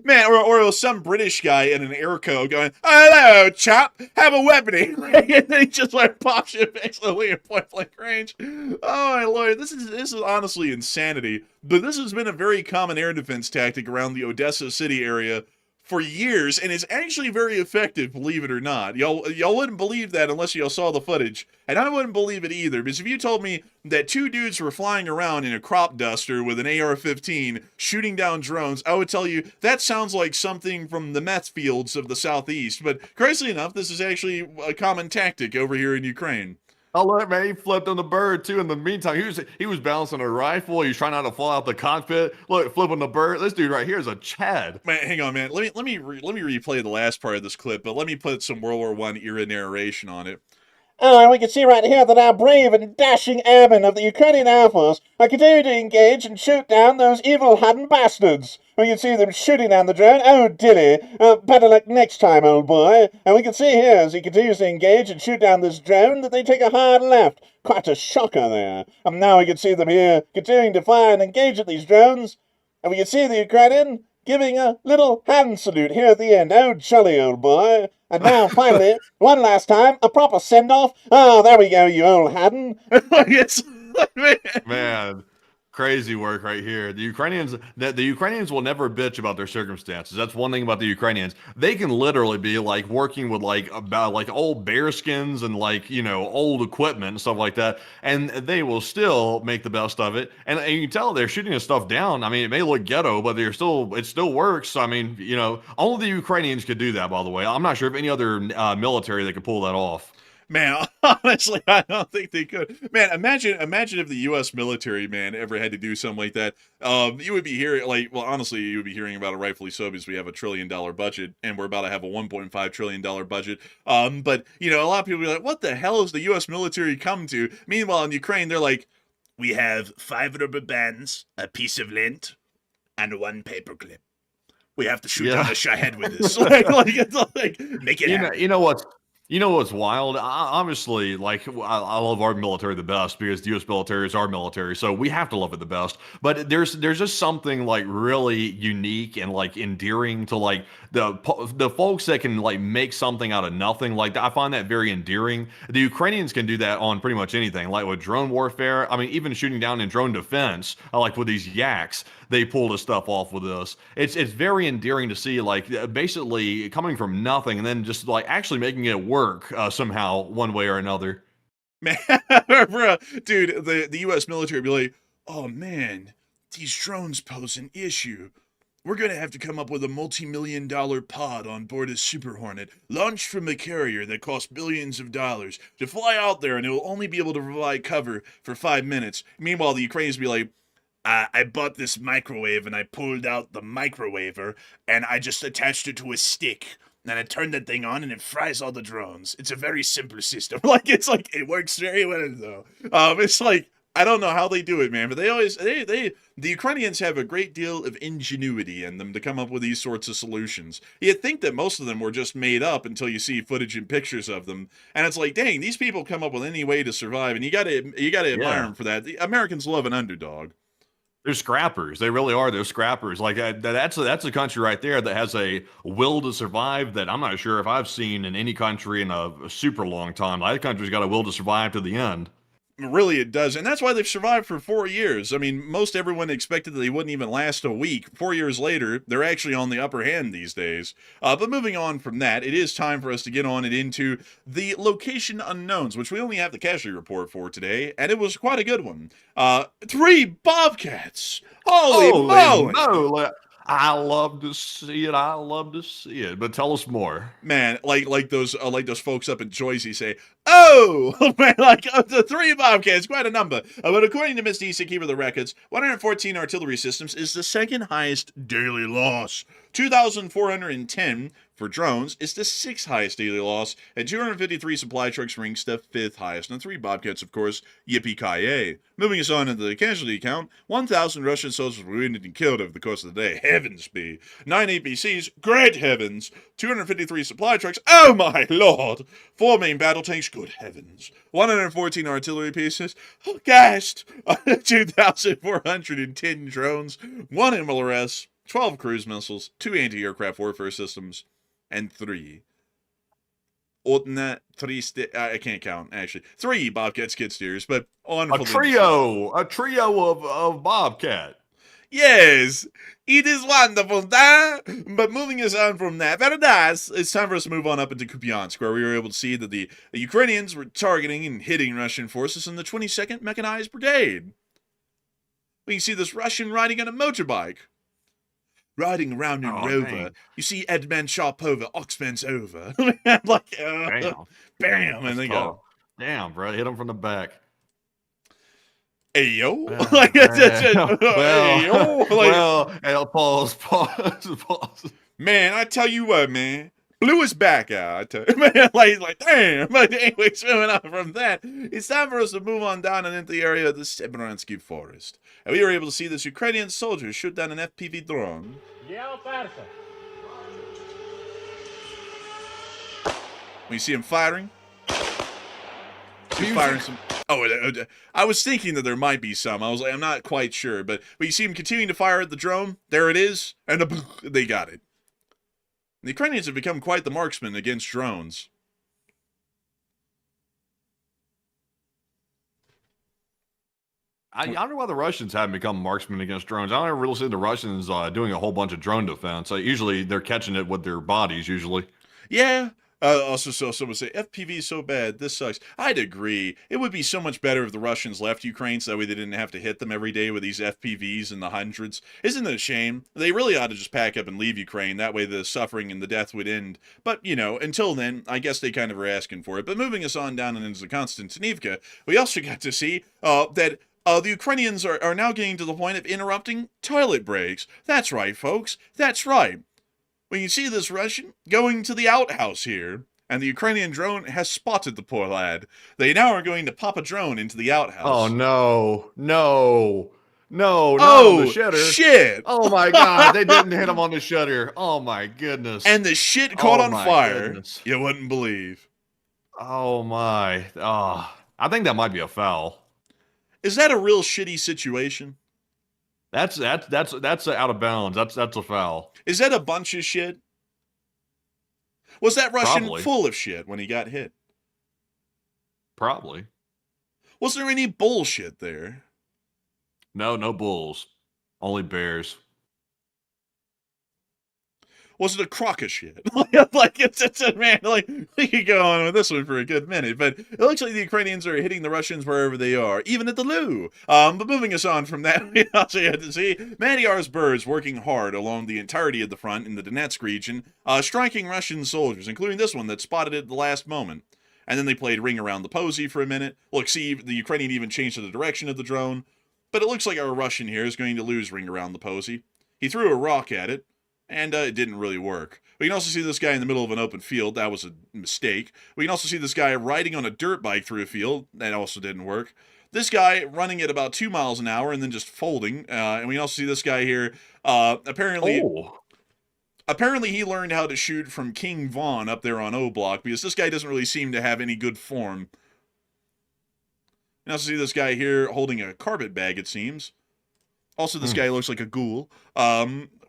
Man, or it was some British guy in an air coat going, "Hello, chap, have a weapon." And then he just like pops you basically at point blank range. Oh my lord, this is honestly insanity. But this has been a very common air defense tactic around the Odessa city area for years, and it's actually very effective, believe it or not. Y'all wouldn't believe that unless y'all saw the footage, and I wouldn't believe it either, because if you told me that 2 dudes were flying around in a crop duster with an AR-15 shooting down drones, I would tell you that sounds like something from the meth fields of the southeast. But crazily enough, this is actually a common tactic over here in Ukraine. Oh look, man, he flipped on the bird too. In the meantime, he was balancing a rifle. He was trying not to fall out the cockpit. Look, flipping the bird. This dude right here is a Chad. Man, hang on, man. Let me replay the last part of this clip, but let me put some World War I era narration on it. We can see right here that our brave and dashing airmen of the Ukrainian Air Force are continuing to engage and shoot down those evil hardened bastards. We can see them shooting down the drone. Oh, dilly. Better luck next time, old boy. And we can see here, as he continues to engage and shoot down this drone, that they take a hard left. Quite a shocker there. And now we can see them here continuing to fire and engage at these drones. And we can see the Ukrainian giving a little hand salute here at the end. Oh, jolly old boy. And now, finally, one last time, a proper send-off. Oh, there we go, you old Haddon. Man, crazy work right here. The Ukrainians will never bitch about their circumstances. That's one thing about the Ukrainians. They can literally be like working with about old bear skins and old equipment and stuff like that, and they will still make the best of it. And you can tell they're shooting this stuff down. I mean, it may look ghetto, but it still works. I mean, only the Ukrainians could do that. By the way, I'm not sure if any other military that could pull that off. Man, honestly, I don't think they could. Man, imagine if the U.S. military, man, ever had to do something like that. You would be hearing, honestly, you would be hearing about it, rightfully so, because we have a $1 trillion budget, and we're about to have a $1.5 trillion budget. But, a lot of people are like, what the hell has the U.S. military come to? Meanwhile, in Ukraine, they're like, we have 5 rubber bands, a piece of lint, and 1 paperclip. We have to shoot down the Shahed with this. Make it happen. You know what's wild? Obviously, I love our military the best because the U.S. military is our military, so we have to love it the best. But there's just something really unique and endearing to the folks that can make something out of nothing. I find that very endearing. The Ukrainians can do that on pretty much anything, like with drone warfare. I mean, even shooting down in drone defense, like with these yaks, they pull this stuff off with us. It's very endearing to see, basically coming from nothing and then just actually making it work somehow one way or another. Man, bro, dude, the U.S. military would be like, oh man, these drones pose an issue. We're going to have to come up with a multi-million-dollar pod on board a Super Hornet, launched from a carrier that costs billions of dollars, to fly out there, and it will only be able to provide cover for 5 minutes. Meanwhile, the Ukrainians be like, I bought this microwave, and I pulled out the microwaver, and I just attached it to a stick. And I turned that thing on, and it fries all the drones. It's a very simple system. It works very well, though. I don't know how they do it, man, but the Ukrainians have a great deal of ingenuity in them to come up with these sorts of solutions. You'd think that most of them were just made up until you see footage and pictures of them, and it's like, dang, these people come up with any way to survive, and you gotta admire them for that. The Americans love an underdog. They're scrappers. They really are. They're scrappers. That's a country right there that has a will to survive that I'm not sure if I've seen in any country in a super long time. That country's got a will to survive to the end. Really, it does. And that's why they've survived for 4 years. I mean, most everyone expected that they wouldn't even last a week. 4 years later, they're actually on the upper hand these days. But moving on from that, it is time for us to get on and into the location unknowns, which we only have the casualty report for today, and it was quite a good one. 3 Bobcats! Holy moly! I love to see it. I love to see it. But tell us more, man. Like those folks up in Joyce say, "Oh, man!" The 3 Bobcats, quite a number. But according to Miss DC Keeper of the Records, 114 artillery systems is the second highest daily loss. 2,410 for drones is the 6th highest daily loss, and 253 supply trucks ranks the 5th highest. And 3 Bobcats, of course, yippee-ki-yay. Moving us on into the casualty count, 1,000 Russian soldiers were wounded and killed over the course of the day. Heavens be. 9 APCs, great heavens. 253 supply trucks, oh my lord. 4 main battle tanks, good heavens. 114 artillery pieces, oh gassed. 2,410 drones, 1 MLRS, 12 cruise missiles, 2 anti-aircraft warfare systems, and 3 I can't count, actually. 3 Bobcat skid steers, but on a trio of Bobcat. Yes, it is wonderful, but moving us on from that, very nice. It's time for us to move on up into Kupiansk, where we were able to see that the Ukrainians were targeting and hitting Russian forces in the 22nd Mechanized Brigade. We can see this Russian riding on a motorbike. Riding around in Rover, dang. You see Edman Sharpova, Oxman's over. Bam, and they go. Damn, bro, hit him from the back. Ayo. Pause. Man, I tell you what, man. blew his back out. like damn. But anyways, moving on from that, it's time for us to move on down and into the area of the Sebransky Forest. And we were able to see this Ukrainian soldier shoot down an FPV drone. When you see him firing, he's firing some. Oh, I was thinking that there might be some. I was like, I'm not quite sure, but you see him continuing to fire at the drone. There it is, and they got it. The Ukrainians have become quite the marksmen against drones. I don't know why the Russians haven't become marksmen against drones. I don't ever really see the Russians doing a whole bunch of drone defense. Usually they're catching it with their bodies, usually. Yeah. Also, someone say, FPV is so bad, this sucks. I'd agree. It would be so much better if the Russians left Ukraine so that way they didn't have to hit them every day with these FPVs in the hundreds. Isn't it a shame? They really ought to just pack up and leave Ukraine. That way the suffering and the death would end. But, until then, I guess they kind of are asking for it. But moving us on down and into Konstantinivka, we also got to see that the Ukrainians are now getting to the point of interrupting toilet breaks. That's right, folks. That's right. When you see this Russian going to the outhouse here, and the Ukrainian drone has spotted the poor lad, they now are going to pop a drone into the outhouse. Oh, no, not oh, on the shitter. Shit. Oh, my God, they didn't hit him on the shutter. Oh, my goodness. And the shit caught on fire. Goodness. You wouldn't believe. Oh, my. Oh, I think that might be a foul. Is that a real shitty situation? That's out of bounds. That's a foul. Is that a bunch of shit? Was that Russian Probably. full of shit when he got hit? Probably. Was there any bullshit there? No bulls. Only bears. Was it a crock of shit? It's man, we could go on with this one for a good minute, but it looks like the Ukrainians are hitting the Russians wherever they are, even at the loo. But moving us on from that, we also had to see Magyar's birds working hard along the entirety of the front in the Donetsk region, striking Russian soldiers, including this one that spotted it at the last moment. And then they played Ring Around the Posy for a minute. Look, see, the Ukrainian even changed the direction of the drone, but it looks like our Russian here is going to lose Ring Around the Posy. He threw a rock at it, and it didn't really work. We can also see this guy in the middle of an open field. That was a mistake. We can also see this guy riding on a dirt bike through a field. That also didn't work. This guy running at about 2 miles an hour and then just folding. And we can also see this guy here. Apparently he learned how to shoot from King Von up there on O Block because this guy doesn't really seem to have any good form. We also see this guy here holding a carpet bag, it seems. Also, this guy looks like a ghoul.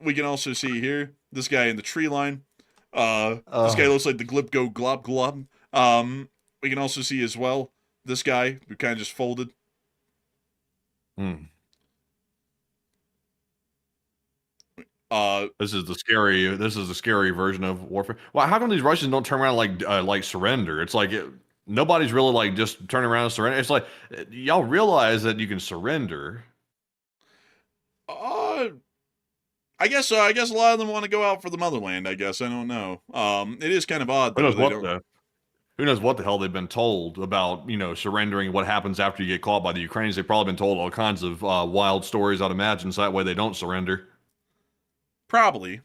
We can also see here, this guy in the tree line. This guy looks like the Glip Go Glop Glop. We can also see as well, this guy who kind of just folded. This is the scary version of warfare. Well, how come these Russians don't turn around like surrender? It's like nobody's really like just turn around and surrender. It's like y'all realize that you can surrender. I guess a lot of them want to go out for the motherland, I guess. I don't know. It is kind of odd. Who knows what the hell they've been told about, surrendering, what happens after you get caught by the Ukrainians. They've probably been told all kinds of wild stories, I'd imagine, so that way they don't surrender. Probably.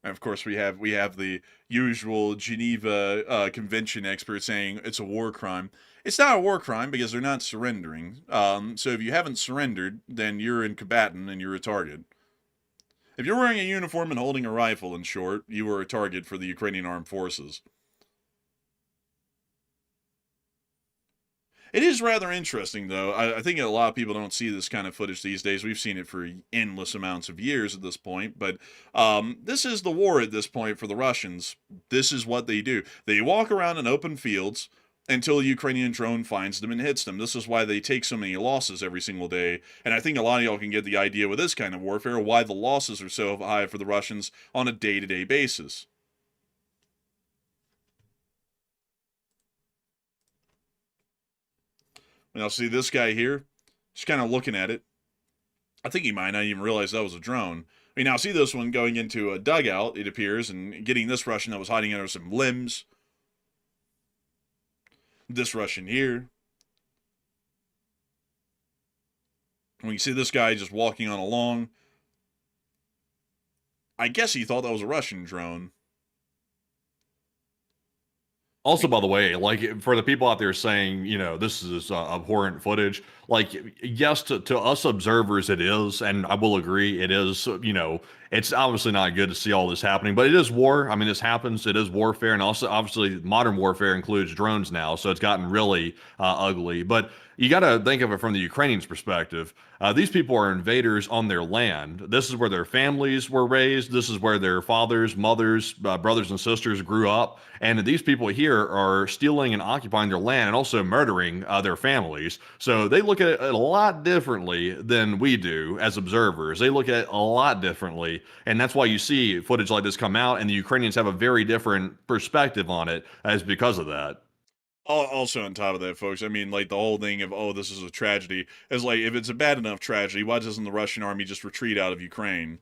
And of course, we have the usual Geneva Convention experts saying it's a war crime. It's not a war crime because they're not surrendering. So if you haven't surrendered, then you're in combatant and you're a target. If you're wearing a uniform and holding a rifle, in short, you are a target for the Ukrainian armed forces. It is rather interesting, though. I think a lot of people don't see this kind of footage these days. We've seen it for endless amounts of years at this point. But this is the war at this point for the Russians. This is what they do. They walk around in open fields until a Ukrainian drone finds them and hits them. This is why they take so many losses every single day. And I think a lot of y'all can get the idea with this kind of warfare why the losses are so high for the Russians on a day-to-day basis. And I'll see this guy here, just kind of looking at it. I think he might not even realize that was a drone. I mean, now see this one going into a dugout, it appears, and getting this Russian that was hiding under some limbs. This Russian here. And we see this guy just walking on along. I guess he thought that was a Russian drone. Also, by the way, like for the people out there saying, this is abhorrent footage, like, yes, to us observers, it is. And I will agree, it is, it's obviously not good to see all this happening, but it is war. I mean, this happens. It is warfare. And also, obviously, modern warfare includes drones now. So it's gotten really ugly. But you got to think of it from the Ukrainians' perspective. These people are invaders on their land. This is where their families were raised. This is where their fathers, mothers, brothers, and sisters grew up. And these people here are stealing and occupying their land and also murdering their families. So they look at it a lot differently than we do as observers. They look at it a lot differently. And that's why you see footage like this come out, and the Ukrainians have a very different perspective on it as because of that. Also, on top of that, folks, I mean, like, the whole thing of, oh, this is a tragedy, is like, if it's a bad enough tragedy, why doesn't the Russian army just retreat out of Ukraine?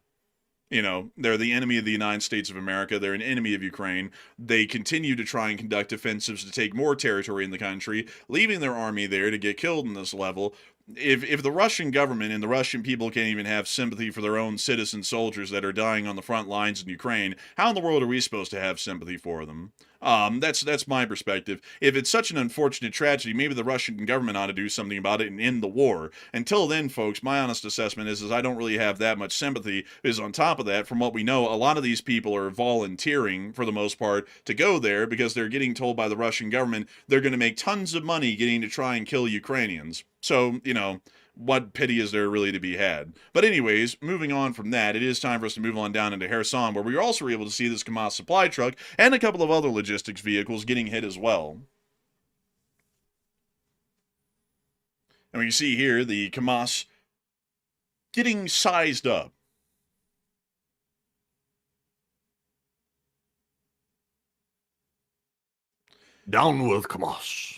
They're the enemy of the United States of America. They're an enemy of Ukraine. They continue to try and conduct offensives to take more territory in the country, leaving their army there to get killed in this level. If the Russian government and the Russian people can't even have sympathy for their own citizen soldiers that are dying on the front lines in Ukraine, how in the world are we supposed to have sympathy for them? That's my perspective. If it's such an unfortunate tragedy, maybe the Russian government ought to do something about it and end the war. Until then, folks, my honest assessment is I don't really have that much sympathy. Because on top of that, from what we know, a lot of these people are volunteering, for the most part, to go there because they're getting told by the Russian government they're going to make tons of money getting to try and kill Ukrainians. So, what pity is there really to be had? But anyways, moving on from that, it is time for us to move on down into Kherson, where we are also able to see this Kamaz supply truck and a couple of other logistics vehicles getting hit as well. And we can see here the Kamaz getting sized up. Down with Kamaz.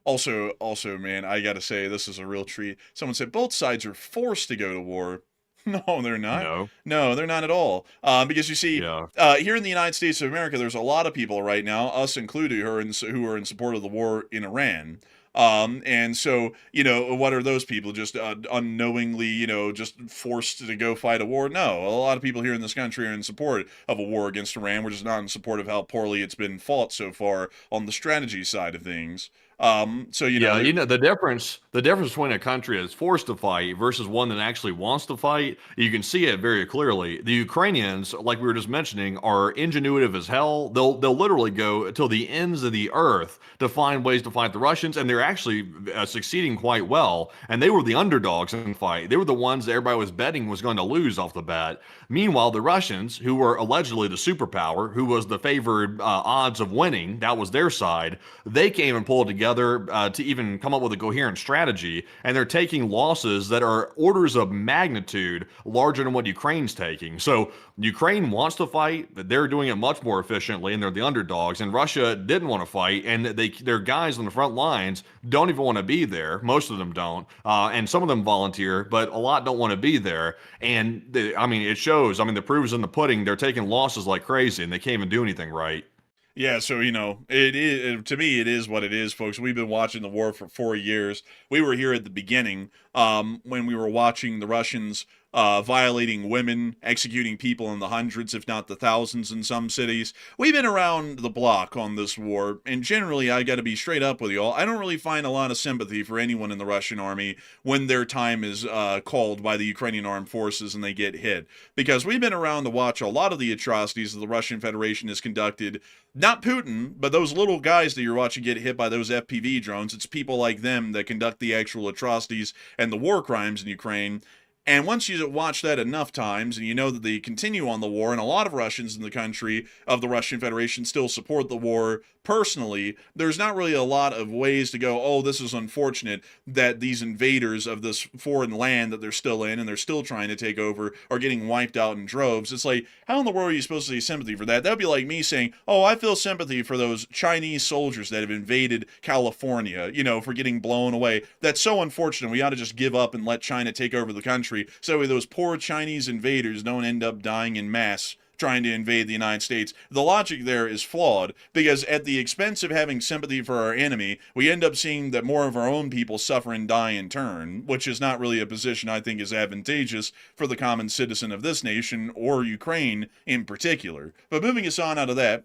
Also, man, I gotta say, this is a real treat. Someone said both sides are forced to go to war. No, they're not. No, they're not at all. Because you see, here in the United States of America, there's a lot of people right now, us included, who are in support of the war in Iran. And so, what are those people? Just unknowingly, just forced to go fight a war? No, a lot of people here in this country are in support of a war against Iran. We're just not in support of how poorly it's been fought so far on the strategy side of things. The difference between a country that's forced to fight versus one that actually wants to fight, you can see it very clearly. The Ukrainians, like we were just mentioning, are ingenuitive as hell. They'll literally go till the ends of the earth to find ways to fight the Russians, and they're actually succeeding quite well. And they were the underdogs in the fight. They were the ones that everybody was betting was going to lose off the bat. Meanwhile, the Russians, who were allegedly the superpower, who was the favored odds of winning, that was their side, they came and pulled together to even come up with a coherent strategy, and they're taking losses that are orders of magnitude larger than what Ukraine's taking. So Ukraine wants to fight, but they're doing it much more efficiently, and they're the underdogs. And Russia didn't want to fight, and their guys on the front lines don't even want to be there. Most of them don't, and some of them volunteer, but a lot don't want to be there. And it shows. The proof is in the pudding. They're taking losses like crazy, and they can't even do anything right. Yeah, so, it is, to me, it is what it is, folks. We've been watching the war for 4 years. We were here at the beginning when we were watching the Russians violating women, executing people in the hundreds, if not the thousands in some cities. We've been around the block on this war, and generally, I got to be straight up with y'all, I don't really find a lot of sympathy for anyone in the Russian army when their time is called by the Ukrainian armed forces and they get hit. Because we've been around to watch a lot of the atrocities that the Russian Federation has conducted. Not Putin, but those little guys that you're watching get hit by those FPV drones. It's people like them that conduct the actual atrocities and the war crimes in Ukraine. And once you watch that enough times, and you know that they continue on the war, and a lot of Russians in the country of the Russian Federation still support the war personally, there's not really a lot of ways to go, oh, this is unfortunate that these invaders of this foreign land that they're still in and they're still trying to take over are getting wiped out in droves. It's like, how in the world are you supposed to see sympathy for that? That would be like me saying, oh, I feel sympathy for those Chinese soldiers that have invaded California, for getting blown away. That's so unfortunate. We ought to just give up and let China take over the country so those poor Chinese invaders don't end up dying in mass trying to invade the United States. The logic there is flawed because at the expense of having sympathy for our enemy, we end up seeing that more of our own people suffer and die in turn, which is not really a position I think is advantageous for the common citizen of this nation or Ukraine in particular. But moving us on out of that,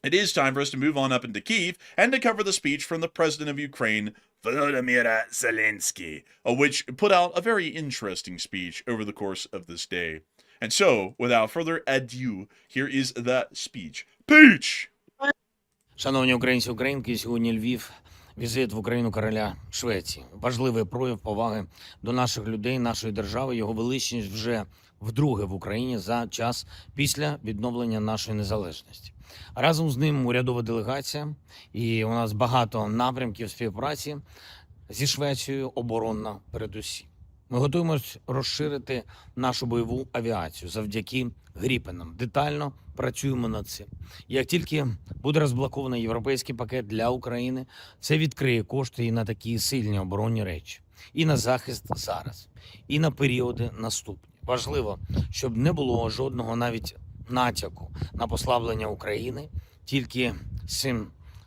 it is time for us to move on up into Kyiv and to cover the speech from the president of Ukraine, Volodymyr Zelensky, which put out a very interesting speech over the course of this day. And so, without further ado, here is that speech. Peach! Шановні українці, українки, сьогодні Львів, візит в Україну короля Швеції. Важливий прояв поваги до наших людей, нашої держави. Його величність вже вдруге в Україні за час після відновлення нашої незалежності. Разом з ним урядова делегація, і у нас багато напрямків співпраці зі Швецією, оборонна передусім. Ми готуємось розширити нашу бойову авіацію завдяки Гріпенам. Детально працюємо над цим. Як тільки буде розблокований європейський пакет для України, це відкриє кошти і на такі сильні оборонні речі. І на захист зараз, і на періоди наступні. Важливо, щоб не було жодного навіть натяку на послаблення України, тільки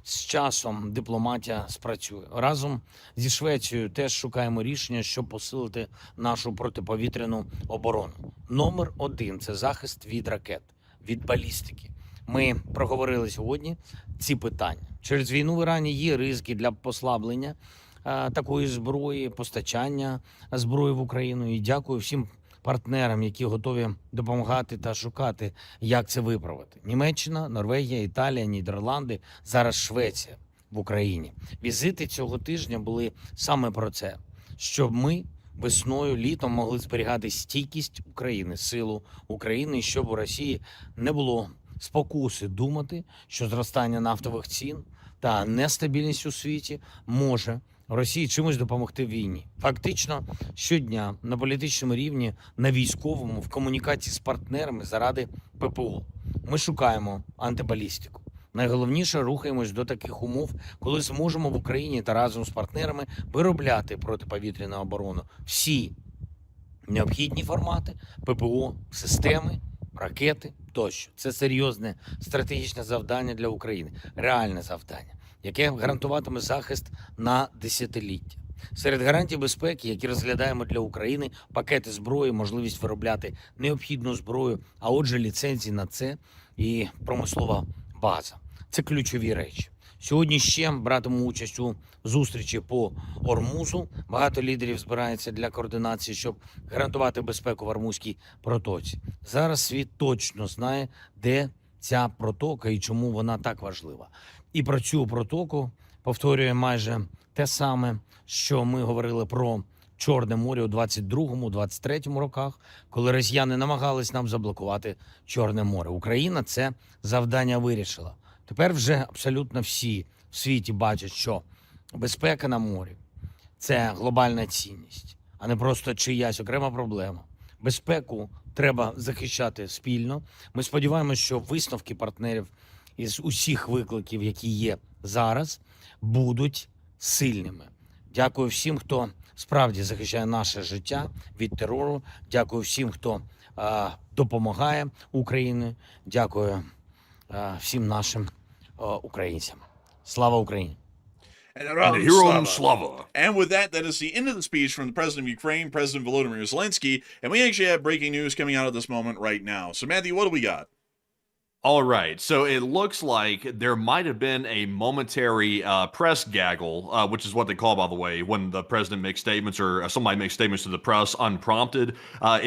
з часом дипломатія спрацює. Разом зі Швецією теж шукаємо рішення, щоб посилити нашу протиповітряну оборону. Номер 1 – це захист від ракет, від балістики. Ми проговорили сьогодні ці питання. Через війну в Ірані є ризики для послаблення такої зброї, постачання зброї в Україну. І дякую всім партнерам, які готові допомагати та шукати, як це виправити. Німеччина, Норвегія, Італія, Нідерланди, зараз Швеція в Україні. Візити цього тижня були саме про це, щоб ми весною, літом могли зберігати стійкість України, силу України, і щоб у Росії не було спокуси думати, що зростання нафтових цін та нестабільність у світі може Росії чимось допомогти в війні. Фактично, щодня на політичному рівні, на військовому, в комунікації з партнерами заради ППО. Ми шукаємо антибалістику. Найголовніше, рухаємось до таких умов, коли зможемо в Україні та разом з партнерами виробляти протиповітряну оборону. Всі необхідні формати, ППО, системи, ракети тощо. Це серйозне стратегічне завдання для України, реальне завдання, яке гарантуватиме захист на десятиліття. Серед гарантій безпеки, які розглядаємо для України, пакети зброї, можливість виробляти необхідну зброю, а отже ліцензії на це і промислова база. Це ключові речі. Сьогодні ще братиму участь у зустрічі по Ормузу. Багато лідерів збирається для координації, щоб гарантувати безпеку в Ормузькій протоці. Зараз світ точно знає, де ця протока і чому вона так важлива. І про цю протоку повторює майже те саме, що ми говорили про Чорне море у 22-23 роках, коли росіяни намагались нам заблокувати Чорне море. Україна це завдання вирішила. Тепер вже абсолютно всі в світі бачать, що безпека на морі – це глобальна цінність, а не просто чиясь окрема проблема. Безпеку треба захищати спільно. Ми сподіваємося, що висновки партнерів із усіх викликів, які є зараз, будуть сильними. Дякую всім, хто справді захищає наше життя від терору. Дякую всім, хто допомагає Україні. Дякую всім нашим українцям. Слава Україні! And Heroam Slava. And with that, that is the end of the speech from the President of Ukraine, President Volodymyr Zelensky. And we actually have breaking news coming out at this moment right now. So, Matthew, what do we got? All right, so it looks like there might have been a momentary press gaggle, which is what they call, by the way, when the president makes statements or somebody makes statements to the press unprompted.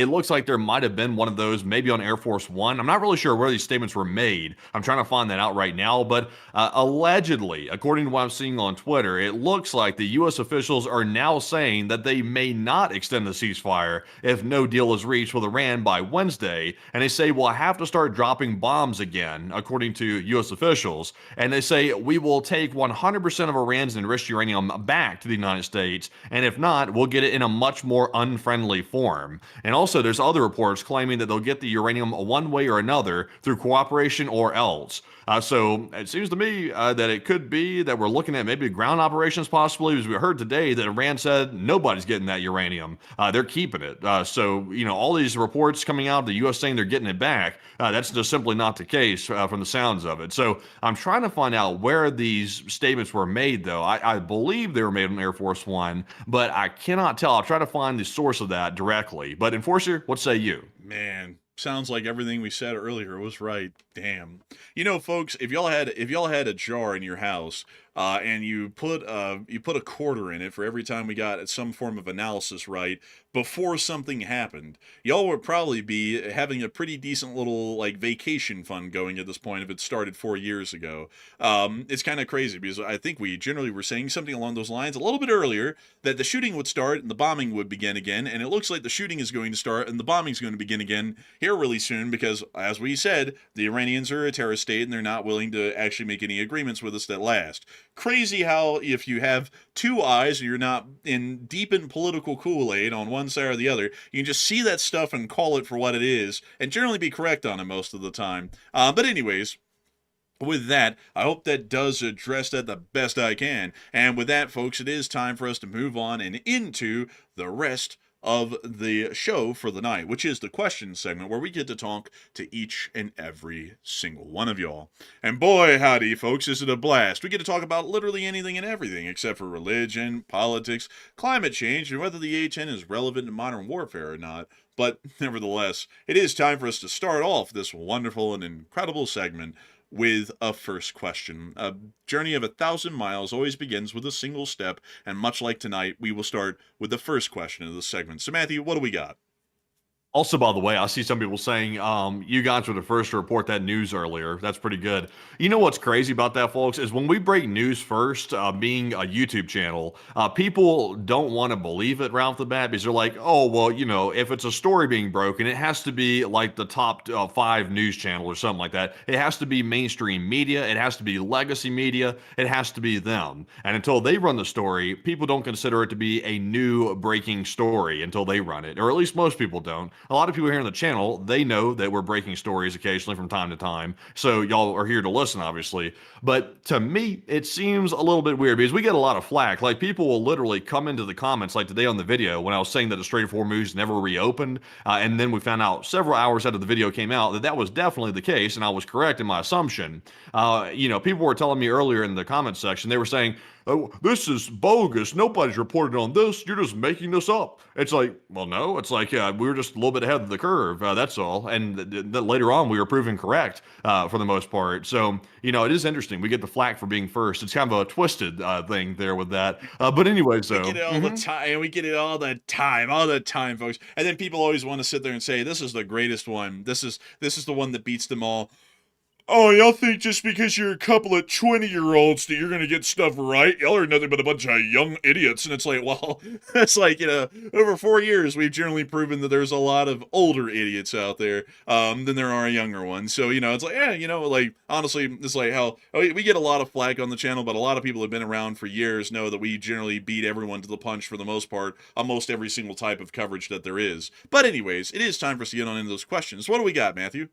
It looks like there might have been one of those maybe on Air Force One. I'm not really sure where these statements were made. I'm trying to find that out right now, but allegedly, according to what I'm seeing on Twitter, it looks like the U.S. officials are now saying that they may not extend the ceasefire if no deal is reached with Iran by Wednesday, and they say we'll have to start dropping bombs again, according to U.S. officials. And they say, we will take 100% of Iran's enriched uranium back to the United States. And if not, we'll get it in a much more unfriendly form. And also, there's other reports claiming that they'll get the uranium one way or another through cooperation or else. So it seems to me that it could be that we're looking at maybe ground operations possibly, as we heard today that Iran said nobody's getting that uranium. They're keeping it. So, all these reports coming out of the U.S. saying they're getting it back, that's just simply not the case from the sounds of it. So I'm trying to find out where these statements were made, though. I believe they were made on Air Force One, but I cannot tell. I'll try to find the source of that directly. But Enforcer, what say you? Man, sounds like everything we said earlier was right. Damn. Folks, if y'all had a jar in your house, and you put a quarter in it for every time we got some form of analysis right before something happened, y'all would probably be having a pretty decent little vacation fund going at this point if it started 4 years ago. It's kind of crazy because I think we generally were saying something along those lines a little bit earlier, that the shooting would start and the bombing would begin again, and it looks like the shooting is going to start and the bombing is going to begin again here really soon because, as we said, the Iranians are a terrorist state and they're not willing to actually make any agreements with us that last. Crazy how if you have two eyes and you're not in deep in political Kool-Aid on one side or the other, you can just see that stuff and call it for what it is and generally be correct on it most of the time. But anyways, with that, I hope that does address that the best I can. And with that, folks, it is time for us to move on and into the rest of the show for the night, which is the question segment where we get to talk to each and every single one of y'all. And boy, howdy, folks, is it a blast. We get to talk about literally anything and everything except for religion, politics, climate change, and whether the A-10 is relevant in modern warfare or not. But nevertheless, it is time for us to start off this wonderful and incredible segment with a first question. A journey of 1,000 miles always begins with a single step, and much like tonight, we will start with the first question of the segment. So, Matthew, what do we got? Also, by the way, I see some people saying you guys were the first to report that news earlier. That's pretty good. You know what's crazy about that, folks, is when we break news first, being a YouTube channel, people don't want to believe it right off the bat because they're like, oh, well, if it's a story being broken, it has to be like the top 5 news channel or something like that. It has to be mainstream media. It has to be legacy media. It has to be them. And until they run the story, people don't consider it to be a new breaking story until they run it, or at least most people don't. A lot of people here on the channel, they know that we're breaking stories occasionally from time to time. So y'all are here to listen, obviously. But to me, it seems a little bit weird because we get a lot of flack. Like, people will literally come into the comments, like today on the video when I was saying that the Strait of Hormuz never reopened. And then we found out several hours after the video came out that that was definitely the case. And I was correct in my assumption. People were telling me earlier in the comment section, they were saying, oh, this is bogus. Nobody's reported on this. You're just making this up. It's like, well, no. It's like we were just a little bit ahead of the curve. That's all. And later on, we were proven correct for the most part. So, it is interesting. We get the flack for being first. It's kind of a twisted thing there with that. But anyway, so. We get it all the time. We get it all the time, folks. And then people always want to sit there and say, this is the greatest one. This is the one that beats them all. Oh, y'all think just because you're a couple of 20-year-olds that you're going to get stuff right? Y'all are nothing but a bunch of young idiots. And it's like, well, it's like, over 4 years, we've generally proven that there's a lot of older idiots out there than there are younger ones. So, it's like, honestly, it's like how we get a lot of flack on the channel, but a lot of people have been around for years know that we generally beat everyone to the punch for the most part on most every single type of coverage that there is. But anyways, it is time for us to get on into those questions. What do we got, Matthew?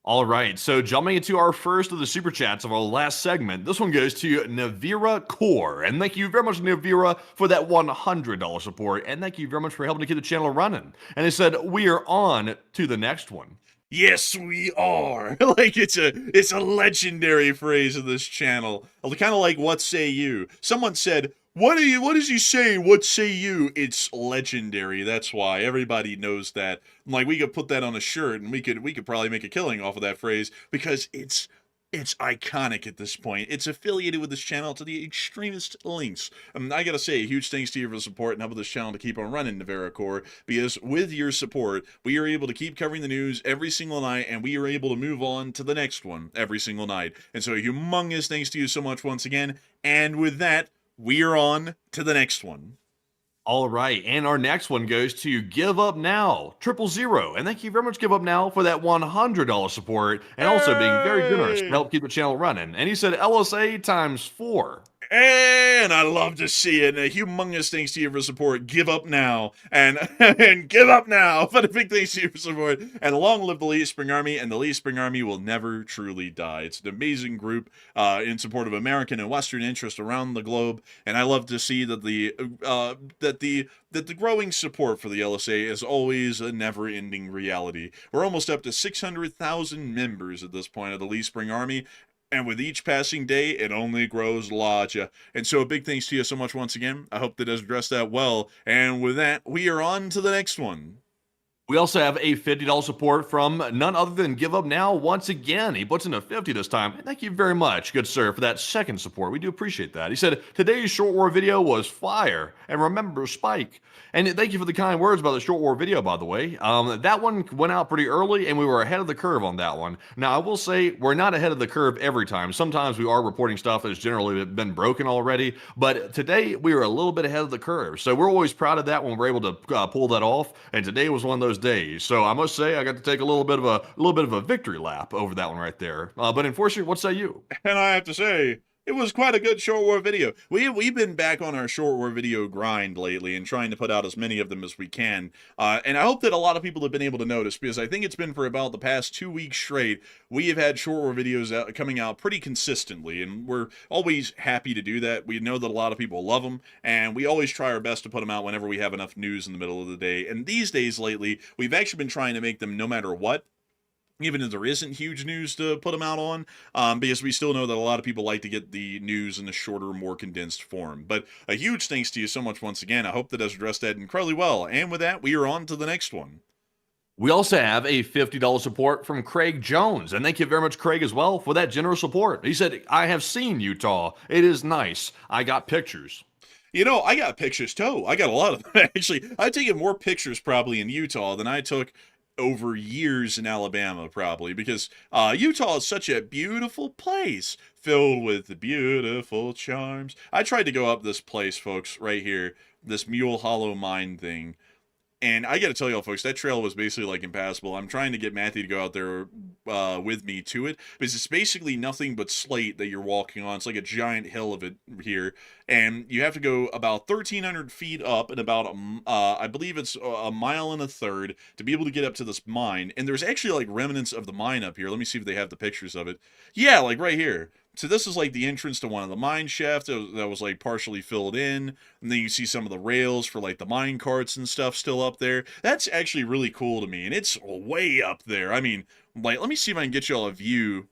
All right, so jumping into our first of the super chats of our last segment, this one goes to Navira Core, and thank you very much, Navira, for that $100 support, and thank you very much for helping to keep the channel running. And they said, we are on to the next one. Yes, we are. Like, it's a legendary phrase of this channel. Kind of like, what say you? Someone said, what is he saying? What say you? It's legendary. That's why everybody knows that. Like, we could put that on a shirt and we could probably make a killing off of that phrase because it's iconic at this point. It's affiliated with this channel to the extremest lengths. I gotta say, a huge thanks to you for the support and helping this channel to keep on running, Navera Core, because with your support, we are able to keep covering the news every single night, and we are able to move on to the next one every single night. And so, humongous thanks to you so much once again. And with that, we are on to the next one. All right, and our next one goes to Give Up Now, 000. And thank you very much, Give Up Now, for that $100 support and also being very generous to Hey! help keep the channel running. And he said LSA times 4. And I love to see it. And a humongous thanks to you for support. Give up now. And and give up now. But a big thanks to you for support. And long live the Lee Spring Army. And the Lee Spring Army will never truly die. It's an amazing group in support of American and Western interests around the globe. And I love to see that the growing support for the LSA is always a never-ending reality. We're almost up to 600,000 members at this point of the Lee Spring Army. And with each passing day, it only grows larger. And so a big thanks to you so much once again. I hope that has addressed that well. And with that, we are on to the next one. We also have a $50 support from none other than Give Up Now once again. He puts in a 50 this time. Thank you very much, good sir, for that second support. We do appreciate that. He said, today's short war video was fire. And remember Spike. And thank you for the kind words about the short war video, by the way. That one went out pretty early, and we were ahead of the curve on that one. Now, I will say we're not ahead of the curve every time. Sometimes we are reporting stuff that's generally been broken already. But today, we were a little bit ahead of the curve. So we're always proud of that when we're able to pull that off. And today was one of those days. So I must say I got to take a little bit of a victory lap over that one right there. But unfortunately, what say you? And I have to say, it was quite a good short war video. We've been back on our short war video grind lately and trying to put out as many of them as we can. And I hope that a lot of people have been able to notice, because I think it's been for about the past 2 weeks straight, we have had short war videos coming out pretty consistently, and we're always happy to do that. We know that a lot of people love them, and we always try our best to put them out whenever we have enough news in the middle of the day. And these days lately, we've actually been trying to make them no matter what, even if there isn't huge news to put them out on, because we still know that a lot of people like to get the news in a shorter, more condensed form. But a huge thanks to you so much once again. I hope that has addressed that incredibly well. And with that, we are on to the next one. We also have a $50 support from Craig Jones. And thank you very much, Craig, as well, for that generous support. He said, I have seen Utah. It is nice. I got pictures. You know, I got pictures too. I got a lot of them, actually. I've taken more pictures probably in Utah than I took over years in Alabama, probably, because Utah is such a beautiful place filled with beautiful charms. I tried to go up this place, folks, right here, this Mule Hollow Mine thing. And I got to tell y'all, folks, that trail was basically like impassable. I'm trying to get Matthew to go out there with me to it, because it's basically nothing but slate that you're walking on. It's like a giant hill of it here, and you have to go about 1,300 feet up and about, I believe it's a mile and a third to be able to get up to this mine. And there's actually like remnants of the mine up here. Let me see if they have the pictures of it. Yeah, like right here. So this is like the entrance to one of the mine shafts that was like partially filled in. And then you see some of the rails for like the mine carts and stuff still up there. That's actually really cool to me. And it's way up there. I mean, like, let me see if I can get y'all a view.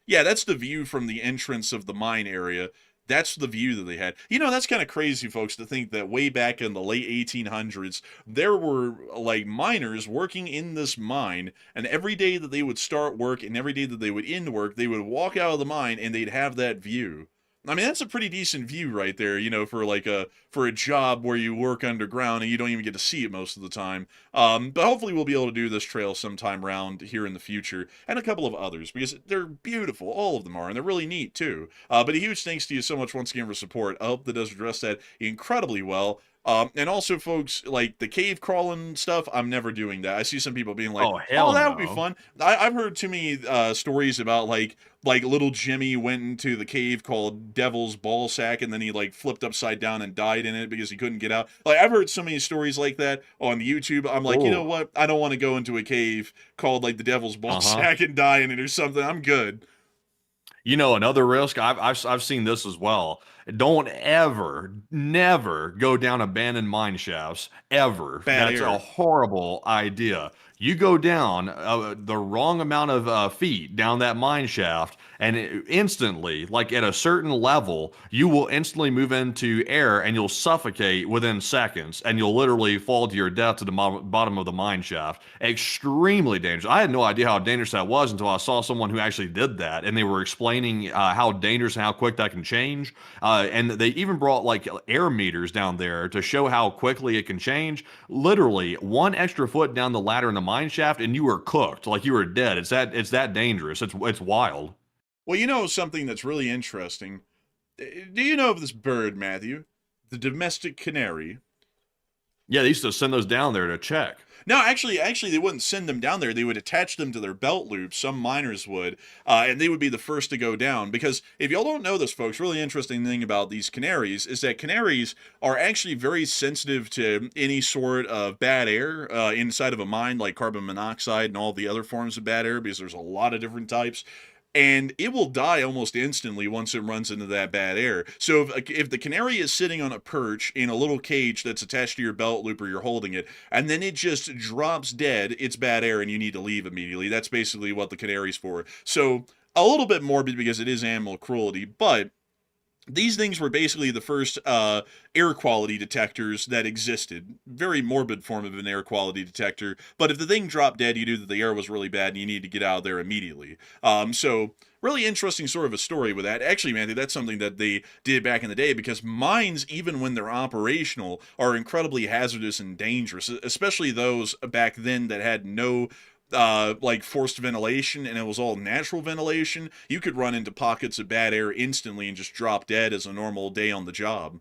Yeah, that's the view from the entrance of the mine area. That's the view that they had. You know, that's kind of crazy, folks, to think that way back in the late 1800s, there were, like, miners working in this mine, and every day that they would start work and every day that they would end work, they would walk out of the mine and they'd have that view. I mean, that's a pretty decent view right there, you know, for like a job where you work underground and you don't even get to see it most of the time. But hopefully we'll be able to do this trail sometime around here in the future, and a couple of others, because they're beautiful. All of them are, and they're really neat too. But a huge thanks to you so much once again for support. I hope that does address that incredibly well. And also, folks, like the cave crawling stuff, I'm never doing that. I see some people being like, Oh, hell that would be no. fun. I've heard too many stories about like little Jimmy went into the cave called Devil's Ball Sack, and then he like flipped upside down and died in it because he couldn't get out. Like, I've heard so many stories like that on YouTube. I'm like, you know what? I don't want to go into a cave called like the Devil's Ball Sack and die in it or something. I'm good. You know, another risk, I've seen this as well. Don't ever, never go down abandoned mine shafts, ever. Bad That's area. a horrible idea. You go down the wrong amount of feet down that mine shaft, and instantly, like at a certain level, you will instantly move into air and you'll suffocate within seconds, and you'll literally fall to your death to the bottom of the mine shaft. Extremely dangerous. I had no idea how dangerous that was until I saw someone who actually did that, and they were explaining how dangerous and how quick that can change. And they even brought like air meters down there to show how quickly it can change. Literally, one extra foot down the ladder in the mine shaft, and you were cooked, like you were dead. It's that dangerous. It's wild. Well, you know something that's really interesting. Do you know of this bird, Matthew? The domestic canary. Yeah, they used to send those down there to check. No, actually, they wouldn't send them down there. They would attach them to their belt loops. Some miners would, and they would be the first to go down. Because if y'all don't know this, folks, really interesting thing about these canaries is that canaries are actually very sensitive to any sort of bad air inside of a mine, like carbon monoxide and all the other forms of bad air, because there's a lot of different types. And it will die almost instantly once it runs into that bad air. So if the canary is sitting on a perch in a little cage that's attached to your belt loop or you're holding it, and then it just drops dead, it's bad air and you need to leave immediately. That's basically what the canary's for. So a little bit morbid because it is animal cruelty, but these things were basically the first air quality detectors that existed. Very morbid form of an air quality detector. But if the thing dropped dead, you knew that the air was really bad and you need to get out of there immediately. So really interesting sort of a story with that. Actually, Matthew, that's something that they did back in the day because mines, even when they're operational, are incredibly hazardous and dangerous, especially those back then that had no like forced ventilation and it was all natural ventilation. You could run into pockets of bad air instantly and just drop dead as a normal day on the job.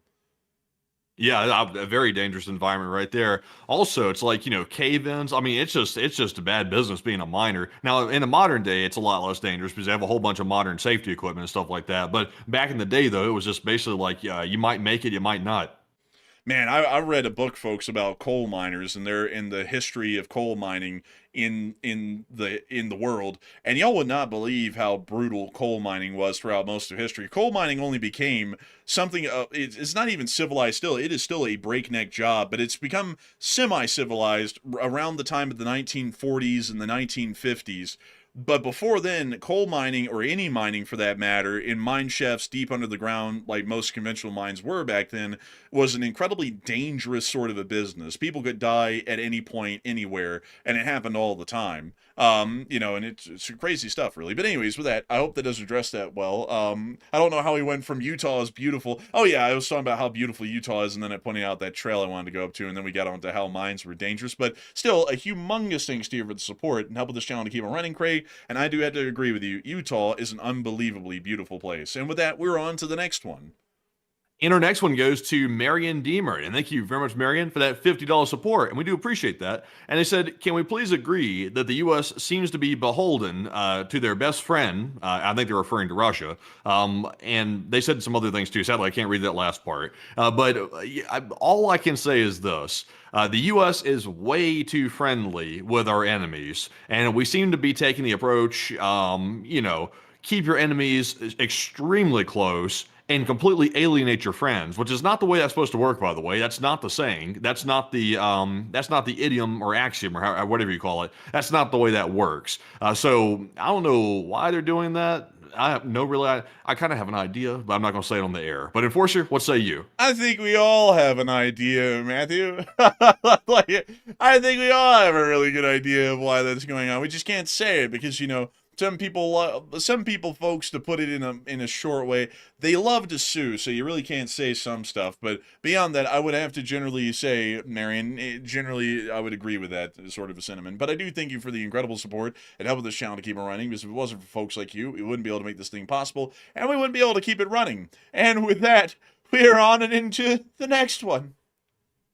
Yeah, a very dangerous environment right there. Also, it's like, cave-ins. I mean, it's just a bad business being a miner. Now, in a modern day, it's a lot less dangerous because they have a whole bunch of modern safety equipment and stuff like that. But back in the day, though, it was just basically like, you might make it, you might not. Man, I read a book, folks, about coal miners and they're in the history of coal mining in the world, and y'all would not believe how brutal coal mining was throughout most of history. Coal mining only became something. It's not even civilized still. It is still a breakneck job, but it's become semi-civilized around the time of the 1940s and the 1950s. But before then, coal mining, or any mining for that matter, in mine shafts deep under the ground, like most conventional mines were back then, was an incredibly dangerous sort of a business. People could die at any point, anywhere, and it happened all the time. And it's crazy stuff, really. But anyways, with that, I hope that does address that well. I don't know how we went from Utah is beautiful. Oh yeah, I was talking about how beautiful Utah is, and then I pointed out that trail I wanted to go up to, and then we got on to how mines were dangerous. But still, a humongous thanks to you for the support and helping this channel to keep on running, Craig. And I do have to agree with you. Utah is an unbelievably beautiful place. And with that, we're on to the next one. And our next one goes to Marion Deemer. And thank you very much, Marion, for that $50 support. And we do appreciate that. And they said, can we please agree that the U.S. seems to be beholden to their best friend? I think they're referring to Russia. And they said some other things too. Sadly, I can't read that last part. But all I can say is this. The U.S. is way too friendly with our enemies. And we seem to be taking the approach, keep your enemies extremely close and completely alienate your friends, which is not the way that's supposed to work, by the way. That's not the saying. That's not the idiom or axiom or whatever you call it. That's not the way that works. So I don't know why they're doing that. I have no really. I kind of have an idea, but I'm not going to say it on the air. But Enforcer, what say you? I think we all have an idea, Matthew. I think we all have a really good idea of why that's going on. We just can't say it because some people, folks, to put it in a short way, they love to sue, so you really can't say some stuff. But beyond that, I would have to generally say, Marion, generally I would agree with that sort of a sentiment. But I do thank you for the incredible support and helping this channel to keep on running, because if it wasn't for folks like you, we wouldn't be able to make this thing possible, and we wouldn't be able to keep it running. And with that, we are on and into the next one.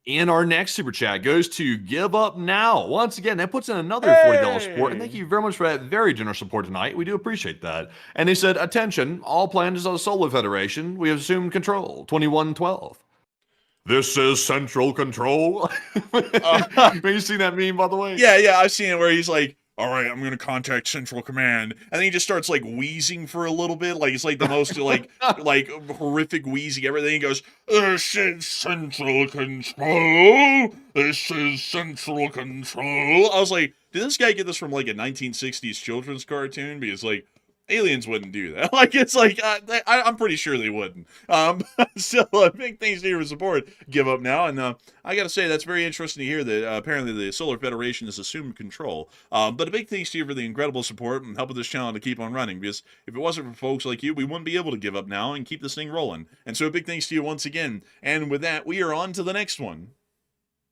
And our next super chat goes to Give Up Now. Once again, that puts in another $40 support. And thank you very much for that very generous support tonight. We do appreciate that. And he said, attention, all planets of the Solar Federation, we have assumed control. 2112. This is Central Control. Have you seen that meme, by the way? Yeah, I've seen it where he's like, all right, I'm going to contact Central Command. And then he just starts, like, wheezing for a little bit. Like, it's, like, the most, like horrific wheezing ever. Then he goes, this is Central Control. This is Central Control. I was like, did this guy get this from, like, a 1960s children's cartoon? Because, like, aliens wouldn't do that. Like, it's like, I'm pretty sure they wouldn't. Still, big thanks to your support. Give Up Now. And I got to say, that's very interesting to hear that apparently the Solar Federation has assumed control. But a big thanks to you for the incredible support and helping this channel to keep on running. Because if it wasn't for folks like you, we wouldn't be able to give up now and keep this thing rolling. And so a big thanks to you once again. And with that, we are on to the next one.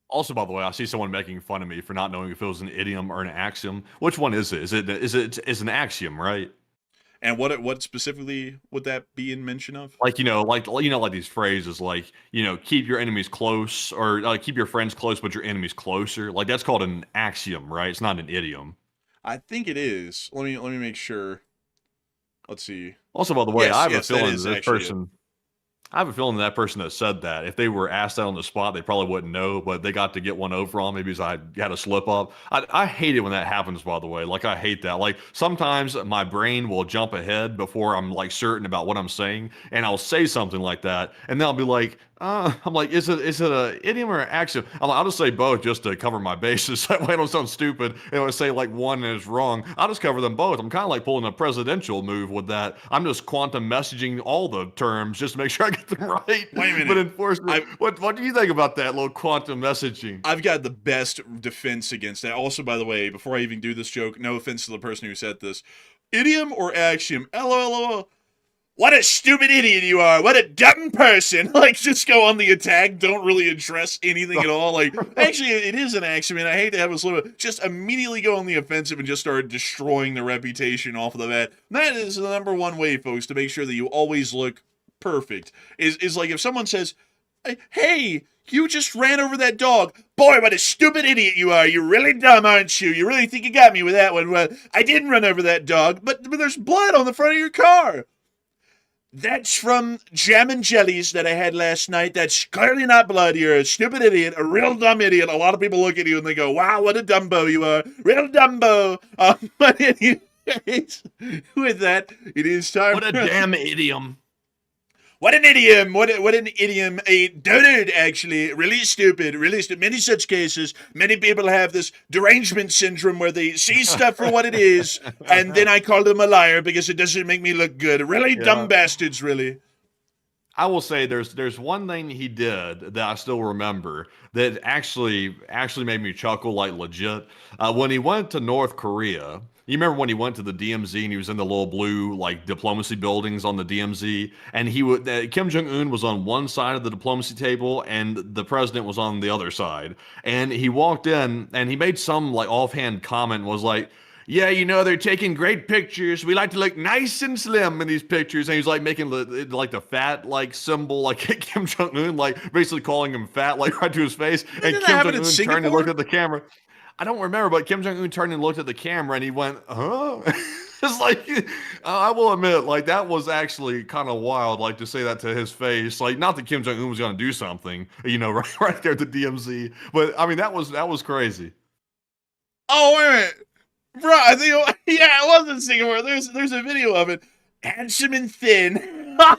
Also, by the way, I see someone making fun of me for not knowing if it was an idiom or an axiom. Which one is it? Is it an axiom, right? And what specifically would that be in mention of? Like, like these phrases like, keep your enemies close, or keep your friends close, but your enemies closer. Like, that's called an axiom, right? It's not an idiom. I think it is. Let me make sure. Let's see. Also, by the way, Yes, I have a that feeling is this actually it. person, I have a feeling that person that said that, if they were asked that on the spot, they probably wouldn't know, but they got to get one over on me because I had a slip up. I hate it when that happens, by the way. Like, I hate that. Like, sometimes my brain will jump ahead before I'm like certain about what I'm saying, and I'll say something like that, and then I'll be like, I'm like, is it an idiom or an axiom? I'll just say both just to cover my bases. That way I don't sound stupid. And when I say like one and it's wrong, I'll just cover them both. I'm kind of like pulling a presidential move with that. I'm just quantum messaging all the terms just to make sure I get them right. Wait a minute. But enforcement, what do you think about that little quantum messaging? I've got the best defense against that. Also, by the way, before I even do this joke, no offense to the person who said this, idiom or axiom? LOL. What a stupid idiot you are. What a dumb person. Like, just go on the attack. Don't really address anything at all. Like, actually, it is an axiom, and I hate to have a slow. Just immediately go on the offensive and just start destroying the reputation off of the bat. That is the number one way, folks, to make sure that you always look perfect. Is like if someone says, hey, you just ran over that dog. Boy, what a stupid idiot you are. You're really dumb, aren't you? You really think you got me with that one. Well, I didn't run over that dog, but there's blood on the front of your car. That's from jam and jellies that I had last night. That's clearly not blood. You're a stupid idiot, a real dumb idiot. A lot of people look at you and they go, wow, what a dumbo you are. Real dumbo. But anyways, with that, it is time What a damn idiom. What an idiom! What an idiom! A dotard, actually, really stupid. Many such cases. Many people have this derangement syndrome where they see stuff for what it is, and then I call them a liar because it doesn't make me look good. Really dumb bastards, really. I will say there's one thing he did that I still remember that actually made me chuckle like legit. When he went to North Korea, you remember when he went to the DMZ and he was in the little blue like diplomacy buildings on the DMZ, and Kim Jong-un was on one side of the diplomacy table and the president was on the other side, and he walked in and he made some like offhand comment, was like, yeah, they're taking great pictures. We like to look nice and slim in these pictures. And he's like making the fat like symbol, like Kim Jong-un, like basically calling him fat, like right to his face. And Kim Jong-un turned and looked at the camera. I don't remember, but Kim Jong-un turned and looked at the camera and he went, huh? It's like, I will admit, like that was actually kind of wild, like to say that to his face. Like, not that Kim Jong-un was going to do something, right there at the DMZ. But I mean, that was crazy. Oh, wait a minute. Bro, I think, yeah, it wasn't Singapore. There's a video of it. Handsome and thin. Bro,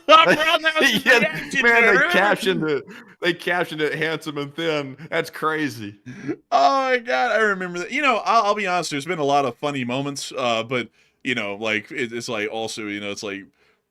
they captioned it handsome and thin. That's crazy. Oh my God, I remember that. I'll be honest, there's been a lot of funny moments, but like it's like also, it's like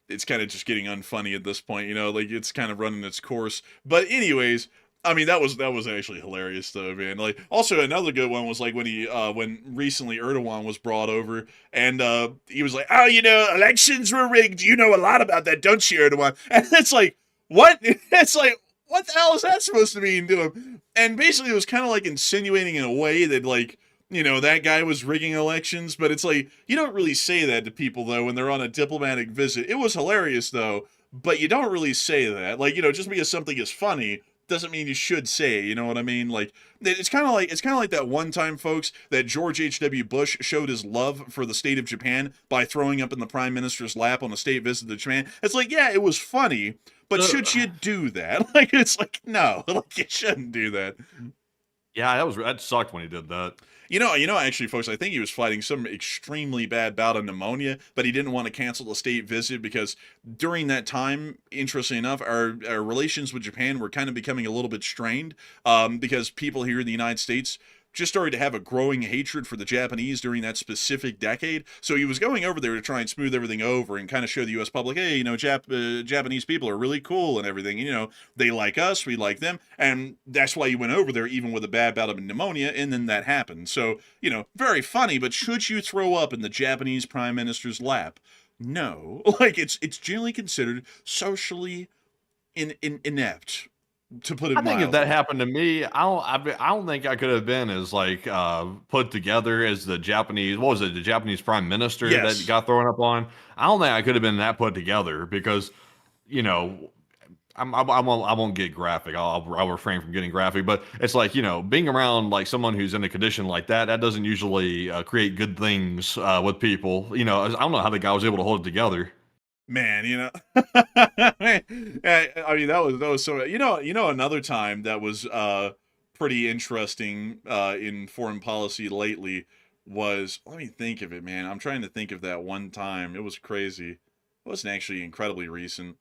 it's kind of just getting unfunny at this point, like it's kind of running its course. But anyways, I mean, that was actually hilarious though, man. Like, also another good one was like when recently Erdogan was brought over and he was like, oh, elections were rigged. You know a lot about that, don't you, Erdogan? And it's like, what? It's like, what the hell is that supposed to mean to him? And basically it was kind of like insinuating in a way that like, that guy was rigging elections, but it's like, you don't really say that to people though when they're on a diplomatic visit. It was hilarious though, but you don't really say that. Like, just because something is funny doesn't mean you should say it, you know what I mean? Like, it's kind of like that one time, folks, that George H.W. Bush showed his love for the state of Japan by throwing up in the prime minister's lap on a state visit to Japan. It's like, yeah, it was funny, but should you do that? Like, it's like, no, like, you shouldn't do that. Yeah, that sucked when he did that. Actually, folks, I think he was fighting some extremely bad bout of pneumonia, but he didn't want to cancel the state visit because during that time, interestingly enough, our relations with Japan were kind of becoming a little bit strained because people here in the United States just started to have a growing hatred for the Japanese during that specific decade. So he was going over there to try and smooth everything over and kind of show the U.S. public, hey, Japanese people are really cool and everything. They like us, we like them. And that's why he went over there even with a bad bout of pneumonia, and then that happened. So, very funny, but should you throw up in the Japanese prime minister's lap? No. Like, it's generally considered socially inept. to put it I think if that mildly. happened to me, I don't think I could have been as like put together as the Japanese. What was it? The Japanese prime minister that Yes. got thrown up on. I don't think I could have been that put together because, you know, I won't get graphic. I'll refrain from getting graphic. But it's like, you know, being around like someone who's in a condition like that, that doesn't usually create good things with people. You know, I don't know how the guy was able to hold it together. Man, you know, I mean that was so another time that was pretty interesting in foreign policy lately was, let me think of it, man. I'm trying to think of that one time. It was crazy. It wasn't actually incredibly recent.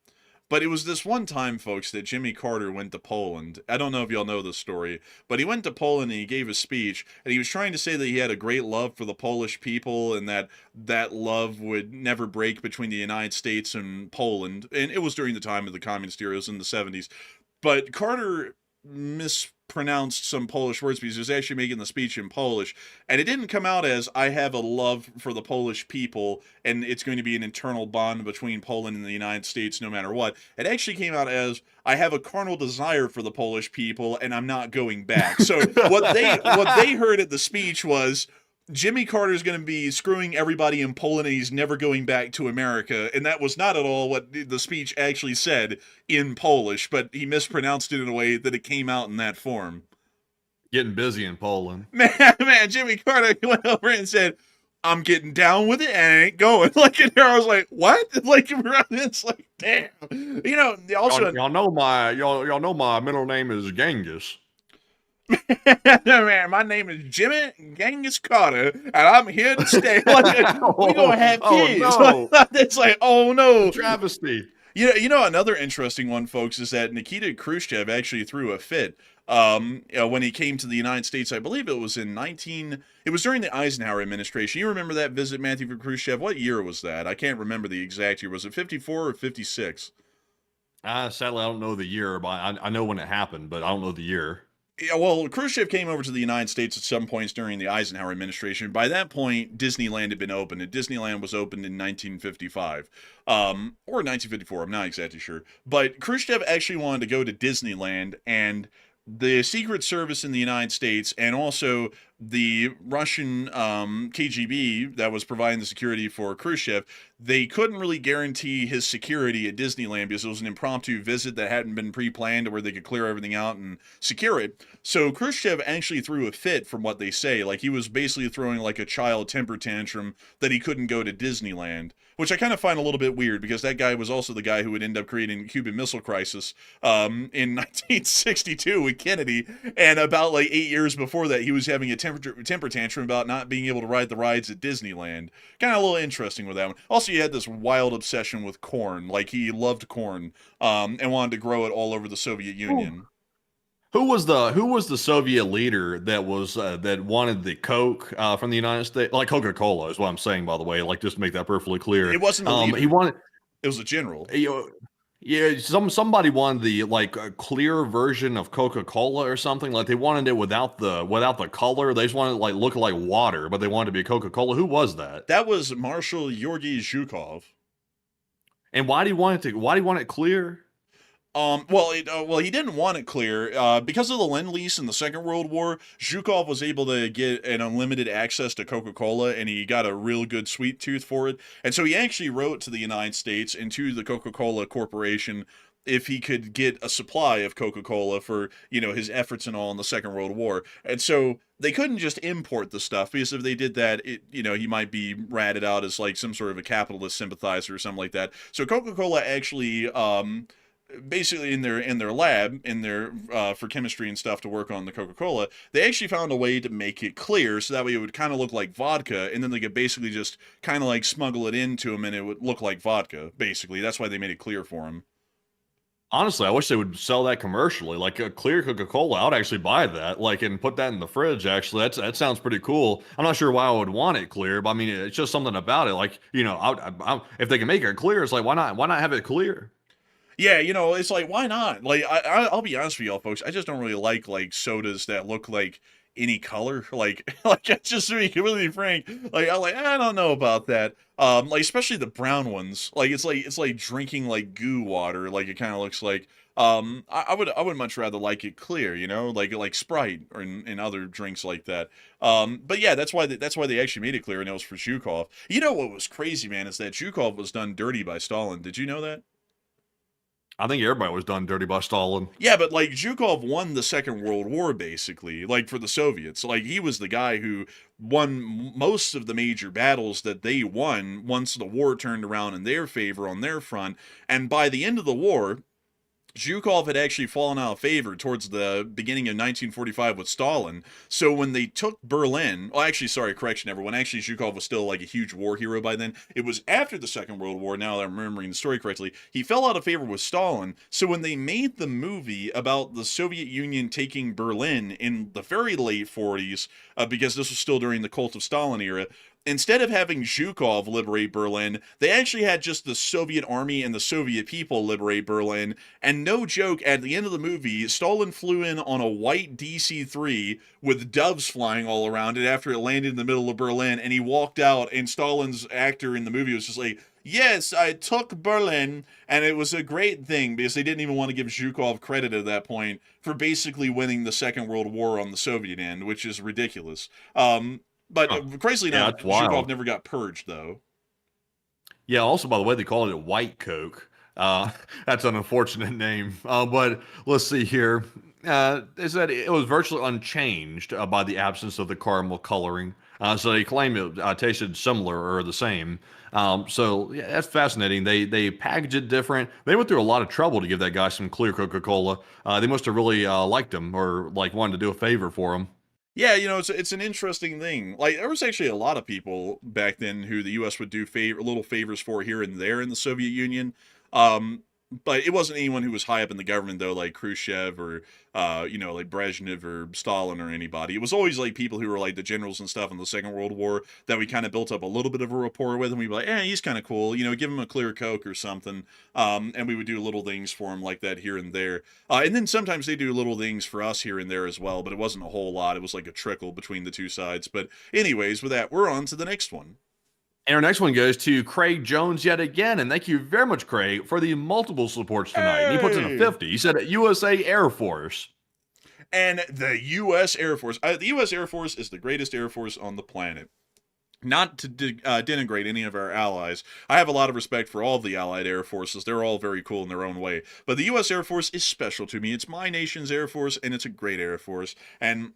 But it was this one time, folks, that Jimmy Carter went to Poland. I don't know if y'all know this story, but he went to Poland and he gave a speech, and he was trying to say that he had a great love for the Polish people and that that love would never break between the United States and Poland. And it was during the time of the communist era, it was in the 70s. But Carter mispronounced some Polish words because he was actually making the speech in Polish, and it didn't come out as "I have a love for the Polish people and it's going to be an internal bond between Poland and the United States no matter what." It actually came out as "I have a carnal desire for the Polish people and I'm not going back." So what they heard at the speech was Jimmy Carter's going to be screwing everybody in Poland and he's never going back to America. And that was not at all what the speech actually said in Polish, but he mispronounced it in a way that it came out in that form. Getting busy in Poland. Man, Jimmy Carter went over and said, "I'm getting down with it and I ain't going." Like, and I was like, what? Like, it's like, damn. You know, also... Y'all know my middle name is Genghis. Man, my name is Jimmy Genghis Carter, and I'm here to stay. Like, we gonna have kids. Oh, no. It's like, oh no, Travesty. You know, another interesting one, folks, is that Nikita Khrushchev actually threw a fit when he came to the United States. I believe it was it was during the Eisenhower administration. You remember that visit, Matthew, for Khrushchev? What year was that? I can't remember the exact year. Was it 54 or 56? Sadly, I don't know the year, but I know when it happened, but I don't know the year. Yeah, well, Khrushchev came over to the United States at some points during the Eisenhower administration. By that point, Disneyland had been opened, and Disneyland was opened in 1955, or 1954. I'm not exactly sure. But Khrushchev actually wanted to go to Disneyland, and the Secret Service in the United States and also the Russian KGB that was providing the security for Khrushchev, they couldn't really guarantee his security at Disneyland because it was an impromptu visit that hadn't been pre-planned where they could clear everything out and secure it. So Khrushchev actually threw a fit, from what they say. Like, he was basically throwing like a child temper tantrum that he couldn't go to Disneyland, which I kind of find a little bit weird because that guy was also the guy who would end up creating the Cuban Missile Crisis in 1962 with Kennedy, and about like 8 years before that, he was having a temper tantrum about not being able to ride the rides at Disneyland. Kind of a little interesting with that one. Also, he had this wild obsession with corn. Like, he loved corn and wanted to grow it all over the Soviet Union. Who was the Soviet leader that was that wanted the Coke from the United States? Like Coca-Cola is what I'm saying, by the way. Like, just to make that perfectly clear. It wasn't a leader. He wanted. It was a general. Yeah, somebody wanted the like a clear version of Coca-Cola or something. Like, they wanted it without the color. They just wanted it like look like water, but they wanted it to be Coca-Cola. Who was that? That was Marshal Georgy Zhukov. And why do you want it clear? Well, he didn't want it clear. Because of the Lend-Lease in the Second World War, Zhukov was able to get an unlimited access to Coca-Cola, and he got a real good sweet tooth for it. And so he actually wrote to the United States and to the Coca-Cola Corporation if he could get a supply of Coca-Cola for, you know, his efforts and all in the Second World War. And so they couldn't just import the stuff, because if they did that, he might be ratted out as like some sort of a capitalist sympathizer or something like that. So Coca-Cola actually, basically in their lab, for chemistry and stuff to work on the Coca-Cola, they actually found a way to make it clear so that way it would kind of look like vodka, and then they could basically just kind of like smuggle it into them and it would look like vodka, basically. That's why they made it clear for them. Honestly, I wish they would sell that commercially, like a clear Coca-Cola. I would actually buy that, like, and put that in the fridge. Actually, that sounds pretty cool. I'm not sure why I would want it clear, but I mean, it's just something about it. Like, if they can make it clear, it's like, why not have it clear? Yeah, it's like, why not? Like, I'll be honest with y'all, folks. I just don't really like sodas that look like any color. Like just to be completely frank, like I don't know about that. Like especially the brown ones. Like it's like drinking like goo water. Like it kind of looks like. I would much rather like it clear, you know, like Sprite or in other drinks like that. But yeah, that's why they actually made it clear, and it was for Zhukov. You know what was crazy, man, is that Zhukov was done dirty by Stalin. Did you know that? I think everybody was done dirty by Stalin. Yeah, but like Zhukov won the Second World War basically, like for the Soviets. Like he was the guy who won most of the major battles that they won once the war turned around in their favor on their front. And by the end of the war, Zhukov had actually fallen out of favor towards the beginning of 1945 with Stalin. So when they took Berlin, well, actually, sorry, correction, everyone. Actually, Zhukov was still like a huge war hero by then. It was after the Second World War, now that I'm remembering the story correctly. He fell out of favor with Stalin. So when they made the movie about the Soviet Union taking Berlin in the very late 40s, because this was still during the cult of Stalin era, instead of having Zhukov liberate Berlin, they actually had just the Soviet army and the Soviet people liberate Berlin. And no joke, at the end of the movie, Stalin flew in on a white DC-3 with doves flying all around it after it landed in the middle of Berlin, and he walked out, and Stalin's actor in the movie was just like, yes, I took Berlin, and it was a great thing, because they didn't even want to give Zhukov credit at that point for basically winning the Second World War on the Soviet end, which is ridiculous. But crazily enough, Zhukov never got purged, though. Yeah, also, by the way, they called it White Coke. That's an unfortunate name. But let's see here. They said it was virtually unchanged by the absence of the caramel coloring. So they claim it tasted similar or the same. So yeah, that's fascinating. They packaged it different. They went through a lot of trouble to give that guy some clear Coca-Cola. They must have really liked him or like wanted to do a favor for him. Yeah, you know, it's an interesting thing. Like, there was actually a lot of people back then who the U.S. would do little favors for here and there in the Soviet Union. But it wasn't anyone who was high up in the government, though, like Khrushchev or, like Brezhnev or Stalin or anybody. It was always, like, people who were, like, the generals and stuff in the Second World War that we kind of built up a little bit of a rapport with, and we'd be like, he's kind of cool, give him a clear Coke or something, and we would do little things for him like that here and there. And then sometimes they do little things for us here and there as well, but it wasn't a whole lot. It was like a trickle between the two sides. But anyways, with that, we're on to the next one. And our next one goes to Craig Jones yet again. And thank you very much, Craig, for the multiple supports tonight. And he puts in a 50. He said USA Air Force. And the U.S. Air Force. The U.S. Air Force is the greatest Air Force on the planet. Not to denigrate any of our allies. I have a lot of respect for all of the allied air forces. They're all very cool in their own way. But the U.S. Air Force is special to me. It's my nation's Air Force, and it's a great Air Force. And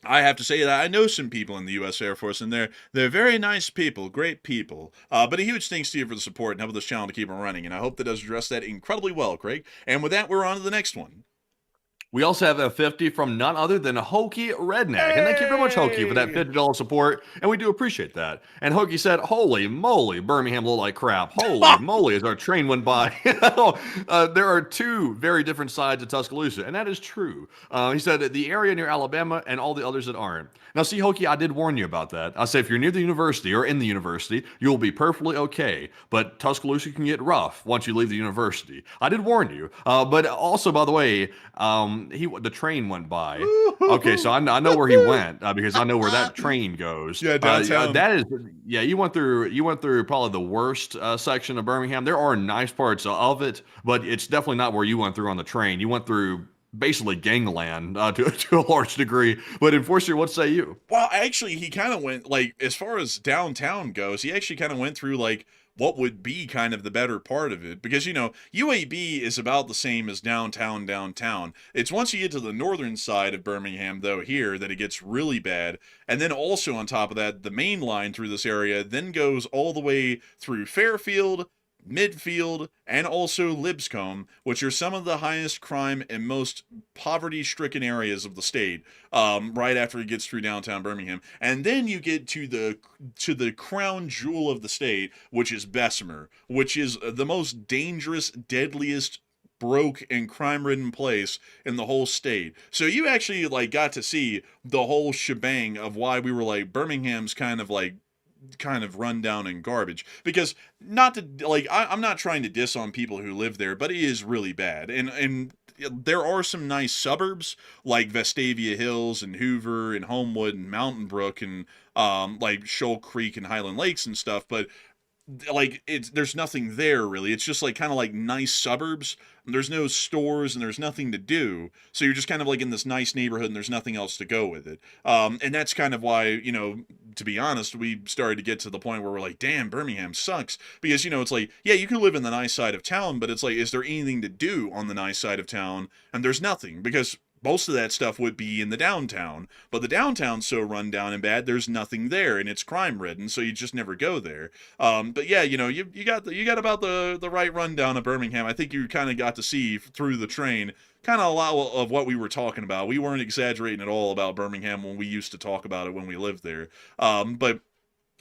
I have to say that I know some people in the U.S. Air Force, and they're very nice people, great people. But a huge thanks to you for the support and helping this channel to keep on running, and I hope that does address that incredibly well, Craig. And with that, we're on to the next one. We also have a 50 from none other than Hokey Redneck. And thank you very much, Hokey, for that $50 support. And we do appreciate that. And Hokey said, holy moly, Birmingham looked like crap. Holy moly, as our train went by. There are two very different sides of Tuscaloosa, and that is true. He said that the area near Alabama and all the others that aren't. Now, see, Hokey, I did warn you about that. I said if you're near the university or in the university, you'll be perfectly okay. But Tuscaloosa can get rough once you leave the university. I did warn you. But also, by the way, the train went by. Okay, so I know where he went because I know where that train goes. Yeah, downtown. You went through probably the worst section of Birmingham. There are nice parts of it, but it's definitely not where you went through on the train. You went through basically gangland to a large degree. But Enforcer, what say you? Well, actually, he kind of went, like, as far as downtown goes, he actually kind of went through, like, what would be kind of the better part of it. Because, UAB is about the same as downtown. It's once you get to the northern side of Birmingham, though, here, that it gets really bad. And then also on top of that, the main line through this area then goes all the way through Fairfield, Midfield, and also Lipscomb, which are some of the highest crime and most poverty-stricken areas of the state, right after it gets through downtown Birmingham. And then you get to the crown jewel of the state, which is Bessemer, which is the most dangerous, deadliest, broke, and crime-ridden place in the whole state. So you actually, got to see the whole shebang of why we were Birmingham's kind of, kind of rundown and garbage. Because not to like, I'm not trying to diss on people who live there, but it is really bad. And there are some nice suburbs like Vestavia Hills and Hoover and Homewood and Mountain Brook and like Shoal Creek and Highland Lakes and stuff, but like there's nothing there really. It's just like kind of like nice suburbs. There's no stores and there's nothing to do, so you're just kind of like in this nice neighborhood and there's nothing else to go with it. And that's kind of why, you know, to be honest, we started to get to the point where we're like, damn, Birmingham sucks, because, you know, it's like, yeah, you can live in the nice side of town, but it's like, is there anything to do on the nice side of town? And there's nothing, because most of that stuff would be in the downtown, but the downtown's so run down and bad, there's nothing there, and it's crime ridden, so you just never go there. But yeah, you know, you got about the right rundown of Birmingham. I think you kind of got to see through the train kind of a lot of what we were talking about. We weren't exaggerating at all about Birmingham when we used to talk about it when we lived there. But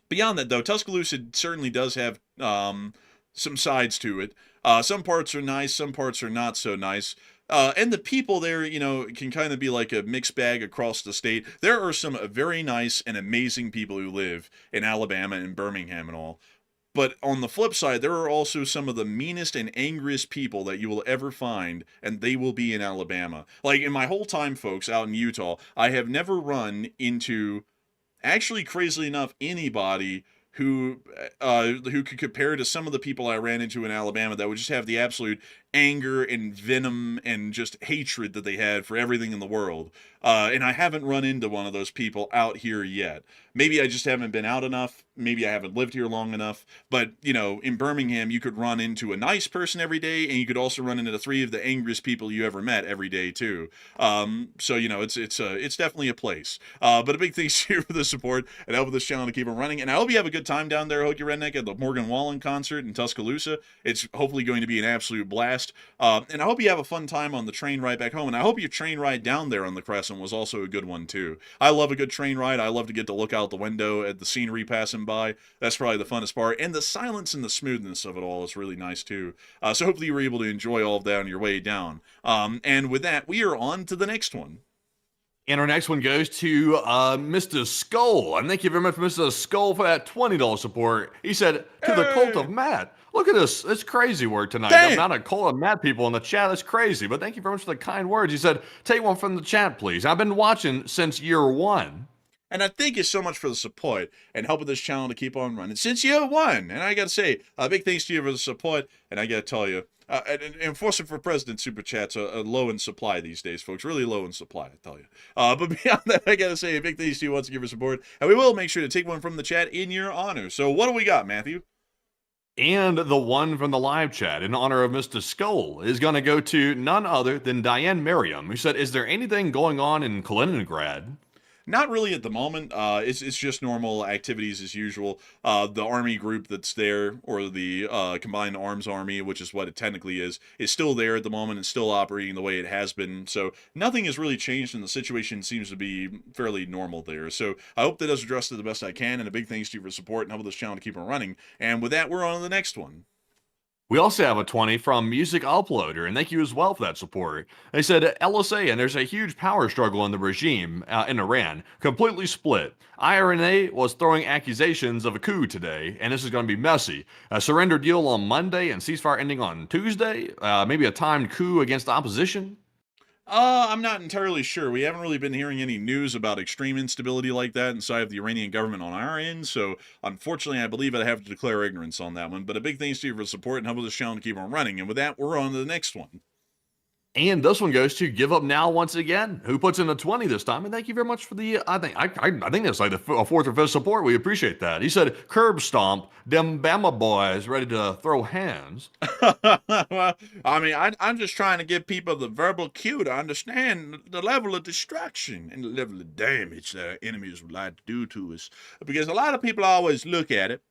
beyond that, though, Tuscaloosa certainly does have some sides to it. Some parts are nice, some parts are not so nice. And the people there, you know, can kind of be like a mixed bag across the state. There are some very nice and amazing people who live in Alabama and Birmingham and all. But on the flip side, there are also some of the meanest and angriest people that you will ever find, and they will be in Alabama. Like, in my whole time, folks, out in Utah, I have never run into, actually, crazily enough, anybody who could compare to some of the people I ran into in Alabama that would just have the absolute anger and venom and just hatred that they had for everything in the world. And I haven't run into one of those people out here yet. Maybe I just haven't been out enough. Maybe I haven't lived here long enough. But, you know, in Birmingham, you could run into a nice person every day, and you could also run into 3 of the angriest people you ever met every day, too. So, you know, it's definitely a place. But a big thanks to you for the support and helping this channel to keep it running. And I hope you have a good time down there, Hokey Redneck, at the Morgan Wallen concert in Tuscaloosa. It's hopefully going to be an absolute blast. And I hope you have a fun time on the train ride back home. And I hope your train ride down there on the Crescent was also a good one, too. I love a good train ride. I love to get to look out the window at the scenery passing by. That's probably the funnest part. And the silence and the smoothness of it all is really nice, too. So hopefully you were able to enjoy all of that on your way down. And with that, we are on to the next one. And our next one goes to Mr. Skull. And thank you very much, Mr. Skull, for that $20 support. He said, to the cult of Matt. Look at this. It's crazy word tonight. Dang. I'm not a cult of Matt people in the chat. That's crazy. But thank you very much for the kind words. He said, take one from the chat, please. I've been watching since year 1. And I thank you so much for the support and helping this channel to keep on running since year 1. And I got to say, a big thanks to you for the support. And I got to tell you, Enforcing for President super chats are low in supply these days, folks. Really low in supply, I tell you. But beyond that, I got to say, a big thanks to you once again for support. And we will make sure to take one from the chat in your honor. So what do we got, Matthew? And the one from the live chat in honor of Mr. Skull is going to go to none other than Diane Merriam, who said, is there anything going on in Kaliningrad? Not really at the moment. It's just normal activities as usual. The army group that's there, or the Combined Arms Army, which is what it technically is still there at the moment and still operating the way it has been. So nothing has really changed, and the situation seems to be fairly normal there. So I hope that does address it the best I can, and a big thanks to you for support and helping this channel to keep it running. And with that, we're on to the next one. We also have a 20 from Music Uploader, and thank you as well for that support. They said, LSA, and there's a huge power struggle in the regime in Iran, completely split. IRNA was throwing accusations of a coup today, and this is going to be messy. A surrender deal on Monday and ceasefire ending on Tuesday? Maybe a timed coup against the opposition? I'm not entirely sure. We haven't really been hearing any news about extreme instability like that inside of the Iranian government on our end, so unfortunately I believe I have to declare ignorance on that one. But a big thanks to you for the support and helping this channel to keep on running. And with that, we're on to the next one. And this one goes to Give Up Now once again, who puts in a 20 this time. And thank you very much for the, I think that's like a 4th or 5th support. We appreciate that. He said, curb stomp, them Bama boys ready to throw hands. Well, I mean, I'm just trying to give people the verbal cue to understand the level of destruction and the level of damage that our enemies would like to do to us. Because a lot of people always look at it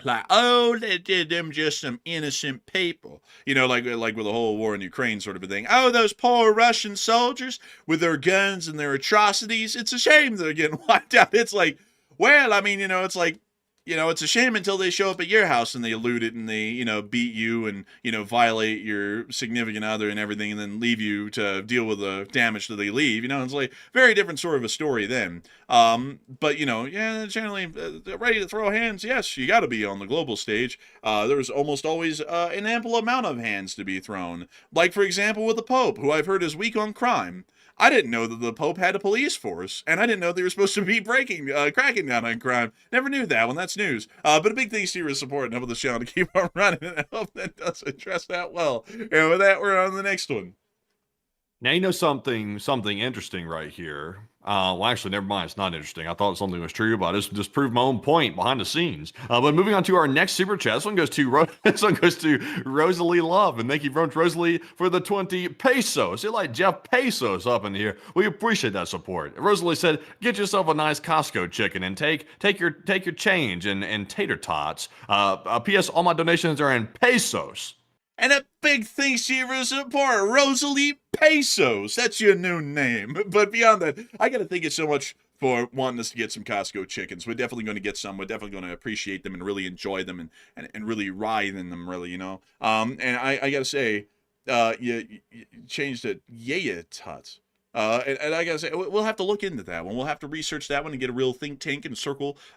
like, oh, they did them just some innocent people. You know, like with the whole war in Ukraine sort of a thing. Oh, those poor Russian soldiers with their guns and their atrocities. It's a shame they're getting wiped out. It's like, well, I mean, you know, it's like, It's a shame until they show up at your house and they loot it and they, beat you and, violate your significant other and everything and then leave you to deal with the damage that they leave. It's like very different sort of a story then. But, generally ready to throw hands. Yes, you got to be on the global stage. There's almost always an ample amount of hands to be thrown. Like, for example, with the Pope, who I've heard is weak on crime. I didn't know that the Pope had a police force, and I didn't know they were supposed to be cracking down on crime. Never knew that one. That's news. But a big thanks to your support and help this channel to keep on running, and I hope that does address that well. And with that, we're on to the next one. Now, something interesting right here. Well, actually, never mind. It's not interesting. I thought something was true, but I just proved my own point behind the scenes. But moving on to our next super chat. This one goes to Rosalie Love, and thank you very much, Rosalie, for the 20 pesos. You're like Jeff Pesos up in here. We appreciate that support. Rosalie said, "Get yourself a nice Costco chicken and take your change and tater tots." P.S. All my donations are in pesos. And a big thanks to you for support, Rosalie Pesos. That's your new name. But beyond that, I got to thank you so much for wanting us to get some Costco chickens. We're definitely going to get some. We're definitely going to appreciate them and really enjoy them and really writhe in them, really, And I got to say, you changed it, yeah, tots. And I gotta say, we'll have to look into that one. We'll have to research that one and get a real think tank and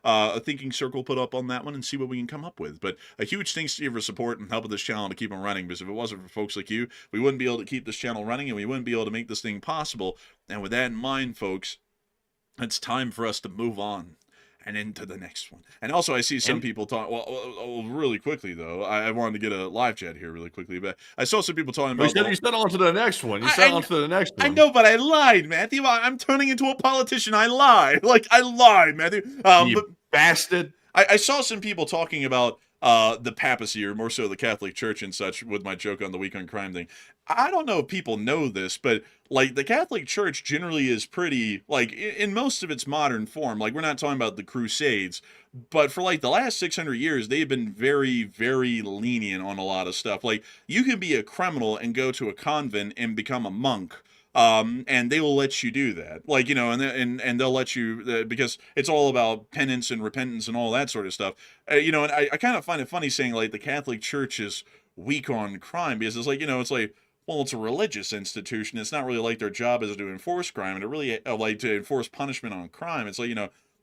a thinking circle put up on that one and see what we can come up with. But a huge thanks to you for support and helping this channel to keep on running, because if it wasn't for folks like you, we wouldn't be able to keep this channel running and we wouldn't be able to make this thing possible. And with that in mind, folks, it's time for us to move on and into the next one. And also, I see some people talk. Well, really quickly though, I wanted to get a live chat here really quickly, but I saw some people talking about. You said on to the next one. I know, but I lied, Matthew. I'm turning into a politician. I lied. I lied, Matthew. You bastard. I saw some people talking about the papacy, or more so the Catholic Church and such, with my joke on the week on crime thing. I don't know if people know this, but the Catholic Church generally is pretty, in most of its modern form, we're not talking about the Crusades, but for the last 600 years, they've been very, very lenient on a lot of stuff. You can be a criminal and go to a convent and become a monk. And they will let you do that, and they'll let you, because it's all about penance and repentance and all that sort of stuff. And I kind of find it funny saying the Catholic Church is weak on crime, because it's well, it's a religious institution. It's not really their job is to enforce crime, and to really to enforce punishment on crime. It's they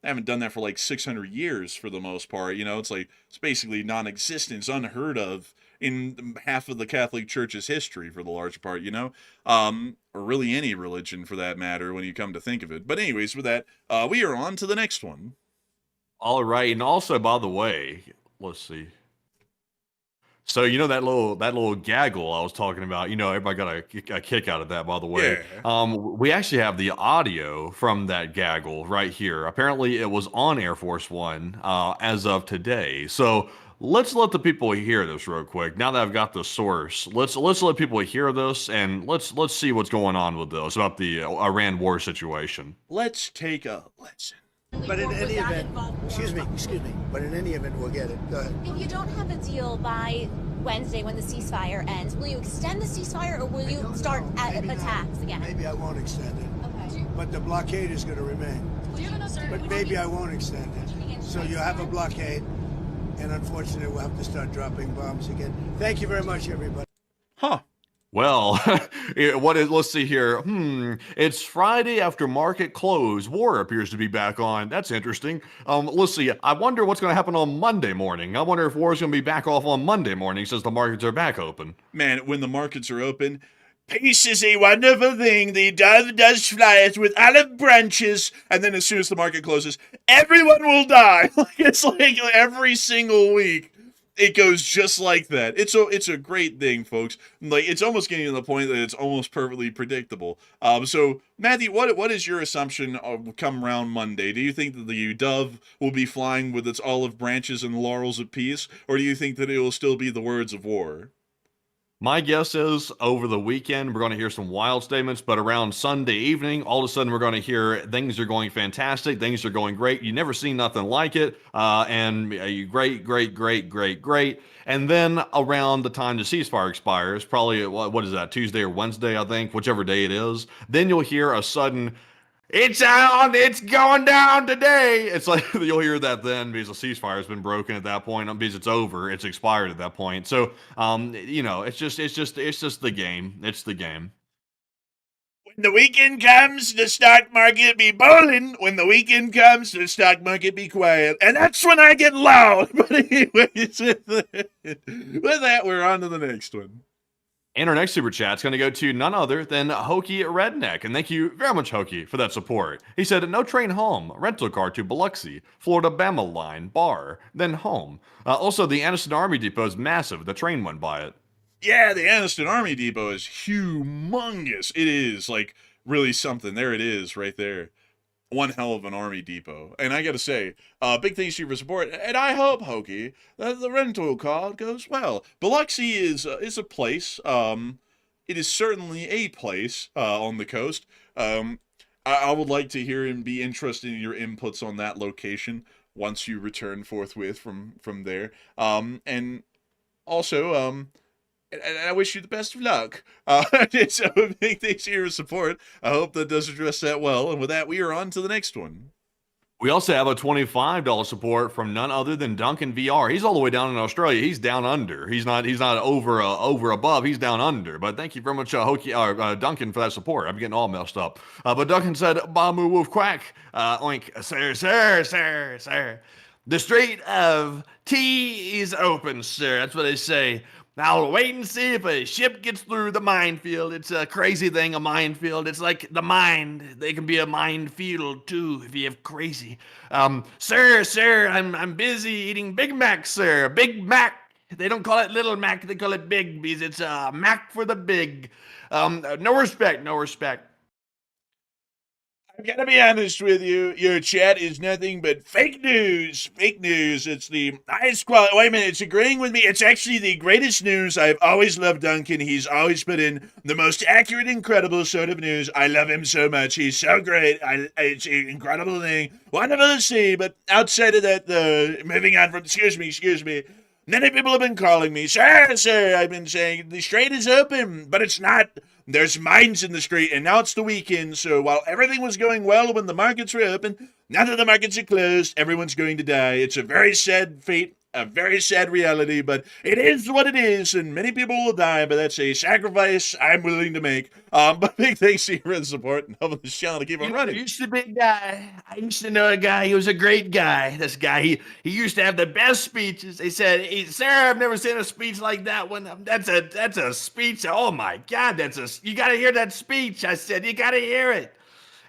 haven't done that for 600 years for the most part. It's basically non-existent. It's unheard of in half of the Catholic Church's history for the large part, or really any religion for that matter when you come to think of it. But anyways, with that, we are on to the next one. All right, and also, by the way, let's see. So that little gaggle I was talking about, everybody got a kick out of that, by the way. Yeah. We actually have the audio from that gaggle right here. Apparently, it was on Air Force One as of today. So let's let the people hear this real quick. Now that I've got the source, let's let people hear this, and let's see what's going on with this about the Iran war situation. Let's take a listen. But in any event, excuse me, but in any event, we'll get it. Go ahead. If you don't have a deal by Wednesday when the ceasefire ends, will you extend the ceasefire or will you start attacks again? Maybe I won't extend it. Okay. But the blockade is going to remain. But maybe I won't extend it. So you have a blockade, and unfortunately, we'll have to start dropping bombs again. Thank you very much, everybody. Huh. Well, let's see here. It's Friday after market close. War appears to be back on. That's interesting. Let's see. I wonder what's going to happen on Monday morning. I wonder if war is going to be back off on Monday morning since the markets are back open. Man, when the markets are open, peace is a wonderful thing. The dove does fly with olive branches. And then as soon as the market closes, everyone will die. It's every single week. It goes just like that. It's a great thing, folks. It's almost getting to the point that it's almost perfectly predictable. So, Matthew, what is your assumption of come around Monday? Do you think that the dove will be flying with its olive branches and laurels of peace, or do you think that it will still be the words of war? My guess is over the weekend, we're going to hear some wild statements, but around Sunday evening, all of a sudden we're going to hear things are going fantastic, things are going great. You never seen nothing like it. And great. And then around the time the ceasefire expires, probably, what is that, Tuesday or Wednesday, I think, whichever day it is, then you'll hear a sudden, It's on. It's going down today. It's like you'll hear that then because the ceasefire has been broken at that point. Because it's over. It's expired at that point. So, it's just the game. It's the game. When the weekend comes, the stock market be bowling. When the weekend comes, the stock market be quiet. And that's when I get loud. But anyways, with that, we're on to the next one. And our next super chat's going to go to none other than Hokey Redneck. And thank you very much, Hokey, for that support. He said, no train home, rental car to Biloxi, Florida-Bama line, bar, then home. Also, the Anniston Army Depot is massive. The train went by it. Yeah, the Anniston Army Depot is humongous. It is, like, really something. There it is, right there. One hell of an Army Depot. And I gotta say, big thanks to you for support. And I hope, Hokey, that the rental car goes well. Biloxi is a place. It is certainly a place on the coast. I would like to hear and be interested in your inputs on that location once you return forthwith from there. And also, and I wish you the best of luck. So big thanks for your support. I hope that does address that well. And with that, we are on to the next one. We also have a $25 support from none other than Duncan VR. He's all the way down in Australia. He's down under. He's not over above. He's down under. But thank you very much, Duncan, for that support. I'm getting all messed up. But Duncan said, "Bamu wolf quack, oink, sir. The Strait of T is open, sir." That's what they say. Now we'll wait and see if a ship gets through the minefield. It's a crazy thing, a minefield. It's like the mind. They can be a minefield too if you have crazy. Sir, I'm busy eating Big Mac, sir. Big Mac. They don't call it Little Mac. They call it Big because it's Mac for the big. No respect. I gotta be honest with you, your chat is nothing but fake news. It's the highest quality. Wait a minute, it's agreeing with me. It's actually the greatest news. I've always loved Duncan. He's always put in the most accurate, incredible sort of news. I love him so much. He's so great. It's an incredible thing. Wonderful to see, but outside of that, moving on from, excuse me. Many people have been calling me, sir. I've been saying the strait is open, but it's not. There's mines in the strait, and now it's the weekend. So while everything was going well when the markets were open, now that the markets are closed, everyone's going to die. It's a very sad fate, a very sad reality, but it is what it is, and many people will die, but that's a sacrifice I'm willing to make. But big thanks to your support and helping this channel to keep on running. I used to be a guy. I used to know a guy. He was a great guy. This guy, he used to have the best speeches. They said, "Sir, I've never seen a speech like that one. That's a speech. Oh my God, you got to hear that speech." I said, "You got to hear it."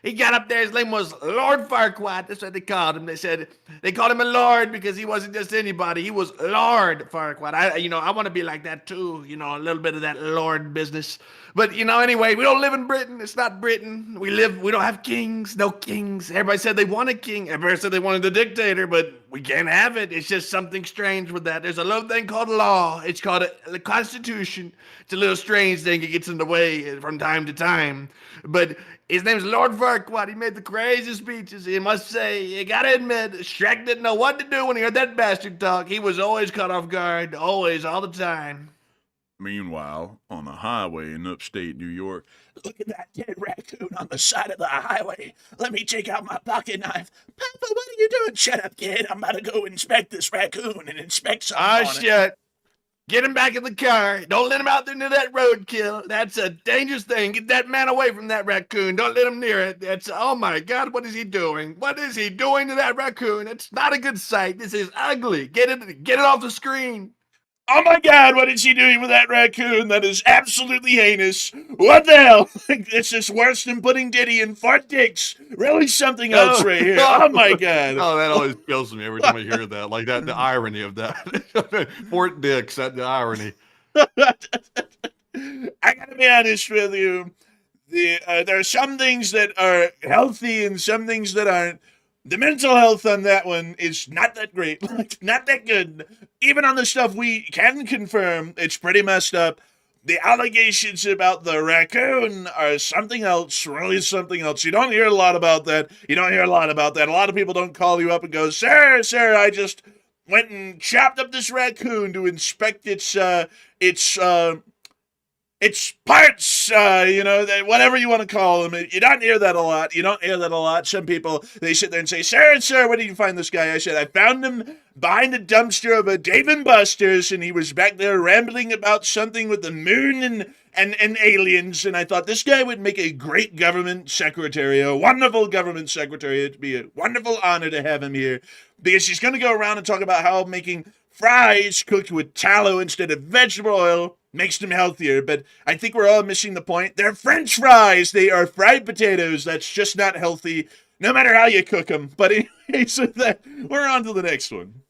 He got up there. His name was Lord Farquaad. That's what they called him. They called him a lord because he wasn't just anybody. He was Lord Farquaad. I want to be like that too. A little bit of that lord business. But anyway, we don't live in Britain. It's not Britain. We don't have kings. No kings. Everybody said they want a king. Everybody said they wanted a dictator, but we can't have it. It's just something strange with that. There's a little thing called law. It's called the Constitution. It's a little strange thing. It gets in the way from time to time. But his name's Lord Farquaad. He made the crazy speeches. You must say, you gotta admit, Shrek didn't know what to do when he heard that bastard talk. He was always caught off guard. Always, all the time. Meanwhile, on a highway in upstate New York, look at that dead raccoon on the side of the highway. Let me take out my pocket knife. Papa, what are you doing? Shut up, kid. I'm about to go inspect this raccoon and inspect something on it. Shit. Get him back in the car. Don't let him out there near that roadkill. That's a dangerous thing. Get that man away from that raccoon. Don't let him near it. Oh my God, what is he doing? What is he doing to that raccoon? It's not a good sight. This is ugly. Get it off the screen. Oh my God, what is he doing with that raccoon? That is absolutely heinous. What the hell? This is worse than putting Diddy in Fort Dix. Really something else right here. Oh my God. Oh, that always kills me every time I hear that. Like that, the irony of that. Fort Dix, the irony. I gotta be honest with you. There are some things that are healthy and some things that aren't. The mental health on that one is not that great, not that good. Even on the stuff we can confirm, it's pretty messed up. The allegations about the raccoon are something else, really something else. You don't hear a lot about that. A lot of people don't call you up and go, sir, I just went and chopped up this raccoon to inspect its It's parts, whatever you want to call them. You don't hear that a lot. Some people, they sit there and say, sir, where did you find this guy? I said, I found him behind the dumpster of a Dave & Buster's, and he was back there rambling about something with the moon and aliens, and I thought this guy would make a great government secretary, a wonderful government secretary. It'd be a wonderful honor to have him here, because he's going to go around and talk about how making fries cooked with tallow instead of vegetable oil makes them healthier. But I think we're all missing the point. They're French fries. They are fried potatoes. That's just not healthy, no matter how you cook them. But anyway, so we're on to the next one.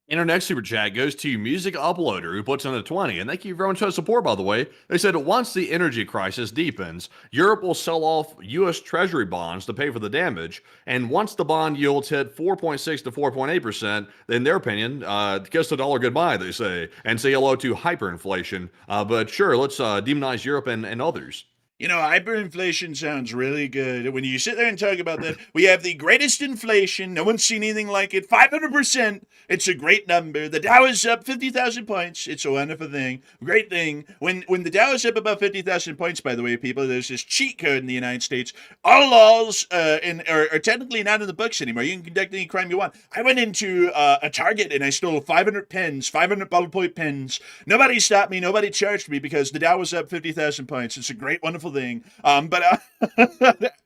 And our next super chat goes to Music Uploader, who puts in a 20. And thank you everyone for the support, by the way. They said, once the energy crisis deepens, Europe will sell off U.S. Treasury bonds to pay for the damage. And once the bond yields hit 4.6 to 4.8%, in their opinion, kiss the dollar goodbye, they say, and say hello to hyperinflation. But sure, let's demonize Europe and others. Hyperinflation sounds really good. When you sit there and talk about that, we have the greatest inflation. No one's seen anything like it. 500%. It's a great number. The Dow is up 50,000 points. It's a wonderful thing. Great thing. When the Dow is up about 50,000 points, by the way, people, there's this cheat code in the United States. All laws are technically not in the books anymore. You can conduct any crime you want. I went into a Target and I stole 500 pens, 500 ballpoint pens. Nobody stopped me. Nobody charged me because the Dow was up 50,000 points. It's a great, wonderful thing. But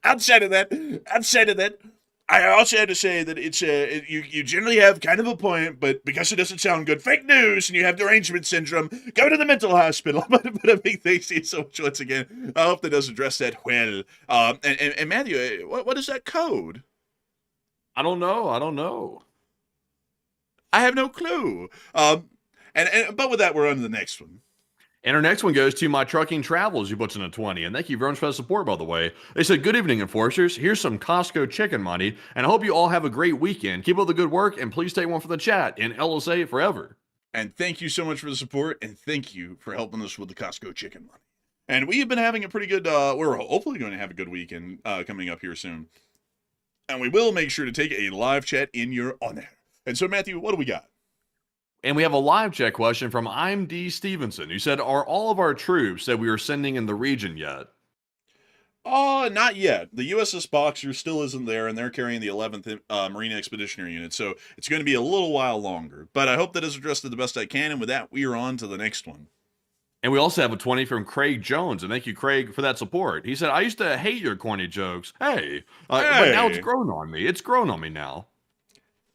outside of that, I also had to say that it's you generally have kind of a point, but because it doesn't sound good, fake news, and you have derangement syndrome, go to the mental hospital. But a big thanks to you so much once again. I hope that does address that well. And Matthew, what is that code? I don't know. I have no clue. But with that, we're on to the next one. And our next one goes to My Trucking Travels, who puts in a 20. And thank you very much for the support, by the way. They said, good evening, enforcers. Here's some Costco chicken money, and I hope you all have a great weekend. Keep up the good work, and please take one for the chat in LSA forever. And thank you so much for the support, and thank you for helping us with the Costco chicken money. And we have been having a pretty good, we're hopefully going to have a good weekend coming up here soon. And we will make sure to take a live chat in your honor. And so, Matthew, what do we got? And we have a live chat question from I'm D. Stevenson, who said, are all of our troops that we are sending in the region yet? Not yet. The USS Boxer still isn't there, and they're carrying the 11th Marine Expeditionary Unit, so it's going to be a little while longer. But I hope that is addressed the best I can, and with that, we are on to the next one. And we also have a 20 from Craig Jones, and thank you, Craig, for that support. He said, I used to hate your corny jokes. But now it's grown on me. It's grown on me now.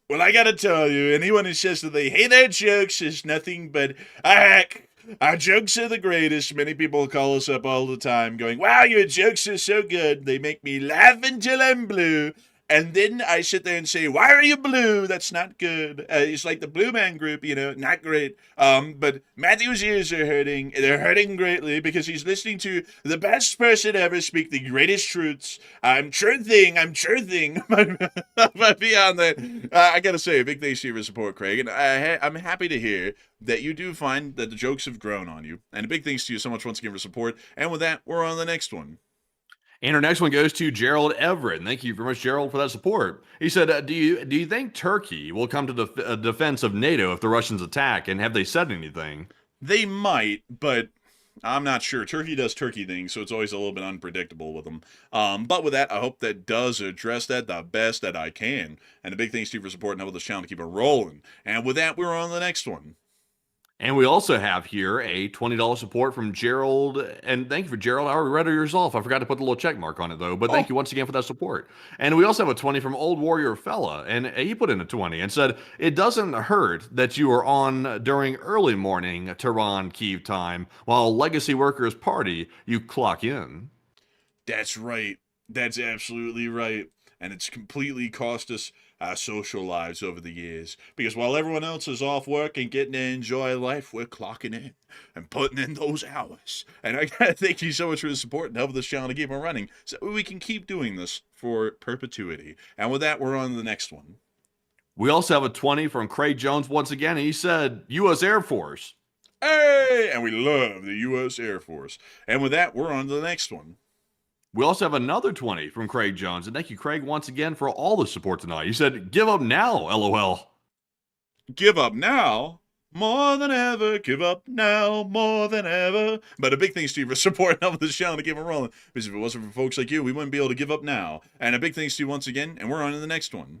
Well, I gotta tell you, anyone who says that they hate our jokes is nothing but a hack. Our jokes are the greatest. Many people call us up all the time going, wow, your jokes are so good. They make me laugh until I'm blue. And then I sit there and say, why are you blue? That's not good. It's like the Blue Man Group, not great. But Matthew's ears are hurting. They're hurting greatly because he's listening to the best person ever speak the greatest truths. I'm truthing. But beyond that, I got to say, a big thanks to you for support, Craig. And I'm happy to hear that you do find that the jokes have grown on you. And a big thanks to you so much once again for support. And with that, we're on the next one. And our next one goes to Gerald Everett. And thank you very much, Gerald, for that support. He said, do you think Turkey will come to the defense of NATO if the Russians attack? And have they said anything? They might, but I'm not sure. Turkey does Turkey things, so it's always a little bit unpredictable with them. But with that, I hope that does address that the best that I can. And a big thanks to you for supporting helping this channel to keep it rolling. And with that, we're on the next one. And we also have here a $20 support from Gerald. And thank you for Gerald. I already read yours off. I forgot to put the little check mark on it, though. But thank you once again for that support. And we also have a 20 from Old Warrior Fella. And he put in a 20 and said, it doesn't hurt that you are on during early morning Tehran Kyiv time while legacy workers party, you clock in. That's right. That's absolutely right. And it's completely cost us our social lives over the years. Because while everyone else is off work and getting to enjoy life, we're clocking in and putting in those hours. And I gotta thank you so much for the support and helping this channel to keep on running so we can keep doing this for perpetuity. And with that, we're on to the next one. We also have a 20 from Craig Jones once again. He said, U.S. Air Force. Hey! And we love the U.S. Air Force. And with that, we're on to the next one. We also have another 20 from Craig Jones. And thank you, Craig, once again for all the support tonight. He said, give up now, LOL. Give up now? More than ever, give up now, more than ever. But a big thanks to you for supporting helping this channel to keep it rolling. Because if it wasn't for folks like you, we wouldn't be able to give up now. And a big thanks to you once again, and we're on to the next one.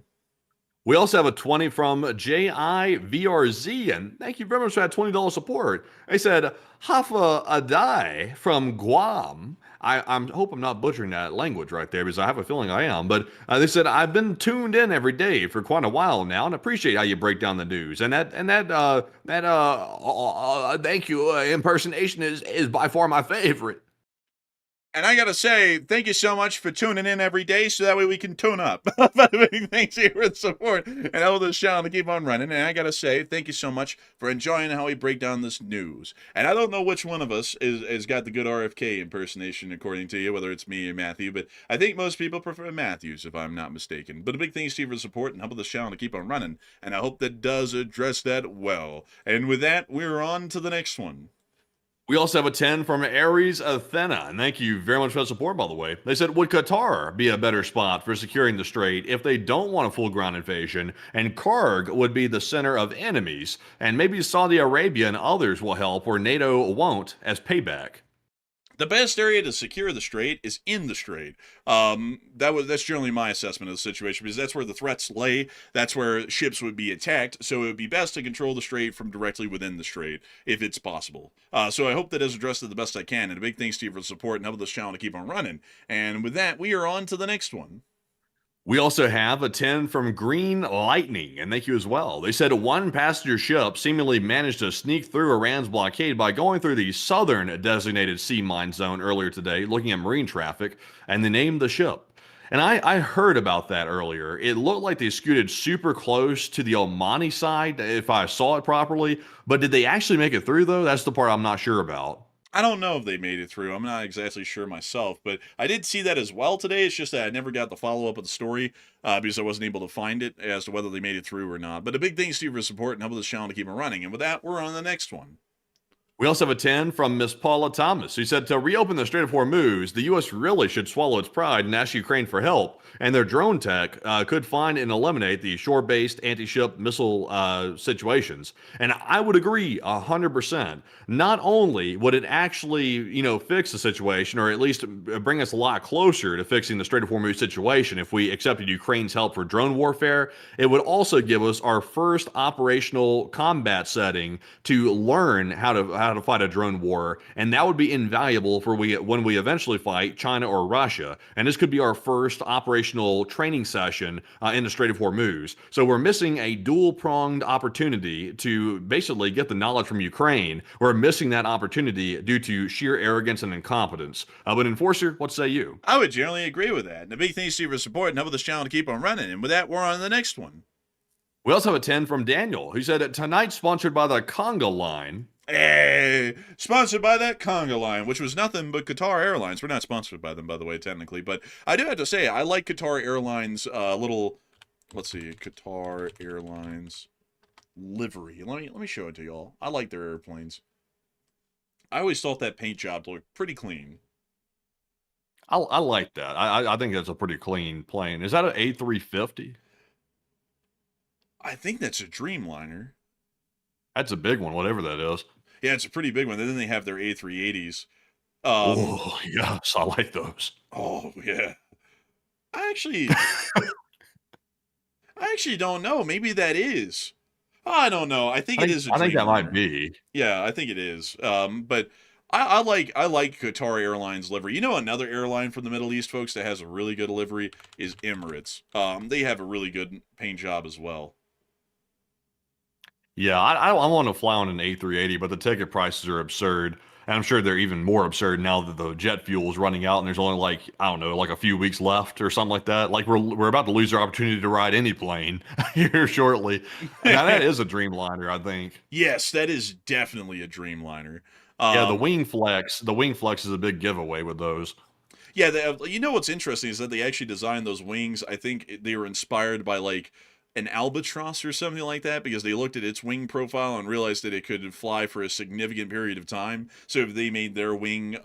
We also have a 20 from JIVRZ, and thank you very much for that $20 support. They said, Hafa Adai from Guam. I hope I'm not butchering that language right there, because I have a feeling I am. But they said, I've been tuned in every day for quite a while now, and appreciate how you break down the news. And that thank you impersonation is by far my favorite. And I gotta say, thank you so much for tuning in every day, so that way we can tune up. But big thanks to you for the support and help this channel to keep on running. And I gotta say, thank you so much for enjoying how we break down this news. And I don't know which one of us is got the good RFK impersonation, according to you, whether it's me or Matthew, but I think most people prefer Matthew's, if I'm not mistaken. But a big thanks to you for the support and help this channel to keep on running. And I hope that does address that well. And with that, we're on to the next one. We also have a 10 from Aries Athena, and thank you very much for the support, by the way. They said, would Qatar be a better spot for securing the strait if they don't want a full ground invasion, and Karg would be the center of enemies, and maybe Saudi Arabia and others will help where NATO won't as payback? The best area to secure the strait is in the strait. That's generally my assessment of the situation, because that's where the threats lay. That's where ships would be attacked. So it would be best to control the strait from directly within the strait, if it's possible. So I hope that has addressed it the best I can. And a big thanks to you for the support and helping this channel to keep on running. And with that, we are on to the next one. We also have a 10 from Green Lightning, and thank you as well. They said one passenger ship seemingly managed to sneak through Iran's blockade by going through the southern designated sea mine zone earlier today, looking at marine traffic, and they named the ship. And I heard about that earlier. It looked like they scooted super close to the Omani side, if I saw it properly, but did they actually make it through, though? That's the part I'm not sure about. I don't know if they made it through. I'm not exactly sure myself, but I did see that as well today. It's just that I never got the follow-up of the story because I wasn't able to find it as to whether they made it through or not. But a big thanks to you for support and helping this channel to keep it running. And with that, we're on to the next one. We also have a 10 from Miss Paula Thomas, who said to reopen the Strait of Hormuz, the U.S. really should swallow its pride and ask Ukraine for help, and their drone tech could find and eliminate the shore-based anti-ship missile situations. And I would agree 100%. Not only would it actually, fix the situation, or at least bring us a lot closer to fixing the Strait of Hormuz situation if we accepted Ukraine's help for drone warfare, it would also give us our first operational combat setting to learn how to fight a drone war, and that would be invaluable for when we eventually fight China or Russia. And this could be our first operational training session in the Strait of Hormuz. So we're missing a dual-pronged opportunity to basically get the knowledge from Ukraine. We're missing that opportunity due to sheer arrogance and incompetence. But Enforcer, what say you? I would generally agree with that. And a big thanks to you for support and helping this channel to keep on running. And with that, we're on to the next one. We also have a 10 from Daniel, who said, tonight's sponsored by the Conga line. Hey, sponsored by that Conga line, which was nothing but Qatar Airlines. We're not sponsored by them, by the way, technically, but I do have to say, I like Qatar Airlines let's see, Qatar Airlines livery. Let me show it to y'all. I like their airplanes. I always thought that paint job looked pretty clean. I like that. I think that's a pretty clean plane. Is that an A350? I think that's a Dreamliner. That's a big one, whatever that is. Yeah, it's a pretty big one. And then they have their A380s. Oh, yes, I like those. Oh, yeah. I actually don't know. Maybe that is. I don't know. I think it is a Dreamliner. I think that might be. Yeah, I think it is. But I like Qatar Airlines livery. You know, another airline from the Middle East, folks, that has a really good livery is Emirates. They have a really good paint job as well. Yeah, I want to fly on an A380, but the ticket prices are absurd. And I'm sure they're even more absurd now that the jet fuel is running out and there's only like a few weeks left or something like that. Like we're about to lose our opportunity to ride any plane here shortly. Now that is a Dreamliner, I think. Yes, that is definitely a Dreamliner. Yeah, the wing flex is a big giveaway with those. Yeah, you know what's interesting is that they actually designed those wings. I think they were inspired by like an albatross or something like that, because they looked at its wing profile and realized that it could fly for a significant period of time. So if they made their wing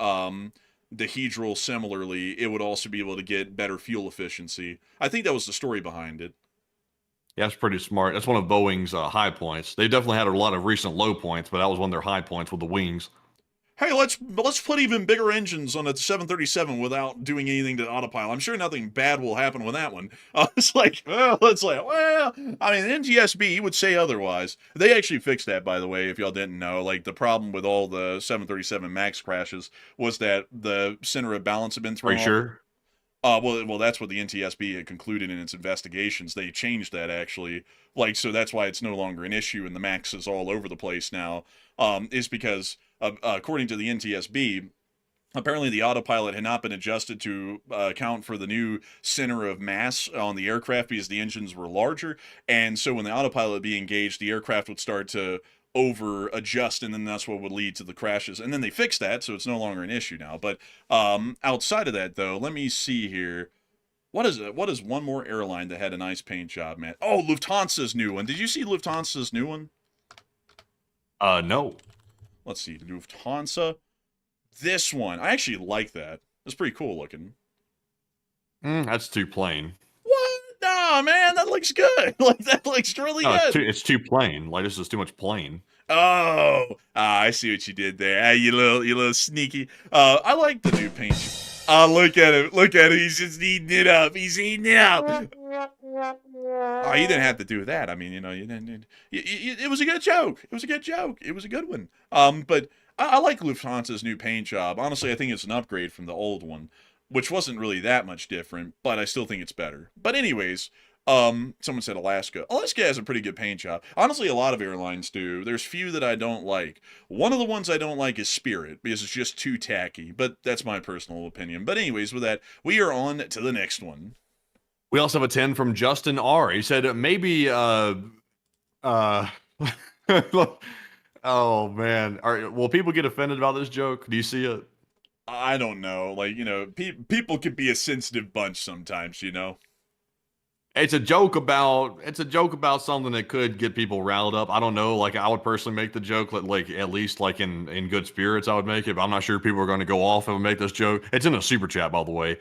dihedral similarly, it would also be able to get better fuel efficiency. I think that was the story behind it. Yeah, that's pretty smart. That's one of Boeing's high points. They definitely had a lot of recent low points, but that was one of their high points with the wings. Hey, let's put even bigger engines on a 737 without doing anything to autopilot. I'm sure nothing bad will happen with that one. It's like, well, I mean, NTSB would say otherwise. They actually fixed that, by the way, if y'all didn't know. Like, the problem with all the 737 MAX crashes was that the center of balance had been Are thrown you off. sure? Well, that's what the NTSB had concluded in its investigations. They changed that, actually. Like, so that's why it's no longer an issue, and the MAX is all over the place now. Is because, according to the NTSB, apparently the autopilot had not been adjusted to account for the new center of mass on the aircraft because the engines were larger. And so when the autopilot would be engaged, the aircraft would start to over adjust, and then that's what would lead to the crashes. And then they fixed that, so it's no longer an issue now. But outside of that, though, let me see here. What is it? What is one more airline that had a nice paint job, man? Oh, Lufthansa's new one. Did you see Lufthansa's new one? No. Let's see, Lufthansa. This one, I actually like that. It's pretty cool looking. That's too plain. What? Nah, man, that looks good. Like, that looks really No, good. it's too plain. Like, this is too much plain. Oh, I see what you did there. Ah, you little sneaky. I like the new paint. Look at him. Look at him. He's just eating it up. He's eating it up. Oh, you didn't have to do that. I mean, you didn't. It was a good joke. It was a good joke. It was a good one. But I like Lufthansa's new paint job. Honestly, I think it's an upgrade from the old one, which wasn't really that much different, but I still think it's better. But anyways, someone said Alaska. Alaska has a pretty good paint job. Honestly, a lot of airlines do. There's few that I don't like. One of the ones I don't like is Spirit, because it's just too tacky, but that's my personal opinion. But anyways, with that, we are on to the next one. We also have a 10 from Justin R. He said maybe oh man, will people get offended about this joke? Do you see it? I don't know. Like, people can be a sensitive bunch sometimes, It's a joke about something that could get people riled up. I don't know. Like, I would personally make the joke, like at least like in good spirits, I would make it. But I'm not sure people are going to go off and make this joke. It's in a super chat, by the way.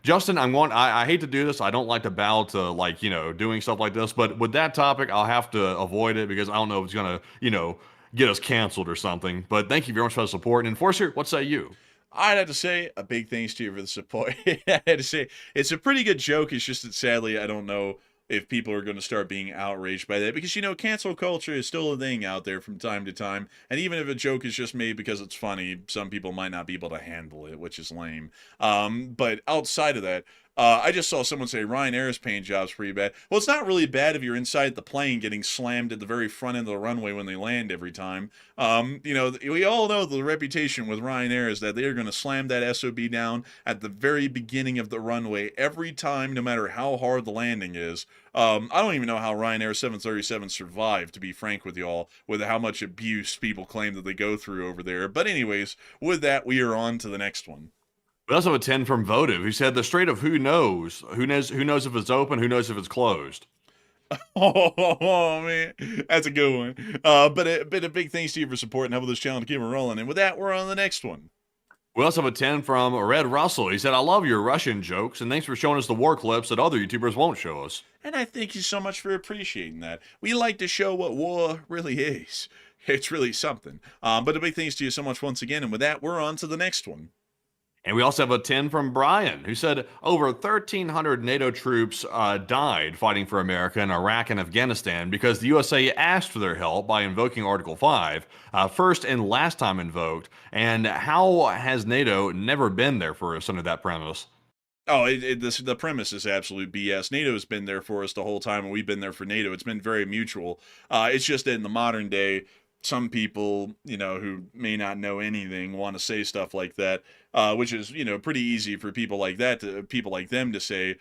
Justin, I hate to do this. I don't like to bow to doing stuff like this. But with that topic, I'll have to avoid it because I don't know if it's going to get us canceled or something. But thank you very much for the support. And Enforcer, what say you? I'd have to say a big thanks to you for the support. I had to say it's a pretty good joke. It's just that sadly I don't know if people are going to start being outraged by that because cancel culture is still a thing out there from time to time. And even if a joke is just made because it's funny, some people might not be able to handle it, which is lame. But outside of that, I just saw someone say Ryanair's paint job's pretty bad. Well, it's not really bad if you're inside the plane getting slammed at the very front end of the runway when they land every time. We all know the reputation with Ryanair is that they're going to slam that SOB down at the very beginning of the runway every time, no matter how hard the landing is. I don't even know how Ryanair 737 survived, to be frank with y'all, with how much abuse people claim that they go through over there. But anyways, with that, we are on to the next one. We also have a 10 from Votive, who said the Strait of Who knows if it's open, who knows if it's closed. Oh man, that's a good one. But a big thanks to you for supporting helping this channel to keep it rolling. And with that, we're on the next one. We also have a 10 from Red Russell. He said, I love your Russian jokes, and thanks for showing us the war clips that other YouTubers won't show us. And I thank you so much for appreciating that. We like to show what war really is. It's really something. But a big thanks to you so much once again. And with that, we're on to the next one. And we also have a 10 from Brian, who said over 1,300 NATO troops died fighting for America in Iraq and Afghanistan because the USA asked for their help by invoking Article 5, first and last time invoked. And how has NATO never been there for us under that premise? Oh, the premise is absolute BS. NATO's been there for us the whole time, and we've been there for NATO. It's been very mutual. It's just that in the modern day, some people, who may not know anything want to say stuff like that, which is, pretty easy for people like them to say,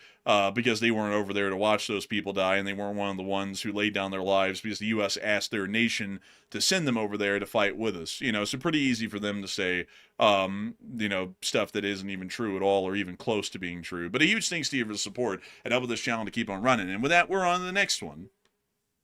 because they weren't over there to watch those people die, and they weren't one of the ones who laid down their lives because the U.S. asked their nation to send them over there to fight with us. So pretty easy for them to say, stuff that isn't even true at all or even close to being true. But a huge thanks to you for the support and helping this channel to keep on running. And with that, we're on to the next one.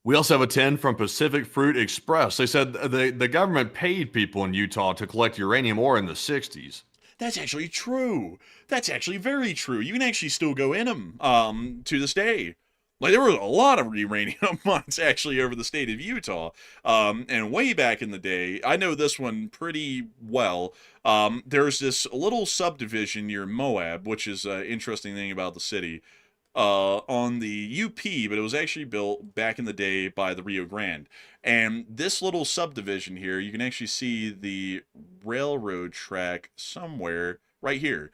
We also have a 10 from Pacific Fruit Express. They said the government paid people in Utah to collect uranium ore in the 60s. That's actually true. That's actually very true. You can actually still go in them to this day. Like, there were a lot of uranium mines actually over the state of Utah. And way back in the day, I know this one pretty well. There's this little subdivision near Moab, which is an interesting thing about the city, on the UP, but it was actually built back in the day by the Rio Grande. And this little subdivision here, you can actually see the railroad track somewhere right here.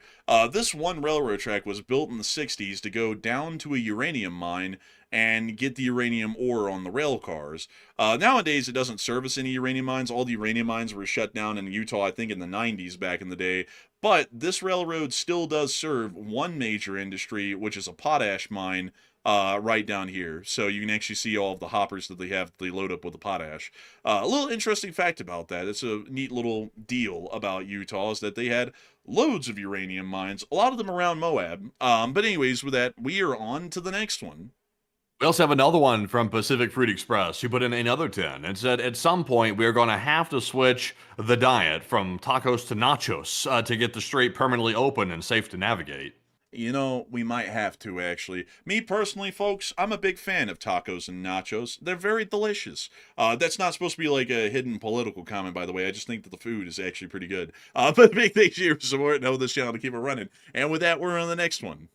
This one railroad track was built in the 60s to go down to a uranium mine and get the uranium ore on the rail cars. Nowadays, it doesn't service any uranium mines. All the uranium mines were shut down in Utah, I think, in the 90s back in the day. But this railroad still does serve one major industry, which is a potash mine right down here. So you can actually see all of the hoppers that they load up with the potash. A little interesting fact about that, it's a neat little deal about Utah, is that they had loads of uranium mines, a lot of them around Moab. But anyways, with that, we are on to the next one. We also have another one from Pacific Fruit Express who put in another 10 and said, at some point, we are going to have to switch the diet from tacos to nachos to get the strait permanently open and safe to navigate. You know, we might have to, actually. Me personally, folks, I'm a big fan of tacos and nachos. They're very delicious. That's not supposed to be like a hidden political comment, by the way. I just think that the food is actually pretty good. But big thanks to you for supporting this channel to keep it running. And with that, we're on the next one.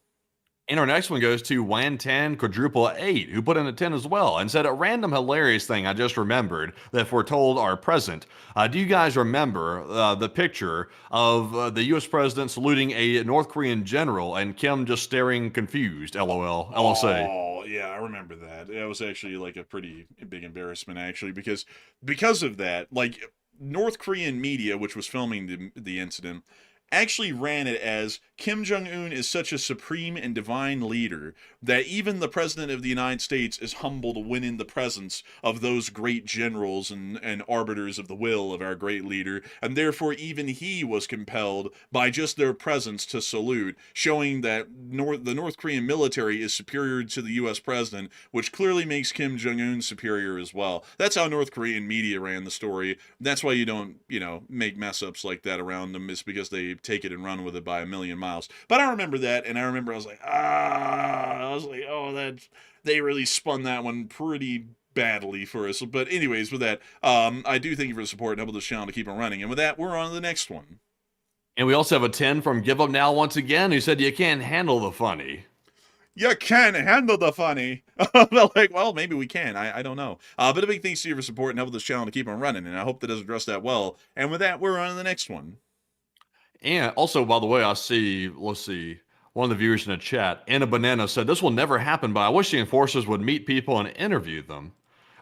And our next one goes to Wan10 Quadruple 8, who put in a 10 as well, and said, a random hilarious thing I just remembered that foretold our present. Do you guys remember the picture of the U.S. president saluting a North Korean general and Kim just staring confused, LOL, LSA? Oh, yeah, I remember that. That was actually like a pretty big embarrassment, actually, because of that, like, North Korean media, which was filming the incident, actually ran it as Kim Jong-un is such a supreme and divine leader that even the president of the United States is humbled when in the presence of those great generals and arbiters of the will of our great leader, and therefore even he was compelled by just their presence to salute, showing that the North Korean military is superior to the U.S. president, which clearly makes Kim Jong-un superior as well. That's how North Korean media ran the story. That's why you don't, make mess-ups like that around them, is because they take it and run with it by a million miles. But I remember that, and I remember I was like, oh, they really spun that one pretty badly for us. But anyways, with that, I do thank you for the support and helping this channel to keep on running. And with that, we're on to the next one. And we also have a 10 from Give Up Now once again, who said, you can't handle the funny. You can handle the funny. Like, well, maybe we can. I don't know. But a big thanks to you for support and helping this channel to keep on running. And I hope that does address that well. And with that, we're on to the next one. And also, by the way, let's see, one of the viewers in the chat, Anna Banana, said, this will never happen, but I wish the enforcers would meet people and interview them.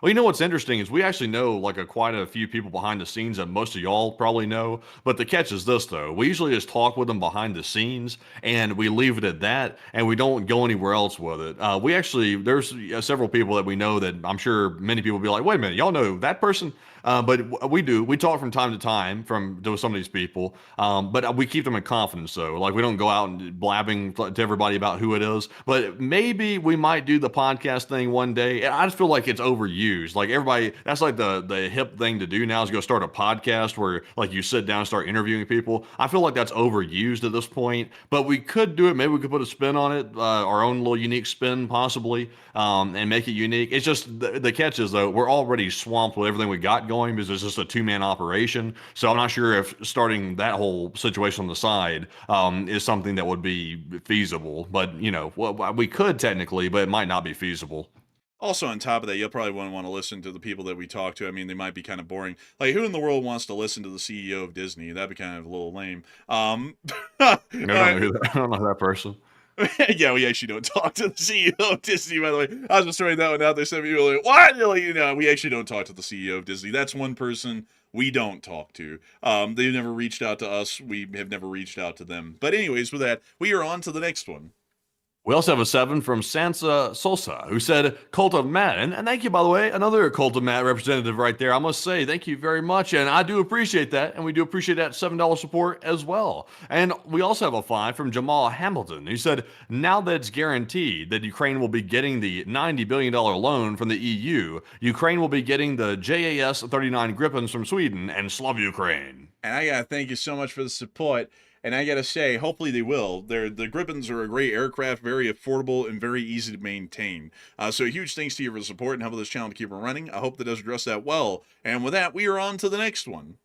Well, you know what's interesting is we actually know quite a few people behind the scenes that most of y'all probably know. But the catch is this, though. We usually just talk with them behind the scenes, and we leave it at that, and we don't go anywhere else with it. There's several people that we know that I'm sure many people will be like, wait a minute, y'all know that person? But we do. We talk from time to time to some of these people, but we keep them in confidence, though. Like, we don't go out and blabbing to everybody about who it is. But maybe we might do the podcast thing one day. I just feel like it's overused. Like, everybody, that's like the hip thing to do now, is go start a podcast where you sit down and start interviewing people. I feel like that's overused at this point, but we could do it. Maybe we could put a spin on it, our own little unique spin possibly, and make it unique. It's just the catch is, though, we're already swamped with everything we got going because it's just a two-man operation. So I'm not sure if starting that whole situation on the side is something that would be feasible. But, we could technically, but it might not be feasible. Also, on top of that, you'll probably want to listen to the people that we talk to. I mean, they might be kind of boring. Like, who in the world wants to listen to the CEO of Disney? That'd be kind of a little lame. I don't know that person. Yeah, we actually don't talk to the CEO of Disney, by the way. I was just throwing that one out there. Some people are like, what? We actually don't talk to the CEO of Disney. That's one person we don't talk to. They've never reached out to us. We have never reached out to them. But anyways, with that, we are on to the next one. We also have a 7 from Sansa Sosa, who said, Cult of Matt. And thank you, by the way, another Cult of Matt representative right there. I must say, thank you very much. And I do appreciate that. And we do appreciate that $7 support as well. And we also have a 5 from Jamal Hamilton, who said, now that it's guaranteed that Ukraine will be getting the $90 billion loan from the EU, Ukraine will be getting the JAS-39 Gripens from Sweden, and Slav Ukraine. And I gotta thank you so much for the support. And I gotta say, hopefully they will. The Gripens are a great aircraft, very affordable and very easy to maintain. So a huge thanks to you for the support and helping this channel to keep it running. I hope that does address that well. And with that, we are on to the next one.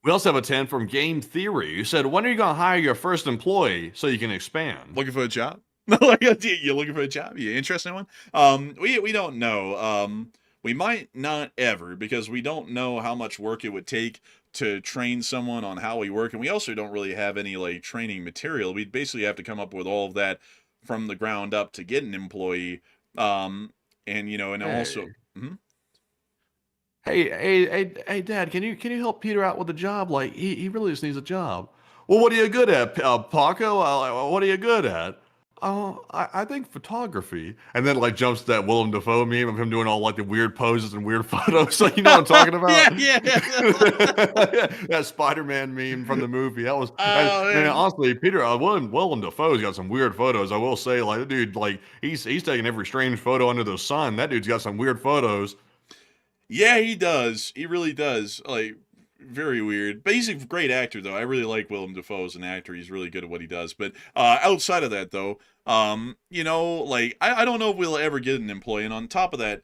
We also have a 10 from Game Theory, who said, when are you going to hire your first employee so you can expand? Looking for a job? You looking for a job? You interested in one? We don't know. We might not ever, because we don't know how much work it would take to train someone on how we work, and we also don't really have any like training material. We'd basically have to come up with all of that from the ground up to get an employee. And also. Mm-hmm. Hey, Dad, can you help Peter out with a job? Like he really just needs a job. Well, what are you good at, Paco? What are you good at? Oh, I think photography. And then like jumps to that Willem Dafoe meme of him doing all like the weird poses and weird photos. So you know what I'm talking about? yeah. That Spider-Man meme from the movie. That was man. Honestly, Peter Willem Dafoe's got some weird photos. I will say, like, the dude, like he's taking every strange photo under the sun. That dude's got some weird photos. Yeah, he does. He really does. Like, very weird. But he's a great actor, though. I really like Willem Dafoe as an actor. He's really good at what he does. But outside of that, though, like, I don't know if we'll ever get an employee. And on top of that,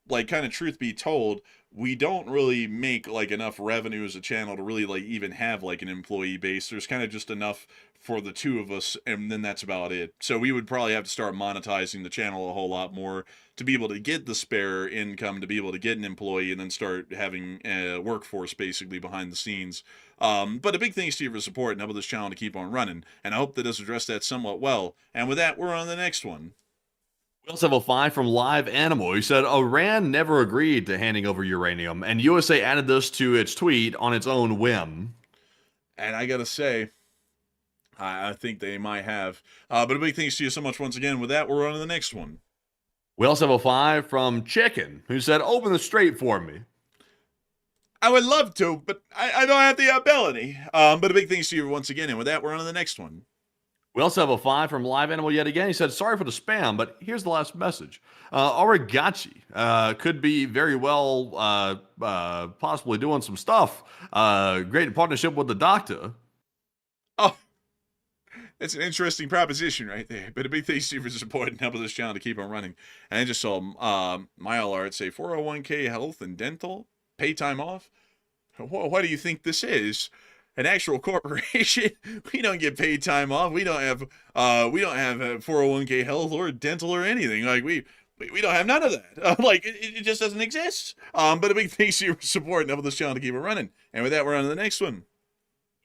like, kind of truth be told, we don't really make, like, enough revenue as a channel to really, like, even have, like, an employee base. There's kind of just enough for the two of us, and then that's about it. So we would probably have to start monetizing the channel a whole lot more to be able to get the spare income, to be able to get an employee, and then start having a workforce basically behind the scenes. But a big thanks to you for support and helping this channel to keep on running. And I hope that does address that somewhat well. And with that, we're on the next one. We also have a 5 from Live Animal. He said, Iran never agreed to handing over uranium, and USA added this to its tweet on its own whim. And I gotta say, I think they might have. But a big thanks to you so much once again. With that, we're on to the next one. We also have a 5 from Chicken, who said, open the strait for me. I would love to, but I don't have the ability. But a big thanks to you once again. And with that, we're on to the next one. We also have a 5 from Live Animal yet again. He said, sorry for the spam, but here's the last message. Origacci could be very well possibly doing some stuff. Great partnership with the doctor. Oh, that's an interesting proposition right there. But a big thanks to you for support and helping this channel to keep on running. And I just saw my alert say 401k health and dental, pay time off. What do you think this is? An actual corporation? We don't get paid time off. We don't have 401k health or dental or anything. Like we don't have none of that. Like it just doesn't exist. But a big thanks to your support and helping this channel to keep it running. And with that, we're on to the next one.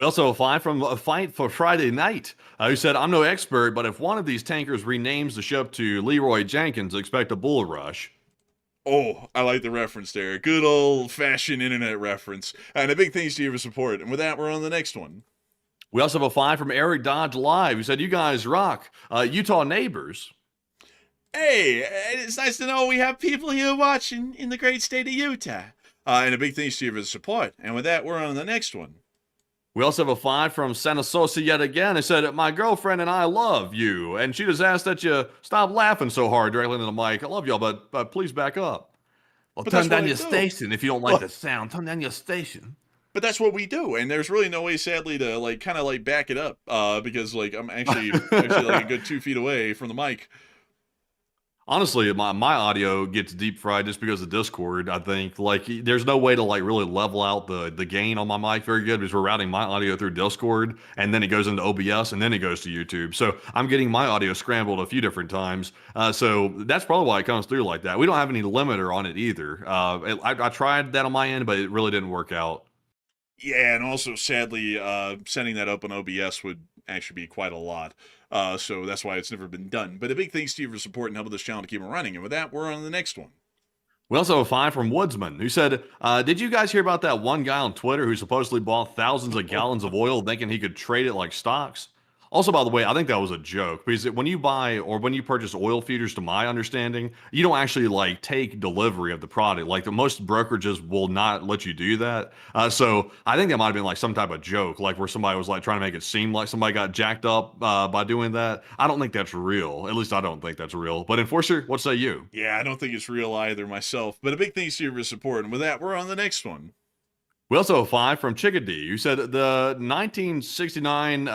We also have a 5 from A Fight for Friday Night, who said, I'm no expert, but if one of these tankers renames the ship to Leroy Jenkins, expect a bull rush. Oh, I like the reference there. Good old-fashioned internet reference. And a big thanks to you for support. And with that, we're on to the next one. We also have a 5 from Eric Dodge Live, who said, you guys rock. Utah neighbors. Hey, it's nice to know we have people here watching in the great state of Utah. And a big thanks to you for the support. And with that, we're on to the next one. We also have a 5 from Santa Sosa yet again. It said, my girlfriend and I love you. And she just asked that you stop laughing so hard directly into the mic. I love y'all, but please back up. Well, turn down your station if you don't like the sound. Turn down your station. But that's what we do. And there's really no way, sadly, to like kind of like back it up. Because like I'm actually like a good 2 feet away from the mic. Honestly, my audio gets deep fried just because of Discord. I think like there's no way to like really level out the gain on my mic very good because we're routing my audio through Discord and then it goes into OBS and then it goes to YouTube. So I'm getting my audio scrambled a few different times. So that's probably why it comes through like that. We don't have any limiter on it either. I tried that on my end, but it really didn't work out. Yeah, and also sadly, setting that up on OBS would actually be quite a lot. So that's why it's never been done. But a big thanks to you for supporting and helping this channel to keep it running. And with that, we're on to the next one. We also have a 5 from Woodsman, who said, did you guys hear about that one guy on Twitter who supposedly bought thousands of gallons of oil thinking he could trade it like stocks? Also, by the way, I think that was a joke because when you buy or when you purchase oil feeders, to my understanding, you don't actually like take delivery of the product. Like the most brokerages will not let you do that. So I think that might have been like some type of joke, like where somebody was like trying to make it seem like somebody got jacked up by doing that. I don't think that's real. At least I don't think that's real. But Enforcer, what say you? Yeah, I don't think it's real either myself. But a big thanks to you for support. And with that, we're on the next one. We also have 5 from Chickadee, who said the 1969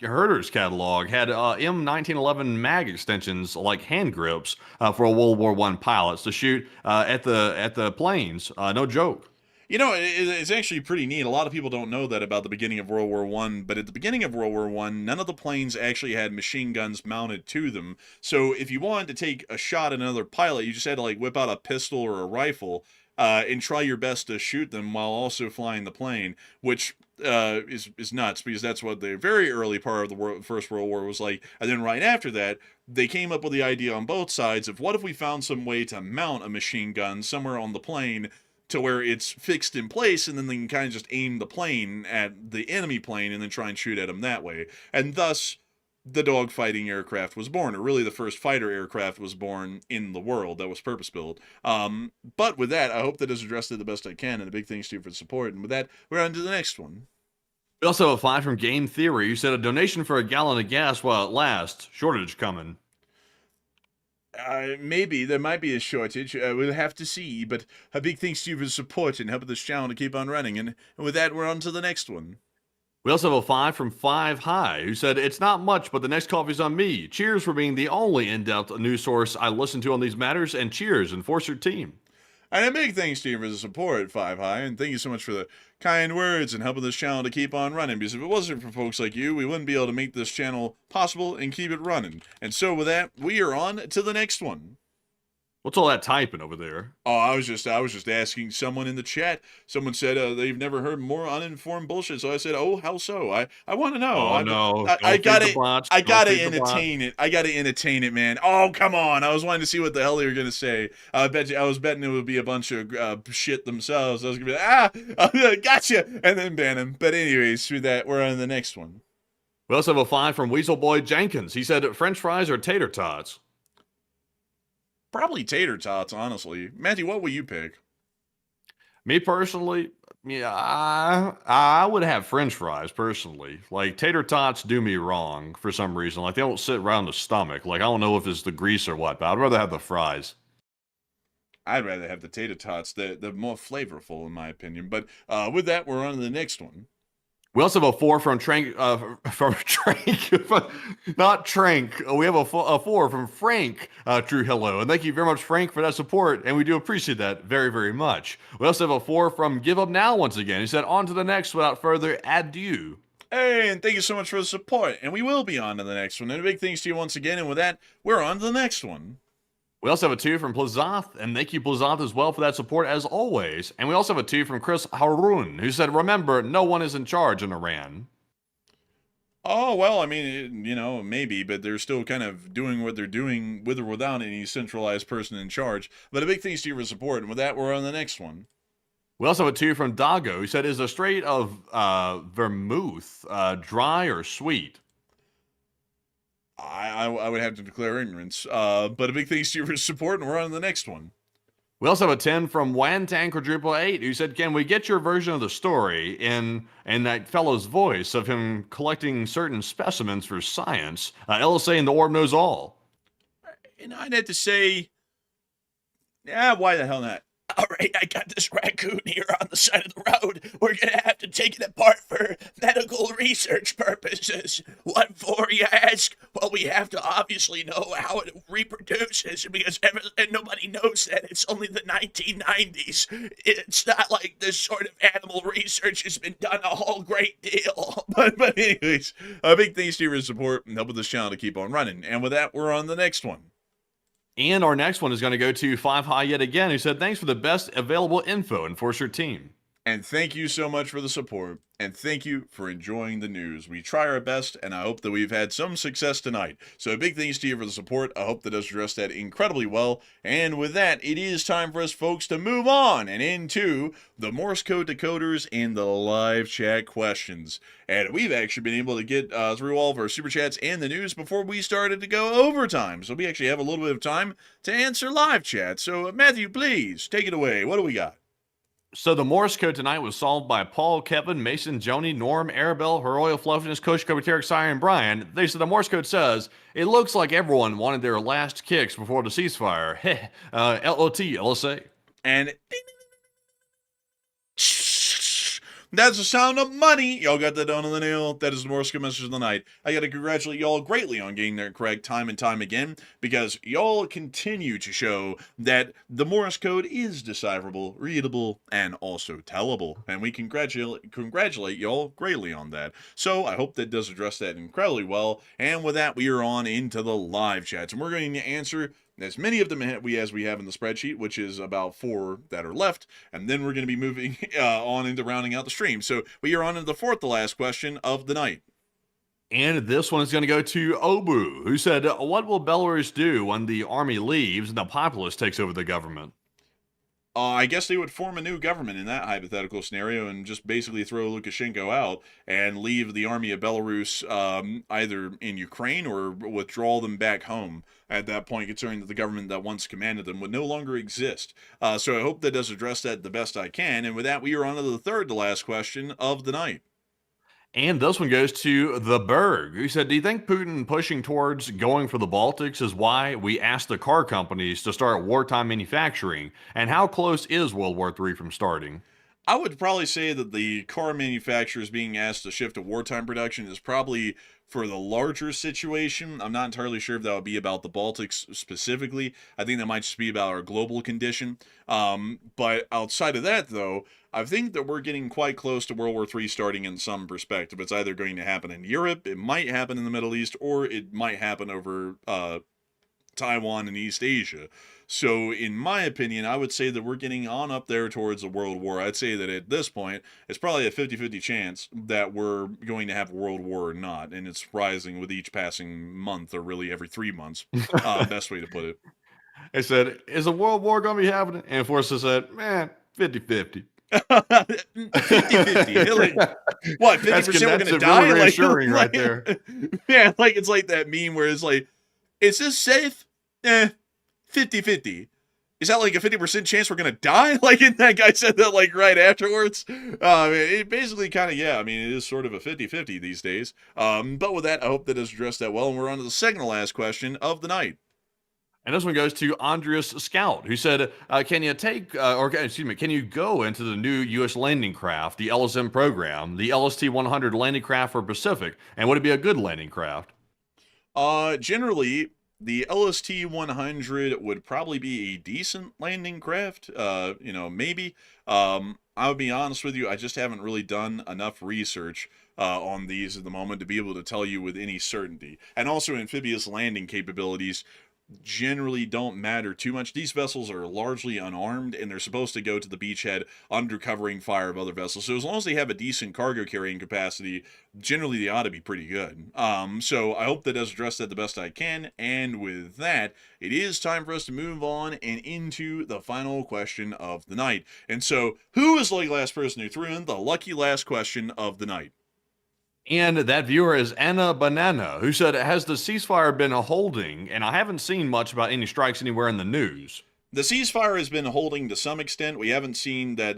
Herder's catalog had M1911 mag extensions like hand grips for a World War I pilots to shoot at the planes. No joke. You know, it's actually pretty neat. A lot of people don't know that about the beginning of World War One, but at the beginning of World War One, none of the planes actually had machine guns mounted to them. So if you wanted to take a shot at another pilot, you just had to like whip out a pistol or a rifle and try your best to shoot them while also flying the plane, which is nuts because that's what the very early part of the First World War was like. And then right after that, they came up with the idea on both sides of what if we found some way to mount a machine gun somewhere on the plane to where it's fixed in place, and then they can kind of just aim the plane at the enemy plane and then try and shoot at them that way. And thus, the dogfighting aircraft was born, or really the first fighter aircraft was born in the world that was purpose-built. But with that, I hope that has addressed it the best I can, and a big thanks to you for the support. And with that, we're on to the next one. We also have a 5 from Game Theory, who said a donation for a gallon of gas while it lasts. Shortage coming. Maybe there might be a shortage. We'll have to see. But a big thanks to you for the support and helping this channel to keep on running. And with that, we're on to the next one. We also have a 5 from 5 High, who said, it's not much, but the next coffee's on me. Cheers for being the only in-depth news source I listen to on these matters, and cheers, Enforcer team. And a big thanks to you for the support, 5 High, and thank you so much for the kind words and helping this channel to keep on running, because if it wasn't for folks like you, we wouldn't be able to make this channel possible and keep it running. And so with that, we are on to the next one. What's all that typing over there? Oh, I was just asking someone in the chat. Someone said they've never heard more uninformed bullshit. So I said, "Oh, how so?" I want to know. Oh no! I gotta entertain it. I gotta entertain it, man. Oh, come on! I was wanting to see what the hell they were gonna say. I was betting it would be a bunch of shit themselves. I was gonna be like, gotcha, and then ban him. But anyways, through that, we're on the next one. We also have a 5 from Weasel Boy Jenkins. He said, French fries or tater tots? Probably tater tots, honestly. Matthew, what will you pick? Me personally, yeah, I would have French fries personally. Like tater tots do me wrong for some reason. Like they don't sit around the stomach. Like I don't know if it's the grease or what, but I'd rather have the fries. I'd rather have the tater tots. They're more flavorful in my opinion. But with that, we're on to the next one. We also have a 4 from Trank, not Trank. We have a 4 from Frank. True hello, and thank you very much, Frank, for that support, and we do appreciate that very, very much. We also have a 4 from Give Up Now once again. He said, on to the next without further ado. Hey, and thank you so much for the support, and we will be on to the next one. And a big thanks to you once again, and with that, we're on to the next one. We also have a 2 from Plazath, and thank you, Plazath, as well for that support as always. And we also have a 2 from Chris Haroun, who said, remember, no one is in charge in Iran. Oh, well, I mean, you know, maybe, but they're still kind of doing what they're doing with or without any centralized person in charge. But a big thanks to you for support, and with that, we're on the next one. We also have a 2 from Dago, who said, is the Strait of Vermouth dry or sweet? I would have to declare ignorance. But a big thanks to you for support, and we're on to the next one. We also have a 10 from Wantang Quadruple 8, who said, can we get your version of the story in that fellow's voice of him collecting certain specimens for science? LSA and the Orb knows all. And I'd have to say, yeah, why the hell not? All right, I got this raccoon here on the side of the road. We're going to have to take it apart for medical research purposes. What for, you ask? Well, we have to obviously know how it reproduces because nobody knows that. It's only the 1990s. It's not like this sort of animal research has been done a whole great deal. But anyways, a big thanks to your support and helping this channel to keep on running. And with that, we're on the next one. And our next one is going to go to 5 High yet again, who said, thanks for the best available info, Enforcer team. And thank you so much for the support, and thank you for enjoying the news. We try our best, and I hope that we've had some success tonight. So a big thanks to you for the support. I hope that does address that incredibly well. And with that, it is time for us folks to move on and into the Morse code decoders and the live chat questions. And we've actually been able to get through all of our super chats and the news before we started to go overtime. So we actually have a little bit of time to answer live chat. So Matthew, please take it away. What do we got? So the Morse code tonight was solved by Paul, Kevin, Mason, Joni, Norm, Arabelle, Her Royal Fluffiness, Coach, Kobe, Tarek, Sire, and Brian. They said the Morse code says, it looks like everyone wanted their last kicks before the ceasefire. LOT, LSA. And That's the sound of money. Y'all got that down on the nail. That is the Morse code message of the night. I got to congratulate y'all greatly on getting that correct time and time again, because y'all continue to show that the Morse code is decipherable, readable, and also tellable. And we congratulate y'all greatly on that. So I hope that does address that incredibly well. And with that, we are on into the live chats, and we're going to answer as many of them as we have in the spreadsheet, which is about 4 that are left, and then we're going to be moving on into rounding out the stream. So we are on into the fourth to last question of the night. And this one is going to go to Obu, who said, what will Belarus do when the army leaves and the populace takes over the government? I guess they would form a new government in that hypothetical scenario and just basically throw Lukashenko out and leave the army of Belarus either in Ukraine or withdraw them back home at that point, considering that the government that once commanded them would no longer exist. So I hope that does address that the best I can. And with that, we are on to the third to last question of the night. And this one goes to the Berg, who said, do you think Putin pushing towards going for the Baltics is why we asked the car companies to start wartime manufacturing? And how close is World War III from starting? I would probably say that the car manufacturers being asked to shift to wartime production is probably for the larger situation. I'm not entirely sure if that would be about the Baltics specifically. I think that might just be about our global condition. But outside of that, though, I think that we're getting quite close to World War III starting in some perspective. It's either going to happen in Europe, it might happen in the Middle East, or it might happen over Taiwan and East Asia. So in my opinion, I would say that we're getting on up there towards a world war. I'd say that at this point, it's probably a 50-50 chance that we're going to have a world war or not. And it's rising with each passing month, or really every 3 months. Best way to put it. They said, is a world war going to be happening? And Forster said, man, 50-50. 50-50. Like, what, 50% we're going to die? Really reassuring right there. Yeah, like it's like that meme where it's like, is this safe? 50-50. Is that like a 50% chance we're going to die? Like, and that guy said that like right afterwards. It basically kind of, yeah, I mean, it is sort of a 50-50 these days. But with that, I hope that has addressed that well. And we're on to the second to last question of the night. And this one goes to Andreas Scout, who said, can you go into the new U.S. landing craft, the LSM program, the LST-100 landing craft for Pacific, and would it be a good landing craft? Generally, the LST-100 would probably be a decent landing craft, maybe. I would be honest with you, I just haven't really done enough research on these at the moment to be able to tell you with any certainty. And also, amphibious landing capabilities generally don't matter too much. These vessels are largely unarmed, and they're supposed to go to the beachhead under covering fire of other vessels. So as long as they have a decent cargo carrying capacity, generally they ought to be pretty good. So I hope that does address that the best I can. And with that, it is time for us to move on and into the final question of the night. And so, who is the lucky last person who threw in the lucky last question of the night? And that viewer is Anna Banana, who said, has the ceasefire been holding? And I haven't seen much about any strikes anywhere in the news. The ceasefire has been holding to some extent. We haven't seen that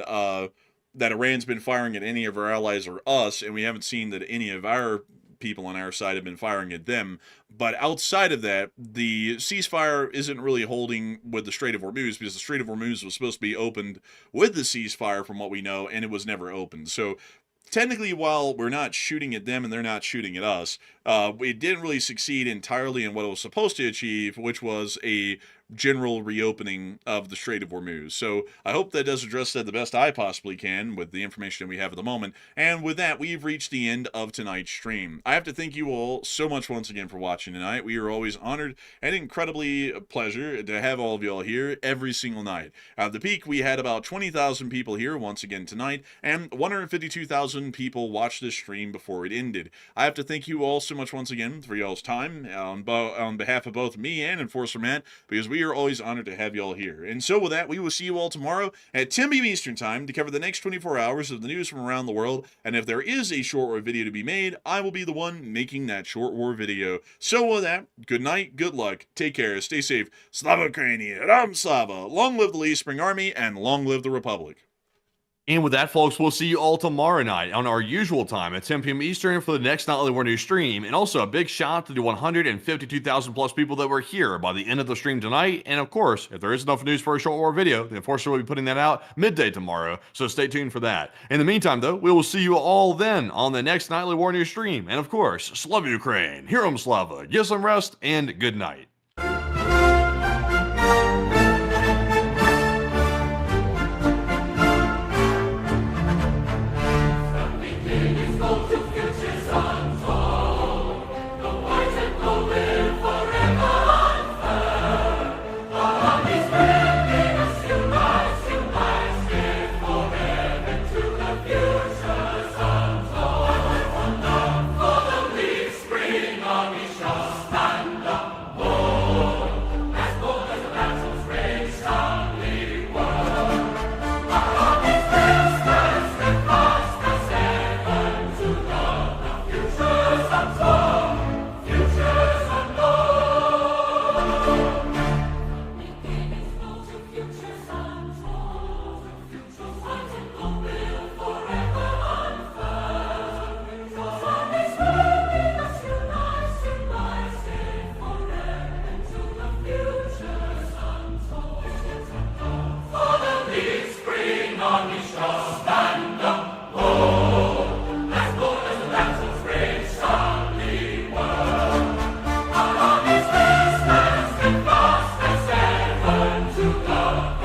that Iran's been firing at any of our allies or us, and we haven't seen that any of our people on our side have been firing at them. But outside of that, the ceasefire isn't really holding with the Strait of Hormuz, because the Strait of Hormuz was supposed to be opened with the ceasefire from what we know, and it was never opened. So technically, while we're not shooting at them and they're not shooting at us, it didn't really succeed entirely in what it was supposed to achieve, which was a general reopening of the Strait of Hormuz. So I hope that does address that the best I possibly can with the information we have at the moment. And with that, we've reached the end of tonight's stream. I have to thank you all so much once again for watching tonight. We are always honored and incredibly a pleasure to have all of y'all here every single night. At the peak, we had about 20,000 people here once again tonight, and 152,000 people watched this stream before it ended. I have to thank you all so much once again for y'all's time on behalf of both me and Enforcer Matt, because we are always honored to have y'all here. And so with that, we will see you all tomorrow at 10 p.m. Eastern Time to cover the next 24 hours of the news from around the world. And if there is a short war video to be made, I will be the one making that short war video. So with that, good night, good luck, take care, stay safe, Slava Ukraini, Ram Slava, long live the Lee Spring Army, and long live the Republic. And with that, folks, we'll see you all tomorrow night on our usual time at 10 p.m. Eastern for the next Nightly War News stream. And also a big shout out to the 152,000 plus people that were here by the end of the stream tonight. And of course, if there is enough news for a short war video, the Enforcer will be putting that out midday tomorrow. So stay tuned for that. In the meantime, though, we will see you all then on the next Nightly War News stream. And of course, Slava Ukraine, Heroam Slava, get some rest, and good night. To God.